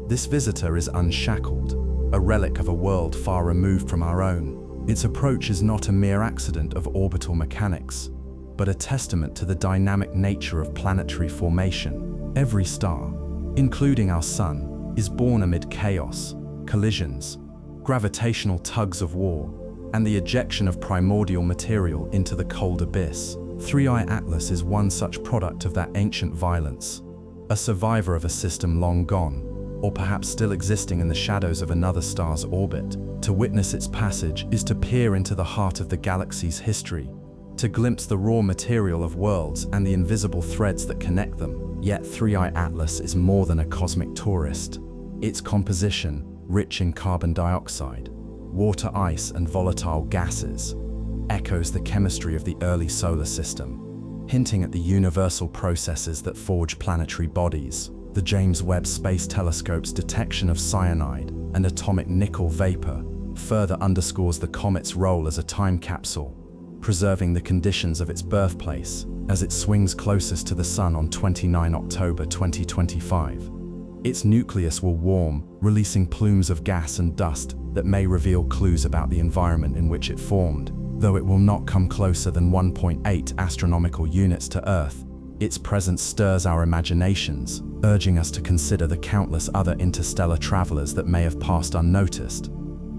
this visitor is unshackled, a relic of a world far removed from our own. Its approach is not a mere accident of orbital mechanics, but a testament to the dynamic nature of planetary formation. Every star, including our Sun, is born amid chaos, collisions, gravitational tugs of war, and the ejection of primordial material into the cold abyss. 3i Atlas is one such product of that ancient violence, a survivor of a system long gone, or perhaps still existing in the shadows of another star's orbit. To witness its passage is to peer into the heart of the galaxy's history, to glimpse the raw material of worlds and the invisible threads that connect them. Yet 3i Atlas is more than a cosmic tourist. Its composition, rich in carbon dioxide, water ice and volatile gases, echoes the chemistry of the early solar system, hinting at the universal processes that forge planetary bodies. The James Webb Space Telescope's detection of cyanide and atomic nickel vapor further underscores the comet's role as a time capsule, preserving the conditions of its birthplace as it swings closest to the Sun on 29 October 2025. Its nucleus will warm, releasing plumes of gas and dust that may reveal clues about the environment in which it formed. Though it will not come closer than 1.8 astronomical units to Earth, its presence stirs our imaginations, urging us to consider the countless other interstellar travelers that may have passed unnoticed,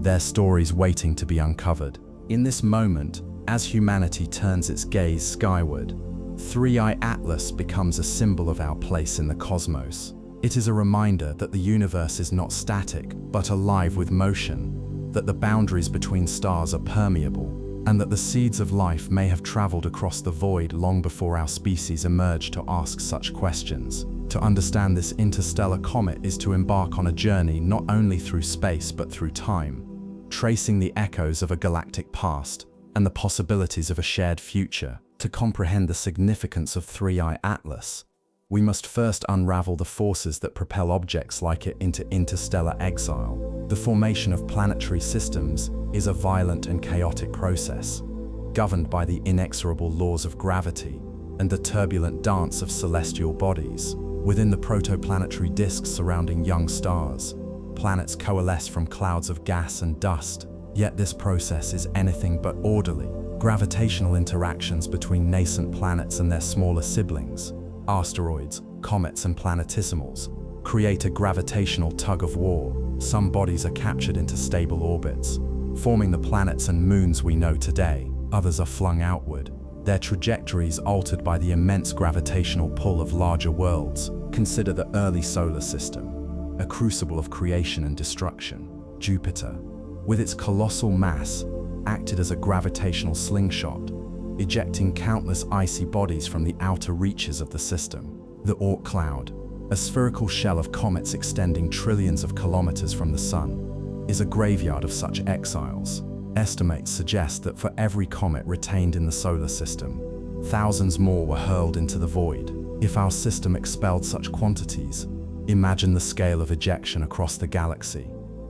their stories waiting to be uncovered. In this moment, as humanity turns its gaze skyward, 3i Atlas becomes a symbol of our place in the cosmos. It is a reminder that the universe is not static, but alive with motion, that the boundaries between stars are permeable, and that the seeds of life may have traveled across the void long before our species emerged to ask such questions. To understand this interstellar comet is to embark on a journey not only through space but through time, tracing the echoes of a galactic past and the possibilities of a shared future. To comprehend the significance of 3i Atlas, we must first unravel the forces that propel objects like it into interstellar exile. The formation of planetary systems is a violent and chaotic process, governed by the inexorable laws of gravity and the turbulent dance of celestial bodies. Within the protoplanetary disks surrounding young stars, planets coalesce from clouds of gas and dust, yet this process is anything but orderly. Gravitational interactions between nascent planets and their smaller siblings, asteroids, comets and planetesimals, create a gravitational tug-of-war. Some bodies are captured into stable orbits, forming the planets and moons we know today. Others are flung outward, their trajectories altered by the immense gravitational pull of larger worlds. Consider the early solar system, a crucible of creation and destruction. Jupiter, with its colossal mass, acted as a gravitational slingshot, ejecting countless icy bodies from the outer reaches of the system. The Oort cloud, a spherical shell of comets extending trillions of kilometers from the Sun, is a graveyard of such exiles. Estimates suggest that for every comet retained in the solar system, thousands more were hurled into the void. If our system expelled such quantities, imagine the scale of ejection across the galaxy.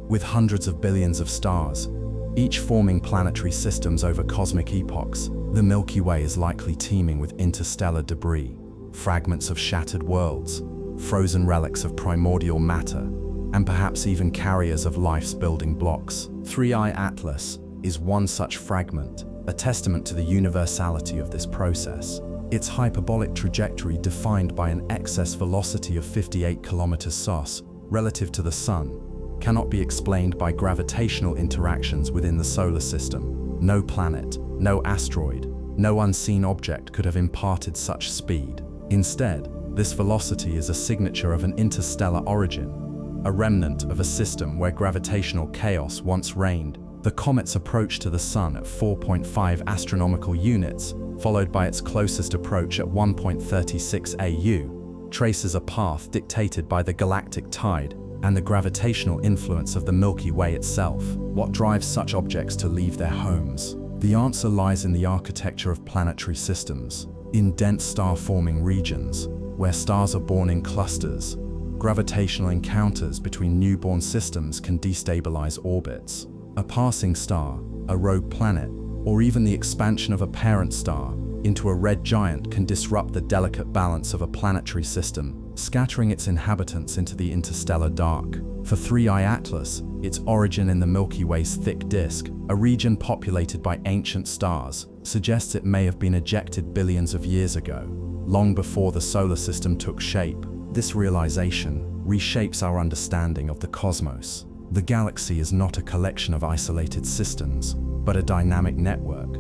With hundreds of billions of stars, each forming planetary systems over cosmic epochs, the Milky Way is likely teeming with interstellar debris, fragments of shattered worlds, frozen relics of primordial matter, and perhaps even carriers of life's building blocks. 3i Atlas is one such fragment, a testament to the universality of this process. Its hyperbolic trajectory, defined by an excess velocity of 58 km/s relative to the Sun, cannot be explained by gravitational interactions within the solar system. No planet, no asteroid, no unseen object could have imparted such speed. Instead, this velocity is a signature of an interstellar origin, a remnant of a system where gravitational chaos once reigned. The comet's approach to the Sun at 4.5 astronomical units, followed by its closest approach at 1.36 AU, traces a path dictated by the galactic tide and the gravitational influence of the Milky Way itself. What drives such objects to leave their homes? The answer lies in the architecture of planetary systems. In dense star-forming regions, where stars are born in clusters, gravitational encounters between newborn systems can destabilize orbits. A passing star, a rogue planet, or even the expansion of a parent star into a red giant can disrupt the delicate balance of a planetary system scattering its inhabitants into the interstellar dark. For 3I Atlas, its origin in the Milky Way's thick disk, a region populated by ancient stars, suggests it may have been ejected billions of years ago, long before the solar system took shape. This realization reshapes our understanding of the cosmos. The galaxy is not a collection of isolated systems, but a dynamic network,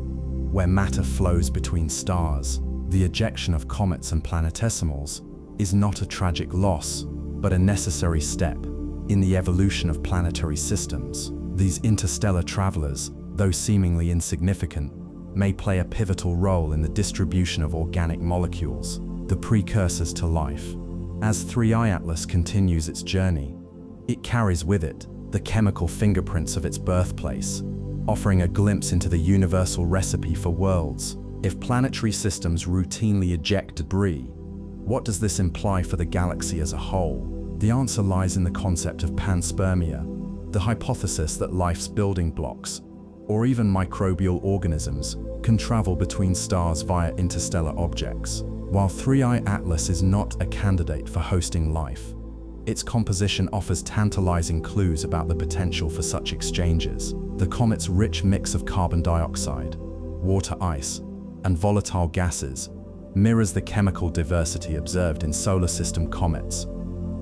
where matter flows between stars. The ejection of comets and planetesimals is not a tragic loss, but a necessary step in the evolution of planetary systems. These interstellar travelers, though seemingly insignificant, may play a pivotal role in the distribution of organic molecules, the precursors to life. As 3I Atlas continues its journey, it carries with it the chemical fingerprints of its birthplace, offering a glimpse into the universal recipe for worlds. If planetary systems routinely eject debris, what does this imply for the galaxy as a whole? The answer lies in the concept of panspermia, the hypothesis that life's building blocks, or even microbial organisms, can travel between stars via interstellar objects. While 3I Atlas is not a candidate for hosting life, its composition offers tantalizing clues about the potential for such exchanges. The comet's rich mix of carbon dioxide, water ice, and volatile gases mirrors the chemical diversity observed in solar system comets,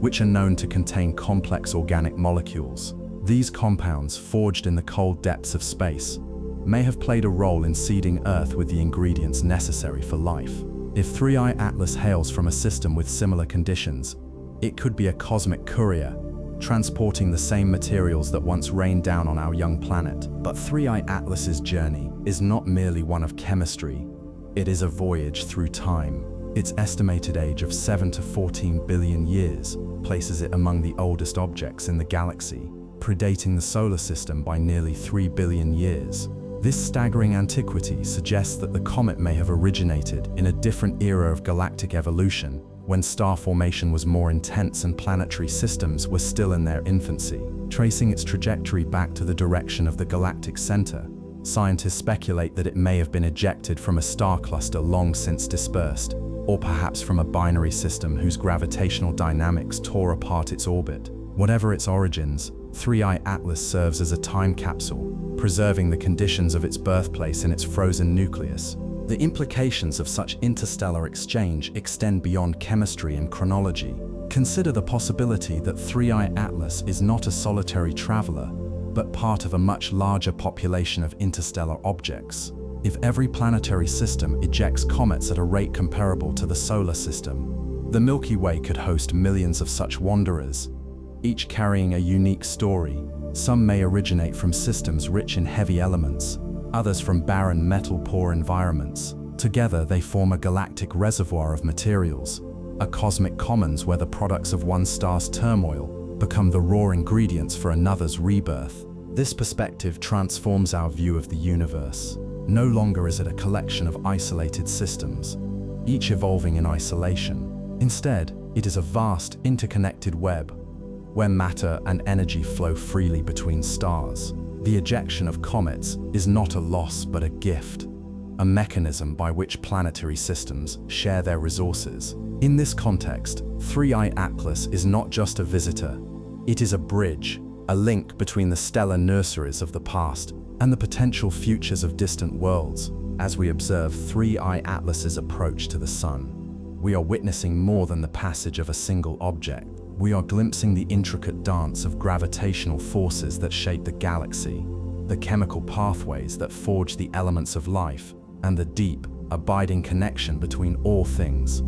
which are known to contain complex organic molecules. These compounds, forged in the cold depths of space, may have played a role in seeding Earth with the ingredients necessary for life. If 3I Atlas hails from a system with similar conditions, it could be a cosmic courier, transporting the same materials that once rained down on our young planet. But 3I Atlas's journey is not merely one of chemistry, it is a voyage through time. Its estimated age of 7 to 14 billion years places it among the oldest objects in the galaxy, predating the solar system by nearly 3 billion years. This staggering antiquity suggests that the comet may have originated in a different era of galactic evolution, when star formation was more intense and planetary systems were still in their infancy. Tracing its trajectory back to the direction of the galactic center, scientists speculate that it may have been ejected from a star cluster long since dispersed, or perhaps from a binary system whose gravitational dynamics tore apart its orbit. Whatever its origins, 3I Atlas serves as a time capsule, preserving the conditions of its birthplace in its frozen nucleus. The implications of such interstellar exchange extend beyond chemistry and chronology. Consider the possibility that 3I Atlas is not a solitary traveler, but part of a much larger population of interstellar objects. If every planetary system ejects comets at a rate comparable to the solar system, the Milky Way could host millions of such wanderers, each carrying a unique story. Some may originate from systems rich in heavy elements, others from barren metal-poor environments. Together they form a galactic reservoir of materials, a cosmic commons where the products of one star's turmoil become the raw ingredients for another's rebirth. This perspective transforms our view of the universe. No longer is it a collection of isolated systems, each evolving in isolation. Instead, it is a vast, interconnected web, where matter and energy flow freely between stars. The ejection of comets is not a loss but a gift, a mechanism by which planetary systems share their resources. In this context, 3I Atlas is not just a visitor, it is a bridge, a link between the stellar nurseries of the past and the potential futures of distant worlds. As we observe 3I Atlas's approach to the Sun, we are witnessing more than the passage of a single object. We are glimpsing the intricate dance of gravitational forces that shape the galaxy, the chemical pathways that forge the elements of life, and the deep, abiding connection between all things.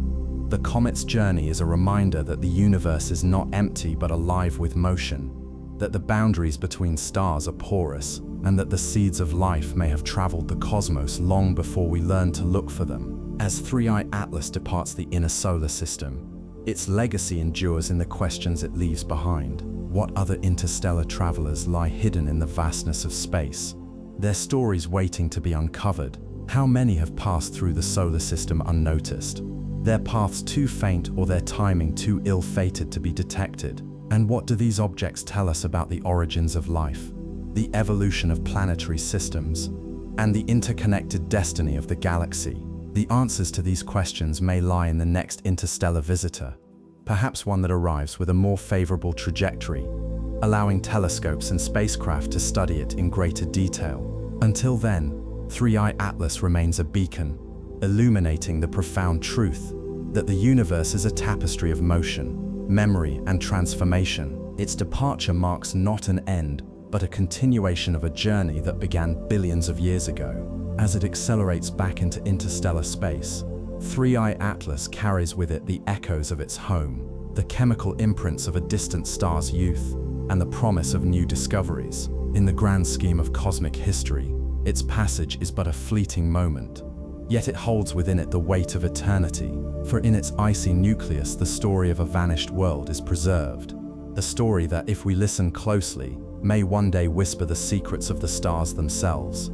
The comet's journey is a reminder that the universe is not empty but alive with motion, that the boundaries between stars are porous, and that the seeds of life may have traveled the cosmos long before we learned to look for them. As 3I Atlas departs the inner solar system, its legacy endures in the questions it leaves behind. What other interstellar travelers lie hidden in the vastness of space, their stories waiting to be uncovered? How many have passed through the solar system unnoticed, their paths too faint or their timing too ill-fated to be detected? And what do these objects tell us about the origins of life, the evolution of planetary systems, and the interconnected destiny of the galaxy? The answers to these questions may lie in the next interstellar visitor, perhaps one that arrives with a more favorable trajectory, allowing telescopes and spacecraft to study it in greater detail. Until then, 3i Atlas remains a beacon, illuminating the profound truth that the universe is a tapestry of motion, memory, and transformation. Its departure marks not an end, but a continuation of a journey that began billions of years ago. As it accelerates back into interstellar space, 3i Atlas carries with it the echoes of its home, the chemical imprints of a distant star's youth, and the promise of new discoveries. In the grand scheme of cosmic history, its passage is but a fleeting moment, yet it holds within it the weight of eternity, for in its icy nucleus the story of a vanished world is preserved. A story that, if we listen closely, may one day whisper the secrets of the stars themselves.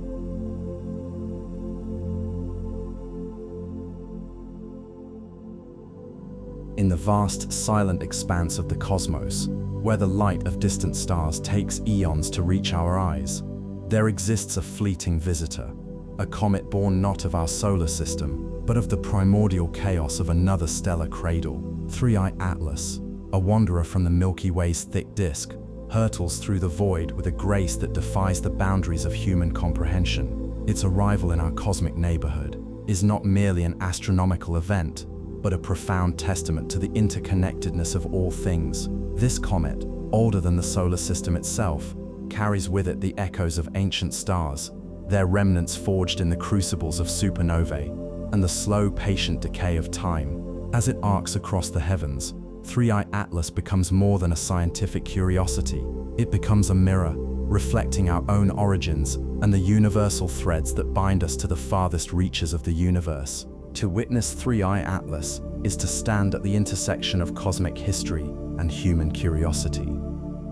In the vast, silent expanse of the cosmos, where the light of distant stars takes eons to reach our eyes, there exists a fleeting visitor, a comet born not of our solar system, but of the primordial chaos of another stellar cradle. 3i Atlas, a wanderer from the Milky Way's thick disk, hurtles through the void with a grace that defies the boundaries of human comprehension. Its arrival in our cosmic neighborhood is not merely an astronomical event, but a profound testament to the interconnectedness of all things. This comet, older than the solar system itself, carries with it the echoes of ancient stars, their remnants forged in the crucibles of supernovae, and the slow, patient decay of time. As it arcs across the heavens, 3i Atlas becomes more than a scientific curiosity. It becomes a mirror, reflecting our own origins and the universal threads that bind us to the farthest reaches of the universe. To witness 3i Atlas is to stand at the intersection of cosmic history and human curiosity.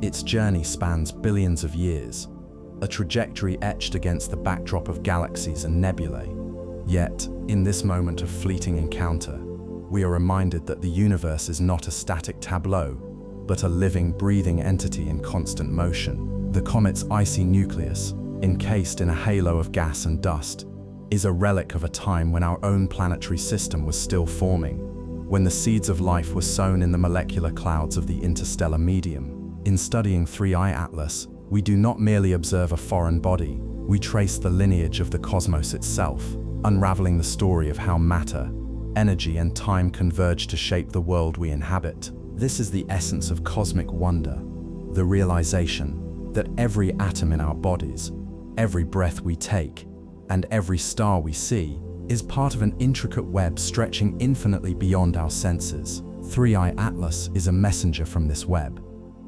Its journey spans billions of years, a trajectory etched against the backdrop of galaxies and nebulae. Yet, in this moment of fleeting encounter, we are reminded that the universe is not a static tableau, but a living, breathing entity in constant motion. The comet's icy nucleus, encased in a halo of gas and dust, is a relic of a time when our own planetary system was still forming, when the seeds of life were sown in the molecular clouds of the interstellar medium. In studying 3i Atlas, we do not merely observe a foreign body, we trace the lineage of the cosmos itself, unraveling the story of how matter, energy, and time converge to shape the world we inhabit. This is the essence of cosmic wonder, the realization that every atom in our bodies, every breath we take, and every star we see is part of an intricate web stretching infinitely beyond our senses. 3i Atlas is a messenger from this web,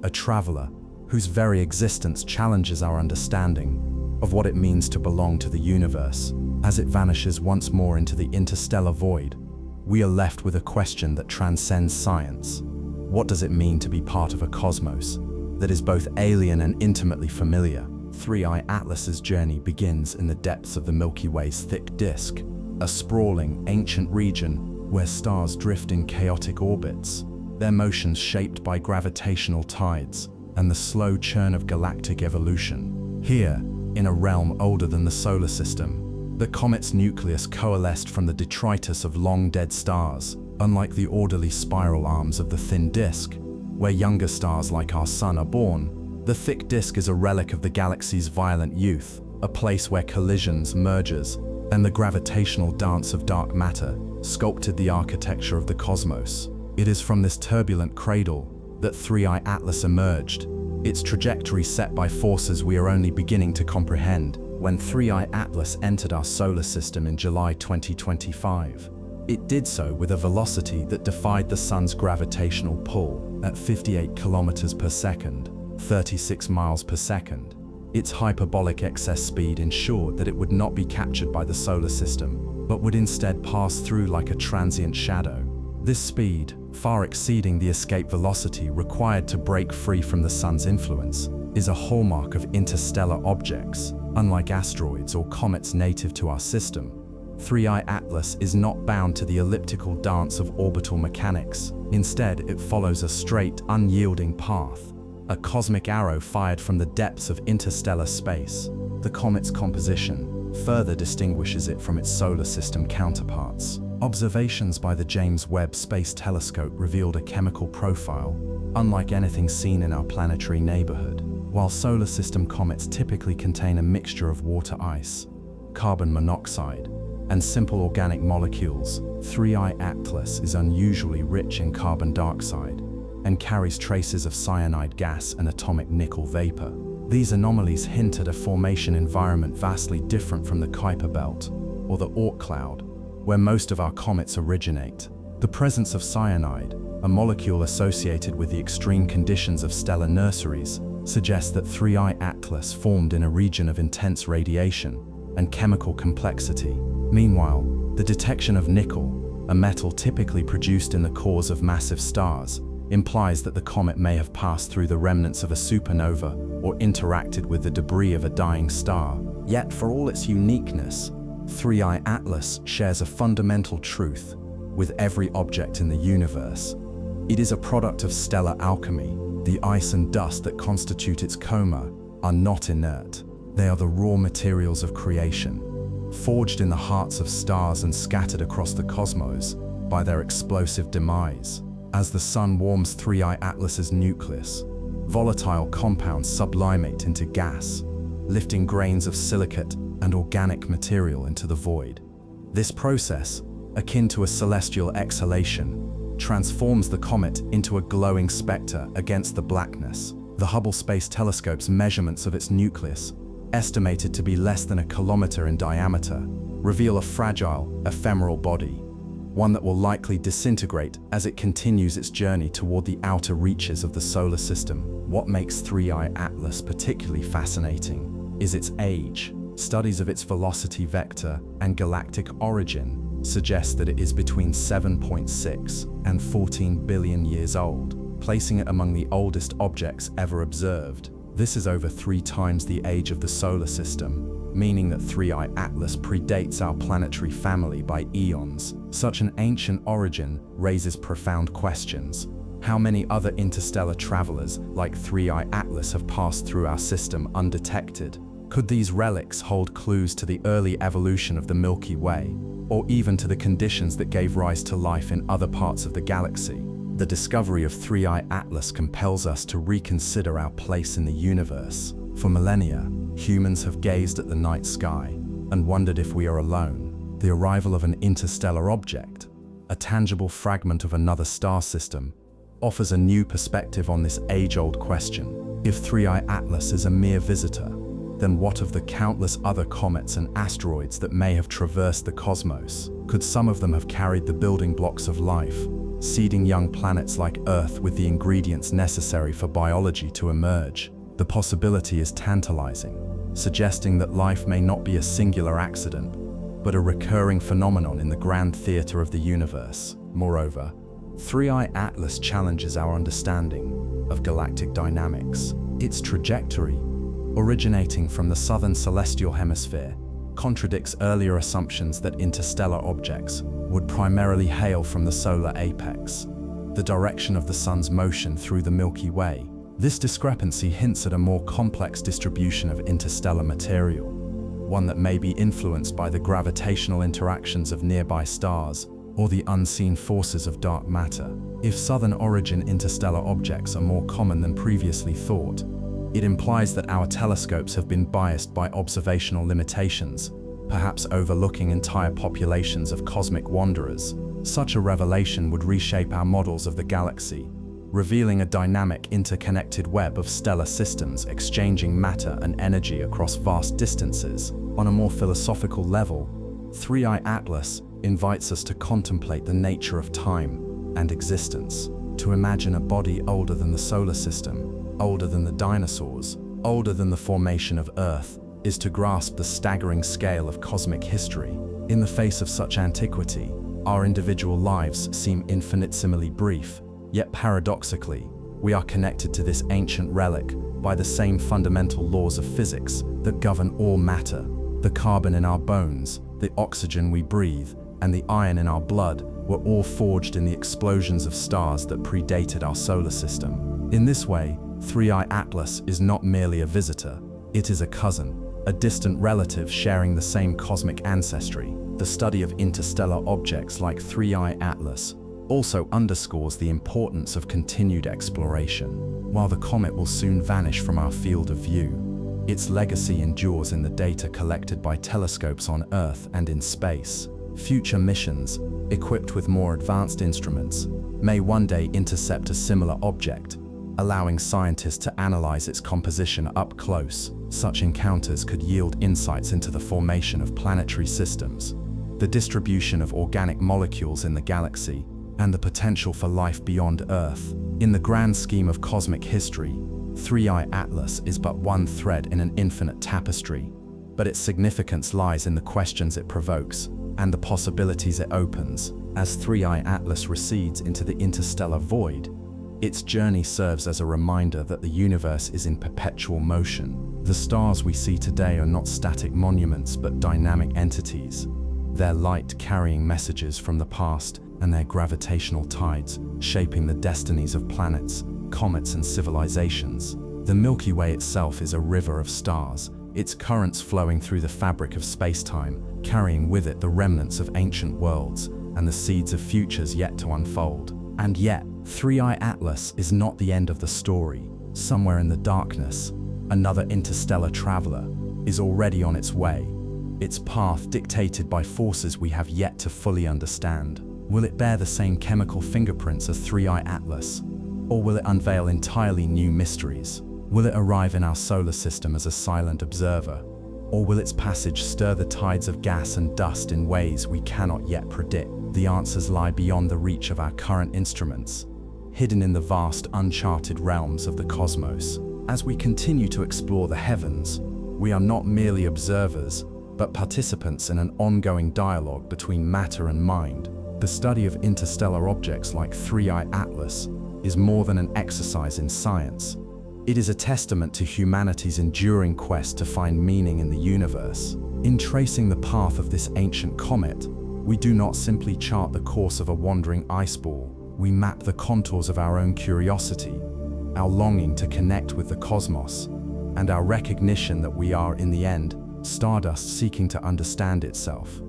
a traveler whose very existence challenges our understanding of what it means to belong to the universe. As it vanishes once more into the interstellar void, we are left with a question that transcends science. What does it mean to be part of a cosmos that is both alien and intimately familiar? 3i Atlas's journey begins in the depths of the Milky Way's thick disk, a sprawling, ancient region where stars drift in chaotic orbits, their motions shaped by gravitational tides and the slow churn of galactic evolution. Here, in a realm older than the solar system, the comet's nucleus coalesced from the detritus of long-dead stars, unlike the orderly spiral arms of the thin disk, where younger stars like our Sun are born. The thick disk is a relic of the galaxy's violent youth, a place where collisions, mergers, and the gravitational dance of dark matter sculpted the architecture of the cosmos. It is from this turbulent cradle that 3i Atlas emerged, its trajectory set by forces we are only beginning to comprehend. When 3i Atlas entered our solar system in July 2025, it did so with a velocity that defied the sun's gravitational pull at 58 kilometers per second, 36 miles per second. Its hyperbolic excess speed ensured that it would not be captured by the solar system, but would instead pass through like a transient shadow. This speed, far exceeding the escape velocity required to break free from the sun's influence, is a hallmark of interstellar objects. Unlike asteroids or comets native to our system, 3i Atlas is not bound to the elliptical dance of orbital mechanics. Instead, it follows a straight, unyielding path, a cosmic arrow fired from the depths of interstellar space. The comet's composition further distinguishes it from its solar system counterparts. Observations by the James Webb Space Telescope revealed a chemical profile unlike anything seen in our planetary neighborhood. While solar system comets typically contain a mixture of water ice, carbon monoxide, and simple organic molecules, 3I Atlas is unusually rich in carbon dioxide and carries traces of cyanide gas and atomic nickel vapor. These anomalies hint at a formation environment vastly different from the Kuiper belt or the Oort cloud, where most of our comets originate. The presence of cyanide, a molecule associated with the extreme conditions of stellar nurseries, suggests that 3I Atlas formed in a region of intense radiation and chemical complexity. Meanwhile, the detection of nickel, a metal typically produced in the cores of massive stars, implies that the comet may have passed through the remnants of a supernova or interacted with the debris of a dying star. Yet, for all its uniqueness, 3I Atlas shares a fundamental truth with every object in the universe. It is a product of stellar alchemy. The ice and dust that constitute its coma are not inert. They are the raw materials of creation, forged in the hearts of stars and scattered across the cosmos by their explosive demise. As the sun warms 3I Atlas's nucleus, volatile compounds sublimate into gas, lifting grains of silicate and organic material into the void. This process, akin to a celestial exhalation, transforms the comet into a glowing specter against the blackness. The Hubble Space Telescope's measurements of its nucleus, estimated to be less than a kilometer in diameter, reveal a fragile, ephemeral body, one that will likely disintegrate as it continues its journey toward the outer reaches of the solar system. What makes 3I Atlas particularly fascinating is its age. Studies of its velocity vector and galactic origin suggest that it is between 7.6 and 14 billion years old, placing it among the oldest objects ever observed. This is over 3 times the age of the solar system, meaning that 3I Atlas predates our planetary family by eons. Such an ancient origin raises profound questions. How many other interstellar travelers like 3I Atlas have passed through our system undetected? Could these relics hold clues to the early evolution of the Milky Way, or even to the conditions that gave rise to life in other parts of the galaxy? The discovery of 3I Atlas compels us to reconsider our place in the universe. For millennia, humans have gazed at the night sky and wondered if we are alone. The arrival of an interstellar object, a tangible fragment of another star system, offers a new perspective on this age-old question. If 3I Atlas is a mere visitor, then what of the countless other comets and asteroids that may have traversed the cosmos? Could some of them have carried the building blocks of life, seeding young planets like Earth with the ingredients necessary for biology to emerge? The possibility is tantalizing, suggesting that life may not be a singular accident, but a recurring phenomenon in the grand theater of the universe. Moreover, 3I Atlas challenges our understanding of galactic dynamics. Its trajectory, originating from the southern celestial hemisphere, contradicts earlier assumptions that interstellar objects would primarily hail from the solar apex, the direction of the sun's motion through the Milky Way. This discrepancy hints at a more complex distribution of interstellar material, one that may be influenced by the gravitational interactions of nearby stars or the unseen forces of dark matter. If southern origin interstellar objects are more common than previously thought, it implies that our telescopes have been biased by observational limitations, perhaps overlooking entire populations of cosmic wanderers. Such a revelation would reshape our models of the galaxy, revealing a dynamic, interconnected web of stellar systems exchanging matter and energy across vast distances. On a more philosophical level, 3I Atlas invites us to contemplate the nature of time and existence, to imagine a body older than the solar system, older than the dinosaurs, older than the formation of Earth, is to grasp the staggering scale of cosmic history. In the face of such antiquity, our individual lives seem infinitesimally brief, yet paradoxically, we are connected to this ancient relic by the same fundamental laws of physics that govern all matter. The carbon in our bones, the oxygen we breathe, and the iron in our blood were all forged in the explosions of stars that predated our solar system. In this way, 3I Atlas is not merely a visitor, it is a cousin, a distant relative sharing the same cosmic ancestry. The study of interstellar objects like 3I Atlas also underscores the importance of continued exploration. While the comet will soon vanish from our field of view, its legacy endures in the data collected by telescopes on Earth and in space. Future missions, equipped with more advanced instruments, may one day intercept a similar object, allowing scientists to analyze its composition up close. Such encounters could yield insights into the formation of planetary systems, the distribution of organic molecules in the galaxy, and the potential for life beyond Earth. In the grand scheme of cosmic history, 3I Atlas is but one thread in an infinite tapestry, but its significance lies in the questions it provokes and the possibilities it opens. As 3I Atlas recedes into the interstellar void, its journey serves as a reminder that the universe is in perpetual motion. The stars we see today are not static monuments but dynamic entities, their light carrying messages from the past and their gravitational tides shaping the destinies of planets, comets, and civilizations. The Milky Way itself is a river of stars, its currents flowing through the fabric of space-time, carrying with it the remnants of ancient worlds and the seeds of futures yet to unfold. And yet, 3I Atlas is not the end of the story. Somewhere in the darkness, another interstellar traveler is already on its way, its path dictated by forces we have yet to fully understand. Will it bear the same chemical fingerprints as 3I Atlas? Or will it unveil entirely new mysteries? Will it arrive in our solar system as a silent observer? Or will its passage stir the tides of gas and dust in ways we cannot yet predict? The answers lie beyond the reach of our current instruments, hidden in the vast, uncharted realms of the cosmos. As we continue to explore the heavens, we are not merely observers, but participants in an ongoing dialogue between matter and mind. The study of interstellar objects like 3I Atlas is more than an exercise in science. It is a testament to humanity's enduring quest to find meaning in the universe. In tracing the path of this ancient comet, we do not simply chart the course of a wandering ice ball. We map the contours of our own curiosity, our longing to connect with the cosmos, and our recognition that we are, in the end, stardust seeking to understand itself.